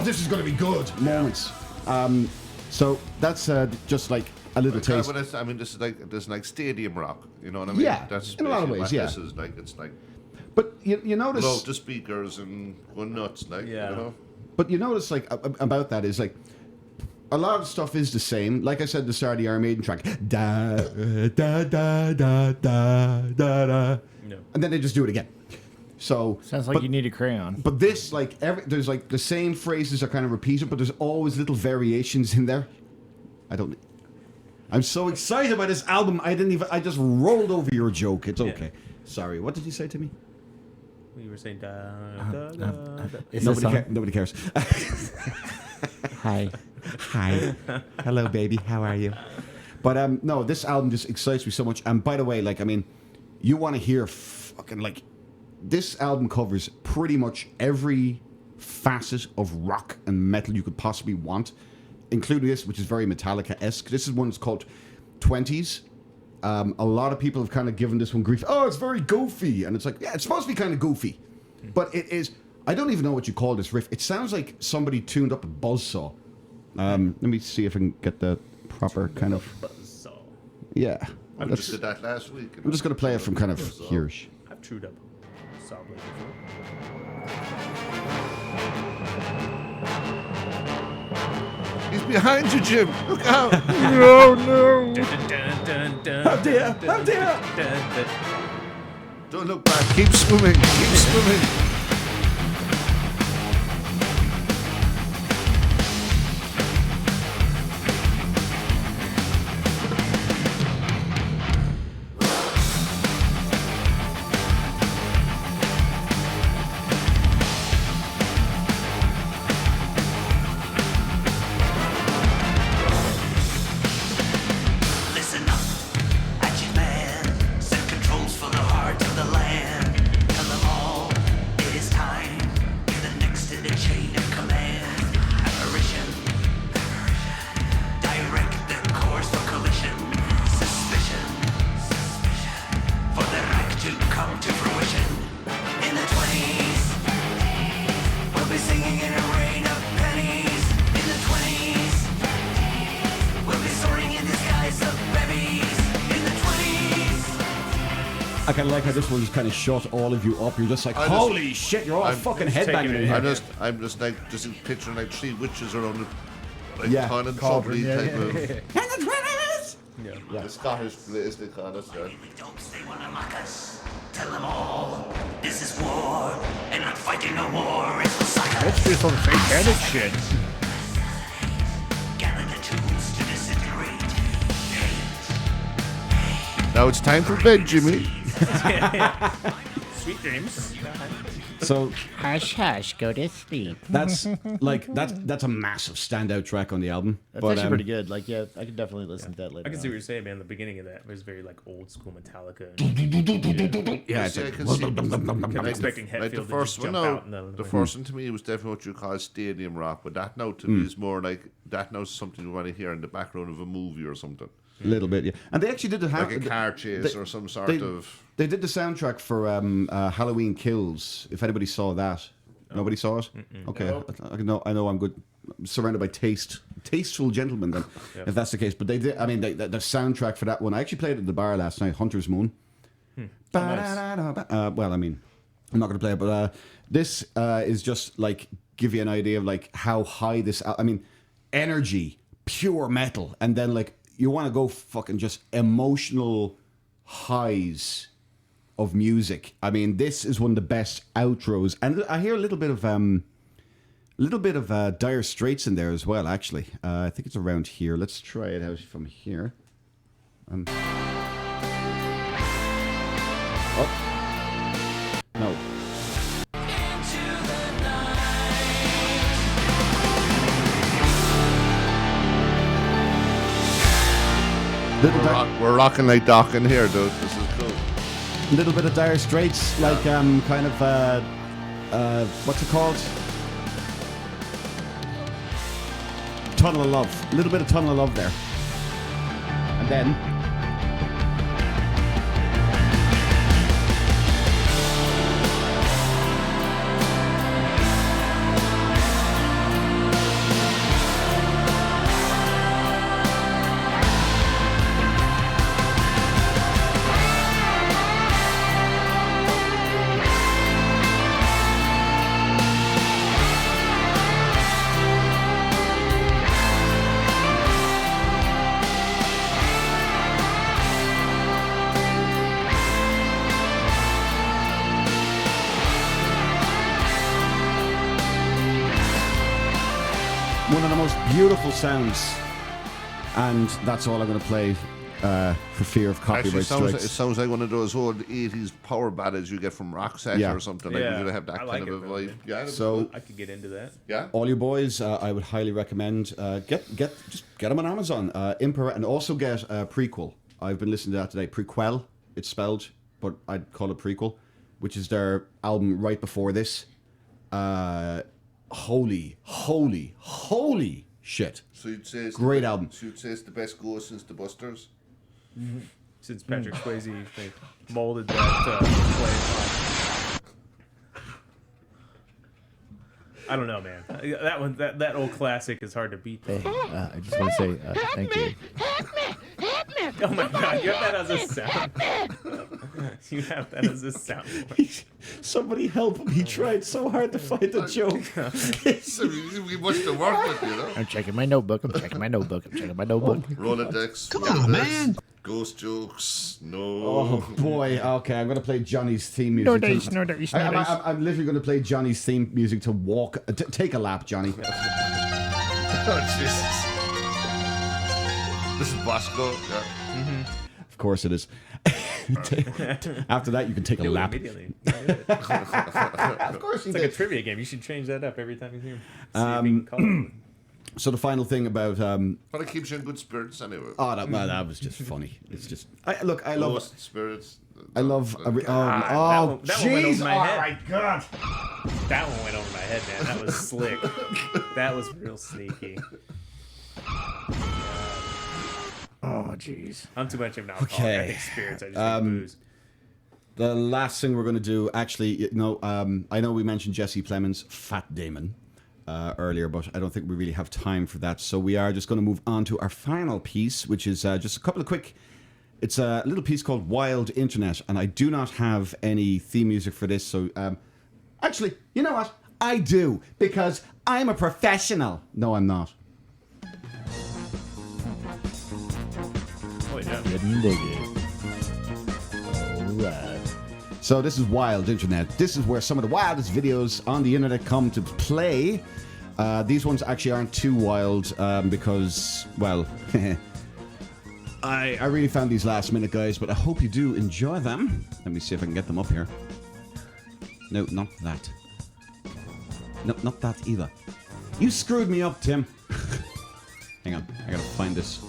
Speaker 3: this is going to be good moments. So that's just like a little taste.
Speaker 6: But I mean, this is like stadium rock. You know what I mean?
Speaker 3: Yeah,
Speaker 6: That's
Speaker 3: in a lot of
Speaker 6: basically
Speaker 3: ways,
Speaker 6: what
Speaker 3: yeah.
Speaker 6: This is like. It's like
Speaker 3: But you notice,
Speaker 6: love the speakers and going nuts, like
Speaker 4: Yeah.
Speaker 6: you know.
Speaker 3: but you notice like about that is like a lot of stuff is the same. Like I said, at the start of the Iron Maiden track, da da da da da da da,
Speaker 4: No.
Speaker 3: and then they just do it again. So
Speaker 5: Sounds like you need a crayon.
Speaker 3: But this, like, there's like the same phrases are kind of repeated, but there's always little variations in there. I'm so excited about this album. I just rolled over your joke. It's okay. Sorry. What did you say to me?
Speaker 4: You were saying da da da.
Speaker 3: Nobody cares.
Speaker 5: Hi.
Speaker 3: Hi. Hello, baby. How are you? But no, this album just excites me so much. And by the way, like, I mean, you want to hear fucking like. This album covers pretty much every facet of rock and metal you could possibly want, including this, which is very Metallica-esque. This is one that's called 20s. A lot of people have kind of given this one grief. Oh, it's very goofy. And it's like, yeah, it's supposed to be kind of goofy. But it is... I don't even know what you call this riff. It sounds like somebody tuned up a buzzsaw. Let me see if I can get the proper kind of...
Speaker 4: Buzzsaw.
Speaker 3: Yeah.
Speaker 6: I just did that last week.
Speaker 3: I'm just going to play it from kind of here.
Speaker 4: I've chewed up saw blade before.
Speaker 6: He's behind you, Jim. Look out!
Speaker 5: No, no.
Speaker 3: How dare! How dare!
Speaker 6: Don't look back. Keep swimming. Keep swimming.
Speaker 12: Listen up, action man. Set controls for the heart of the land. Tell them all it is time. You're the next in the chain of command. Apparition. Direct the course for collision. Suspicion. For the wreck to come to fruition. In the 20s, we'll be singing in a rain of pennies. In the 20s. We'll be soaring in the skies of bevies in the 20s.
Speaker 3: I kind of like how this one's kind of shut all of you up. You're just like, holy shit, you're all fucking headbanging in here.
Speaker 6: I'm just like picturing like three witches around the like ton and
Speaker 5: Cauldron,
Speaker 6: Subley type of
Speaker 3: And the 20s!
Speaker 6: the Scottish place they call us. Yeah.
Speaker 12: Don't they wanna mock us? Tell them all this is war, and not fighting no war. It's the sucker.
Speaker 5: Let's do some satanic shit.
Speaker 12: Gather the tools to disintegrate.
Speaker 6: Now it's time for bed, Jimmy.
Speaker 4: Sweet dreams.
Speaker 3: So
Speaker 5: Hush, hush, go to sleep.
Speaker 3: that's that's a massive standout track on the album.
Speaker 5: That's actually pretty good. Like, yeah, I could definitely listen to that later.
Speaker 4: I can see
Speaker 5: on.
Speaker 4: what you're saying, man. The beginning of that was very like old school Metallica.
Speaker 3: Yeah,
Speaker 6: See, I can see.
Speaker 4: I'm expecting
Speaker 6: Like
Speaker 4: Hetfield
Speaker 6: the
Speaker 4: to
Speaker 6: first
Speaker 4: just
Speaker 6: one,
Speaker 4: jump
Speaker 6: no,
Speaker 4: out. And
Speaker 6: the first one to me was definitely what you call stadium rock, but that note to me is more like that note's something you want to hear in the background of a movie or something.
Speaker 3: A little bit, yeah. And they actually did
Speaker 6: like a car chase or some sort of.
Speaker 3: They did the soundtrack for Halloween Kills. If anybody saw that, nobody saw it. Okay, I know I'm good. I'm surrounded by tasteful gentlemen. Then, if that's the case. But they did. I mean, the soundtrack for that one. I actually played it at the bar last night. Hunter's Moon.
Speaker 4: Nice.
Speaker 3: Well, I mean, I'm not going to play it, but this is just like give you an idea of like how high this. I mean, energy, pure metal, and then like you want to go fucking just emotional highs of music. I mean, this is one of the best outros, and I hear a little bit of Dire Straits in there as well. Actually, I think it's around here. Let's try it out from here. No.
Speaker 6: We're rocking like docking here, dude. This is cool.
Speaker 3: A little bit of Dire Straits, like kind of what's it called? Tunnel of Love. A little bit of Tunnel of Love there. And then one of the most beautiful sounds, and that's all I'm going to play for fear of copyright strikes.
Speaker 6: It sounds like one of those old 80s power ballads you get from Roxette or something. Like you're going to have that kind of a vibe. Yeah,
Speaker 3: so
Speaker 4: I could get into that.
Speaker 6: Yeah.
Speaker 3: All you boys, I would highly recommend get them on Amazon. Impera, and also get Prequel. I've been listening to that today. Prequel, it's spelled, but I'd call it Prequel, which is their album right before this. Holy shit.
Speaker 6: So you'd say it's
Speaker 3: great album.
Speaker 6: So you'd say it's the best go since the Busters?
Speaker 4: Mm-hmm. Since Patrick Swayze they molded that play. I don't know, man. That one, that old classic is hard to beat.
Speaker 5: Hey, I just want to say thank you.
Speaker 4: Oh my god, you have that as a sound. You have that as a sound.
Speaker 3: Somebody help him. He tried so hard to find the joke.
Speaker 6: We must have worked with you, know?
Speaker 5: I'm checking my notebook.
Speaker 6: Rolodex.
Speaker 10: Come on, man.
Speaker 6: Ghost jokes. No.
Speaker 3: Oh boy. Okay, I'm going to play Johnny's theme music.
Speaker 5: No dice.
Speaker 3: I'm literally going to play Johnny's theme music to walk. Take a lap, Johnny.
Speaker 6: Oh, Jesus. This is Bosco. Yeah.
Speaker 4: Mm-hmm.
Speaker 3: Of course it is. After that, you can take a lap.
Speaker 4: Immediately.
Speaker 3: Of course,
Speaker 4: it's like a trivia game. You should change that up every time you hear him.
Speaker 3: So the final thing about
Speaker 6: but it keeps you in good spirits anyway.
Speaker 3: Oh, that was just funny. It's just I love
Speaker 6: Ghost spirits.
Speaker 3: I love
Speaker 4: that one went over my head.
Speaker 3: Oh my god.
Speaker 4: That one went over my head, man. That was slick. That was real sneaky.
Speaker 5: Oh jeez.
Speaker 4: I'm too much of an alcoholic experience. I just like booze.
Speaker 3: The last thing we're going to do, actually, I know we mentioned Jesse Plemons, Fat Damon, earlier, but I don't think we really have time for that. So we are just going to move on to our final piece, which is just a couple of quick. It's a little piece called Wild Internet, and I do not have any theme music for this. So actually, you know what? I do, because I'm a professional. No, I'm not.
Speaker 5: Alright.
Speaker 3: So this is Wild Internet. This is where some of the wildest videos on the internet come to play. These ones actually aren't too wild because, well, I really found these last minute, guys, but I hope you do enjoy them. Let me see if I can get them up here. No, not that. No, not that either. You screwed me up, Tim. Hang on, I gotta find this.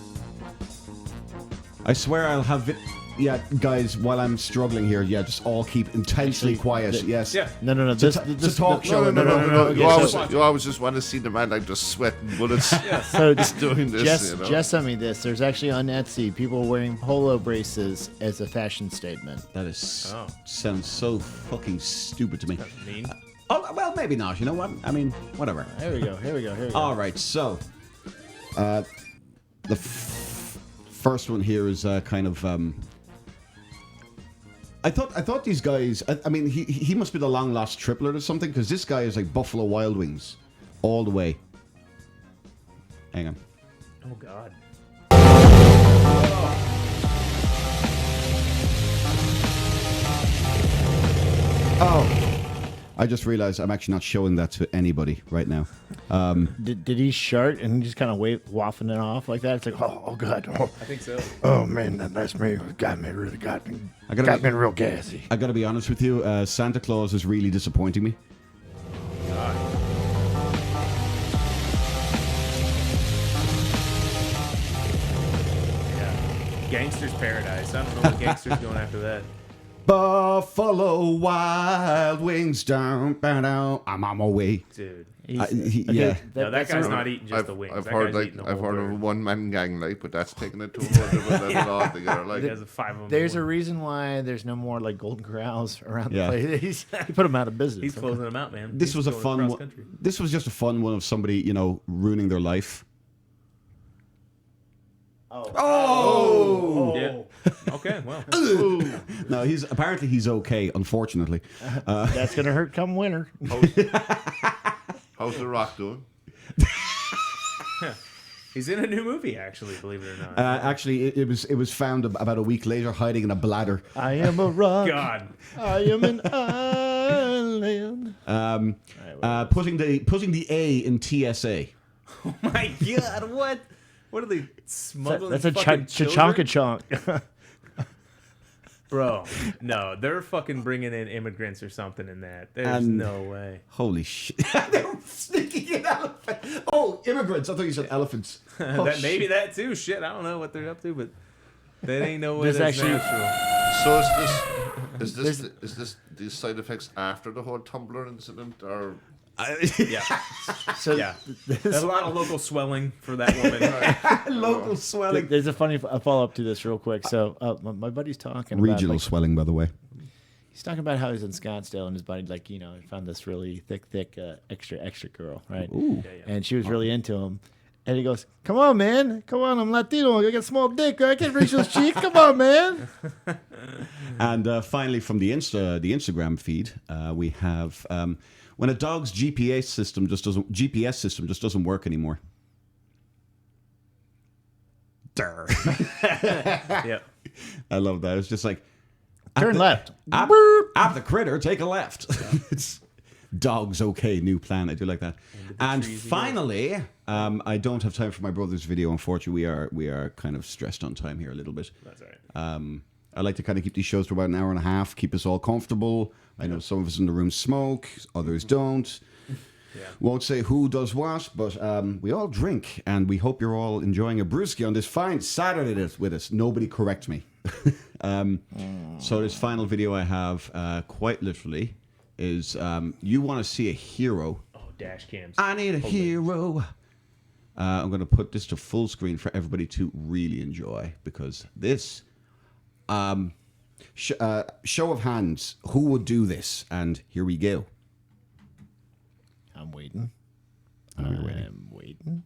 Speaker 3: I swear I'll have it. Yeah, guys, while I'm struggling here, just all keep intensely quiet. Yes.
Speaker 4: Yeah.
Speaker 5: No.
Speaker 3: This talk show.
Speaker 6: No.
Speaker 5: Okay,
Speaker 6: You always just want to see the man like just sweating bullets.
Speaker 5: So
Speaker 6: just doing this.
Speaker 5: Jess sent me this. There's actually on Etsy people wearing polo braces as a fashion statement.
Speaker 3: That sounds so fucking stupid to me.
Speaker 4: That's mean.
Speaker 3: Well, maybe not. You know what? I mean, whatever.
Speaker 5: Here we go.
Speaker 3: All right, so the first one here is kind of. I thought these guys. I mean, he must be the long lost triplet or something, because this guy is like Buffalo Wild Wings, all the way. Hang on.
Speaker 4: Oh God.
Speaker 3: Oh. I just realized I'm actually not showing that to anybody right now.
Speaker 5: Did he shart and just kind of waffing it off like that? It's like, oh God. Oh.
Speaker 4: I think so.
Speaker 7: Oh man, that's me. Got me real gassy.
Speaker 3: I gotta be honest with you, Santa Claus is really disappointing me.
Speaker 4: Yeah. Gangster's Paradise. I don't know what gangster's going after that.
Speaker 3: Buffalo Wild Wings down, I'm on my way.
Speaker 4: Dude.
Speaker 3: Yeah.
Speaker 4: No, that guy's not eating just the wings.
Speaker 6: I've
Speaker 4: That
Speaker 6: heard
Speaker 4: guy's eating the
Speaker 6: I've
Speaker 4: whole
Speaker 6: heard of a
Speaker 4: bird.
Speaker 6: one-man gang, like, but that's taking it to a whole different level altogether. Like,
Speaker 4: There's 5 of them.
Speaker 5: There's a reason why there's no more like Golden Corrals around
Speaker 3: Yeah.
Speaker 5: the place. He put them out of business.
Speaker 4: He's closing them out, man.
Speaker 3: This
Speaker 4: He's
Speaker 3: was a
Speaker 4: going
Speaker 3: fun
Speaker 4: across
Speaker 3: one.
Speaker 4: country.
Speaker 3: This was just a fun one of somebody, ruining their life. Oh!
Speaker 4: Yeah. Okay, well.
Speaker 3: No, he's okay, unfortunately.
Speaker 5: That's gonna hurt come winter.
Speaker 6: how's The Rock doing?
Speaker 4: He's in a new movie, actually, believe it or not.
Speaker 3: Actually, it was found about a week later hiding in a bladder.
Speaker 5: I am a rock.
Speaker 4: God.
Speaker 5: I am an island.
Speaker 3: Putting the A in TSA.
Speaker 4: Oh my God, what? What are they smuggling?
Speaker 5: That's a
Speaker 4: fucking
Speaker 5: chonka
Speaker 4: children?
Speaker 5: chonk.
Speaker 4: Bro, no, they're fucking bringing in immigrants or something in that. There's no way.
Speaker 3: Holy shit. They're sneaking in elephants. Oh, immigrants. I thought you said elephants. Oh,
Speaker 4: Maybe that too. Shit, I don't know what they're up to, but that ain't no way that's
Speaker 5: actually-
Speaker 4: natural.
Speaker 6: So is this these side effects after the whole Tumblr incident, or?
Speaker 4: Yeah.
Speaker 5: So
Speaker 4: Yeah. There's a lot of local swelling for that woman.
Speaker 3: Local swelling.
Speaker 5: There's a funny follow up to this real quick. So my buddy's talking about
Speaker 3: Regional swelling, by the way.
Speaker 5: he's talking about how he's in Scottsdale and his buddy found this really thick extra girl, right?
Speaker 3: Ooh.
Speaker 5: And she was really into him. And he goes, "Come on, man! Come on, I'm Latino. I got a small dick. I can't reach those cheeks. Come on, man!"
Speaker 3: And finally, from the Instagram feed, we have when a dog's GPS system just doesn't work anymore. Durr.
Speaker 4: Yep.
Speaker 3: I love that. It's just like
Speaker 5: Turn left.
Speaker 3: At the critter, take a left. It's dogs okay, new plan. I do like that. And finally, I don't have time for my brother's video. Unfortunately, we are kind of stressed on time here a little bit.
Speaker 4: That's all right.
Speaker 3: I like to kind of keep these shows for about an hour and a half, keep us all comfortable. I know some of us in the room smoke, others don't.
Speaker 4: Yeah.
Speaker 3: Won't say who does what, but we all drink, and we hope you're all enjoying a brewski on this fine Saturday with us. Nobody correct me. So this final video I have, quite literally, is you want to see a hero.
Speaker 4: Oh, dash cams.
Speaker 3: I need a hero. I'm going to put this to full screen for everybody to really enjoy, because this... show of hands, who would do this? And here we go.
Speaker 5: I'm waiting.
Speaker 3: I'm
Speaker 5: waiting.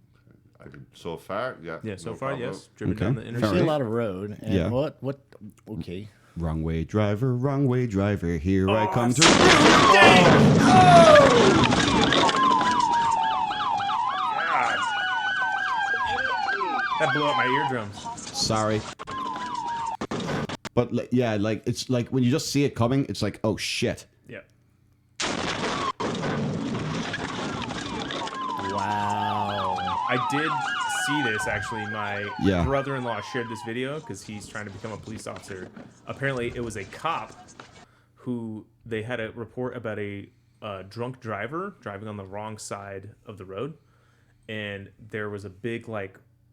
Speaker 6: So far, yeah.
Speaker 4: Yeah, so
Speaker 6: no
Speaker 4: far,
Speaker 6: problem.
Speaker 4: yes. Driven
Speaker 3: Okay.
Speaker 4: down the
Speaker 5: I
Speaker 4: interstate.
Speaker 5: see a lot of road. And
Speaker 3: Yeah.
Speaker 5: What? Okay.
Speaker 3: Wrong way driver, here I come to...
Speaker 4: That blew up my eardrums.
Speaker 3: Sorry. But it's like when you just see it coming, it's like, oh shit.
Speaker 4: Yeah.
Speaker 5: Wow.
Speaker 4: I did see this, actually. My
Speaker 3: Yeah.
Speaker 4: brother-in-law shared this video because he's trying to become a police officer. Apparently, it was a cop who they had a report about a drunk driver driving on the wrong side of the road. And there was a big,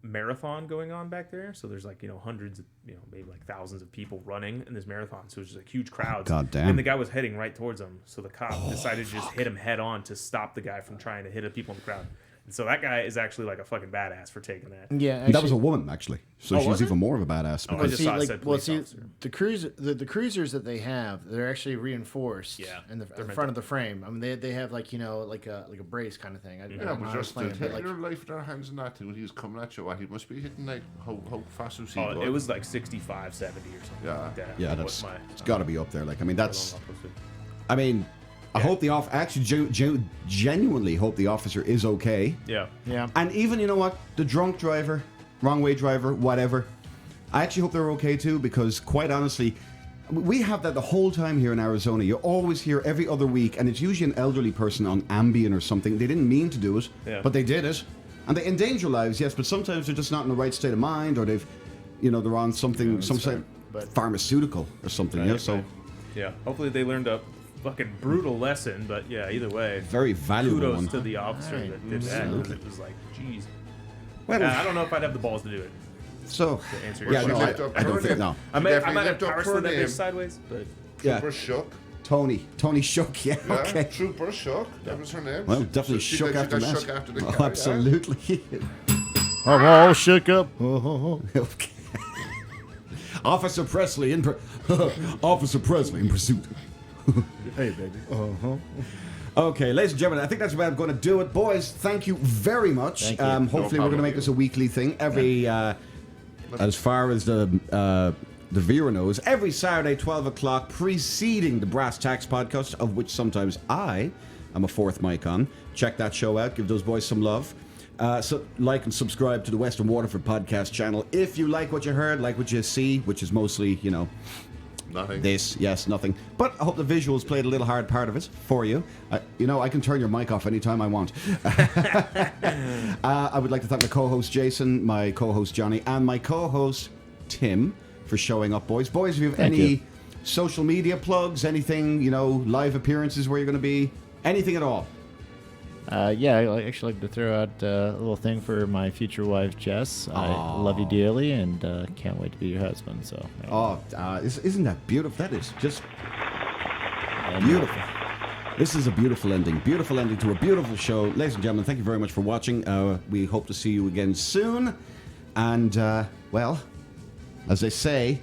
Speaker 4: marathon going on back there. So there's like, hundreds of, maybe like thousands of people running in this marathon. So it's just like huge crowds.
Speaker 3: God damn.
Speaker 4: And the guy was heading right towards them. So the cop decided to just hit him head on to stop the guy from trying to hit the people in the crowd. And so that guy is actually like a fucking badass for taking that.
Speaker 5: Yeah, actually,
Speaker 3: that was a woman, actually. So she's
Speaker 4: was it?
Speaker 3: even more of a badass.
Speaker 4: Oh, I just saw it said police officer.
Speaker 5: the cruisers that they have, they're actually reinforced.
Speaker 4: Yeah,
Speaker 5: in the front of the frame. I mean, they have like like a brace kind of thing. I
Speaker 6: Yeah,
Speaker 5: don't know
Speaker 6: but
Speaker 5: how to
Speaker 6: just
Speaker 5: explain it, but,
Speaker 6: your life in their hands and that when he was coming at you, he must be hitting like how fast was he?
Speaker 4: Oh,
Speaker 6: going?
Speaker 4: it was like 65, 70 or something like that.
Speaker 3: Yeah,
Speaker 4: What's
Speaker 3: it's got to be up there. Like, I mean, that's. I mean, I
Speaker 4: Yeah.
Speaker 3: hope the actually genuinely hope the officer is okay.
Speaker 4: Yeah.
Speaker 5: Yeah.
Speaker 3: And even, you know what, the drunk driver, wrong way driver, whatever. I actually hope they're okay too, because quite honestly, we have that the whole time here in Arizona. You always hear every other week, and it's usually an elderly person on Ambien or something. They didn't mean to do it, but they did it. And they endanger lives, yes, but sometimes they're just not in the right state of mind, or they've, they're on something, some sort of pharmaceutical or something.
Speaker 4: Right,
Speaker 3: Yeah, so
Speaker 4: yeah, hopefully they learned a fucking brutal lesson, but yeah, either way,
Speaker 3: very valuable
Speaker 4: kudos
Speaker 3: one.
Speaker 4: to the officer that did that. 'Cause it was like, geez.
Speaker 3: Well,
Speaker 4: I don't know if I'd have the balls to do it.
Speaker 3: So,
Speaker 4: To answer your
Speaker 3: yeah, no,
Speaker 4: question.
Speaker 3: I don't think, no.
Speaker 4: I might have
Speaker 6: left up
Speaker 4: power
Speaker 6: her
Speaker 4: slid that
Speaker 6: name.
Speaker 4: bitch sideways, but
Speaker 6: Trooper Shook.
Speaker 3: Tony Shook, yeah,
Speaker 6: Yeah,
Speaker 3: okay.
Speaker 6: Trooper Shook. That was her name.
Speaker 3: Well, definitely
Speaker 6: she
Speaker 3: shook
Speaker 6: got
Speaker 3: after that.
Speaker 6: shook after the
Speaker 3: Oh,
Speaker 6: car, yeah.
Speaker 3: absolutely.
Speaker 5: I'm all shook up.
Speaker 3: Okay. Officer Presley in pursuit.
Speaker 5: Hey, baby.
Speaker 3: Okay, ladies and gentlemen, I think that's about going to do it. Boys, thank you very much.
Speaker 5: Thank you.
Speaker 3: Hopefully, we're going to make this a weekly thing. Every, as far as the viewer knows, every Saturday, 12 o'clock, preceding the Brass Tacks podcast, of which sometimes I am a fourth mic on. Check that show out. Give those boys some love. So like and subscribe to the Western Waterford podcast channel if you like what you heard, like what you see, which is mostly,
Speaker 6: Nothing.
Speaker 3: this, yes, nothing. But I hope the visuals played a little hard part of it for you. I can turn your mic off anytime I want. I would like to thank my co-host Jason, my co-host Johnny, and my co-host Tim for showing up, boys. Boys, if you have any social media plugs, anything, live appearances where you're going to be, anything at all.
Speaker 5: Yeah, I actually like to throw out a little thing for my future wife, Jess. I love you dearly and can't wait to be your husband. So.
Speaker 3: Isn't that beautiful? That is just beautiful. This is a beautiful ending. Beautiful ending to a beautiful show. Ladies and gentlemen, thank you very much for watching. We hope to see you again soon. And, well, as they say,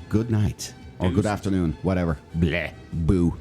Speaker 3: good night. Or good afternoon. Whatever. Bleh. Boo.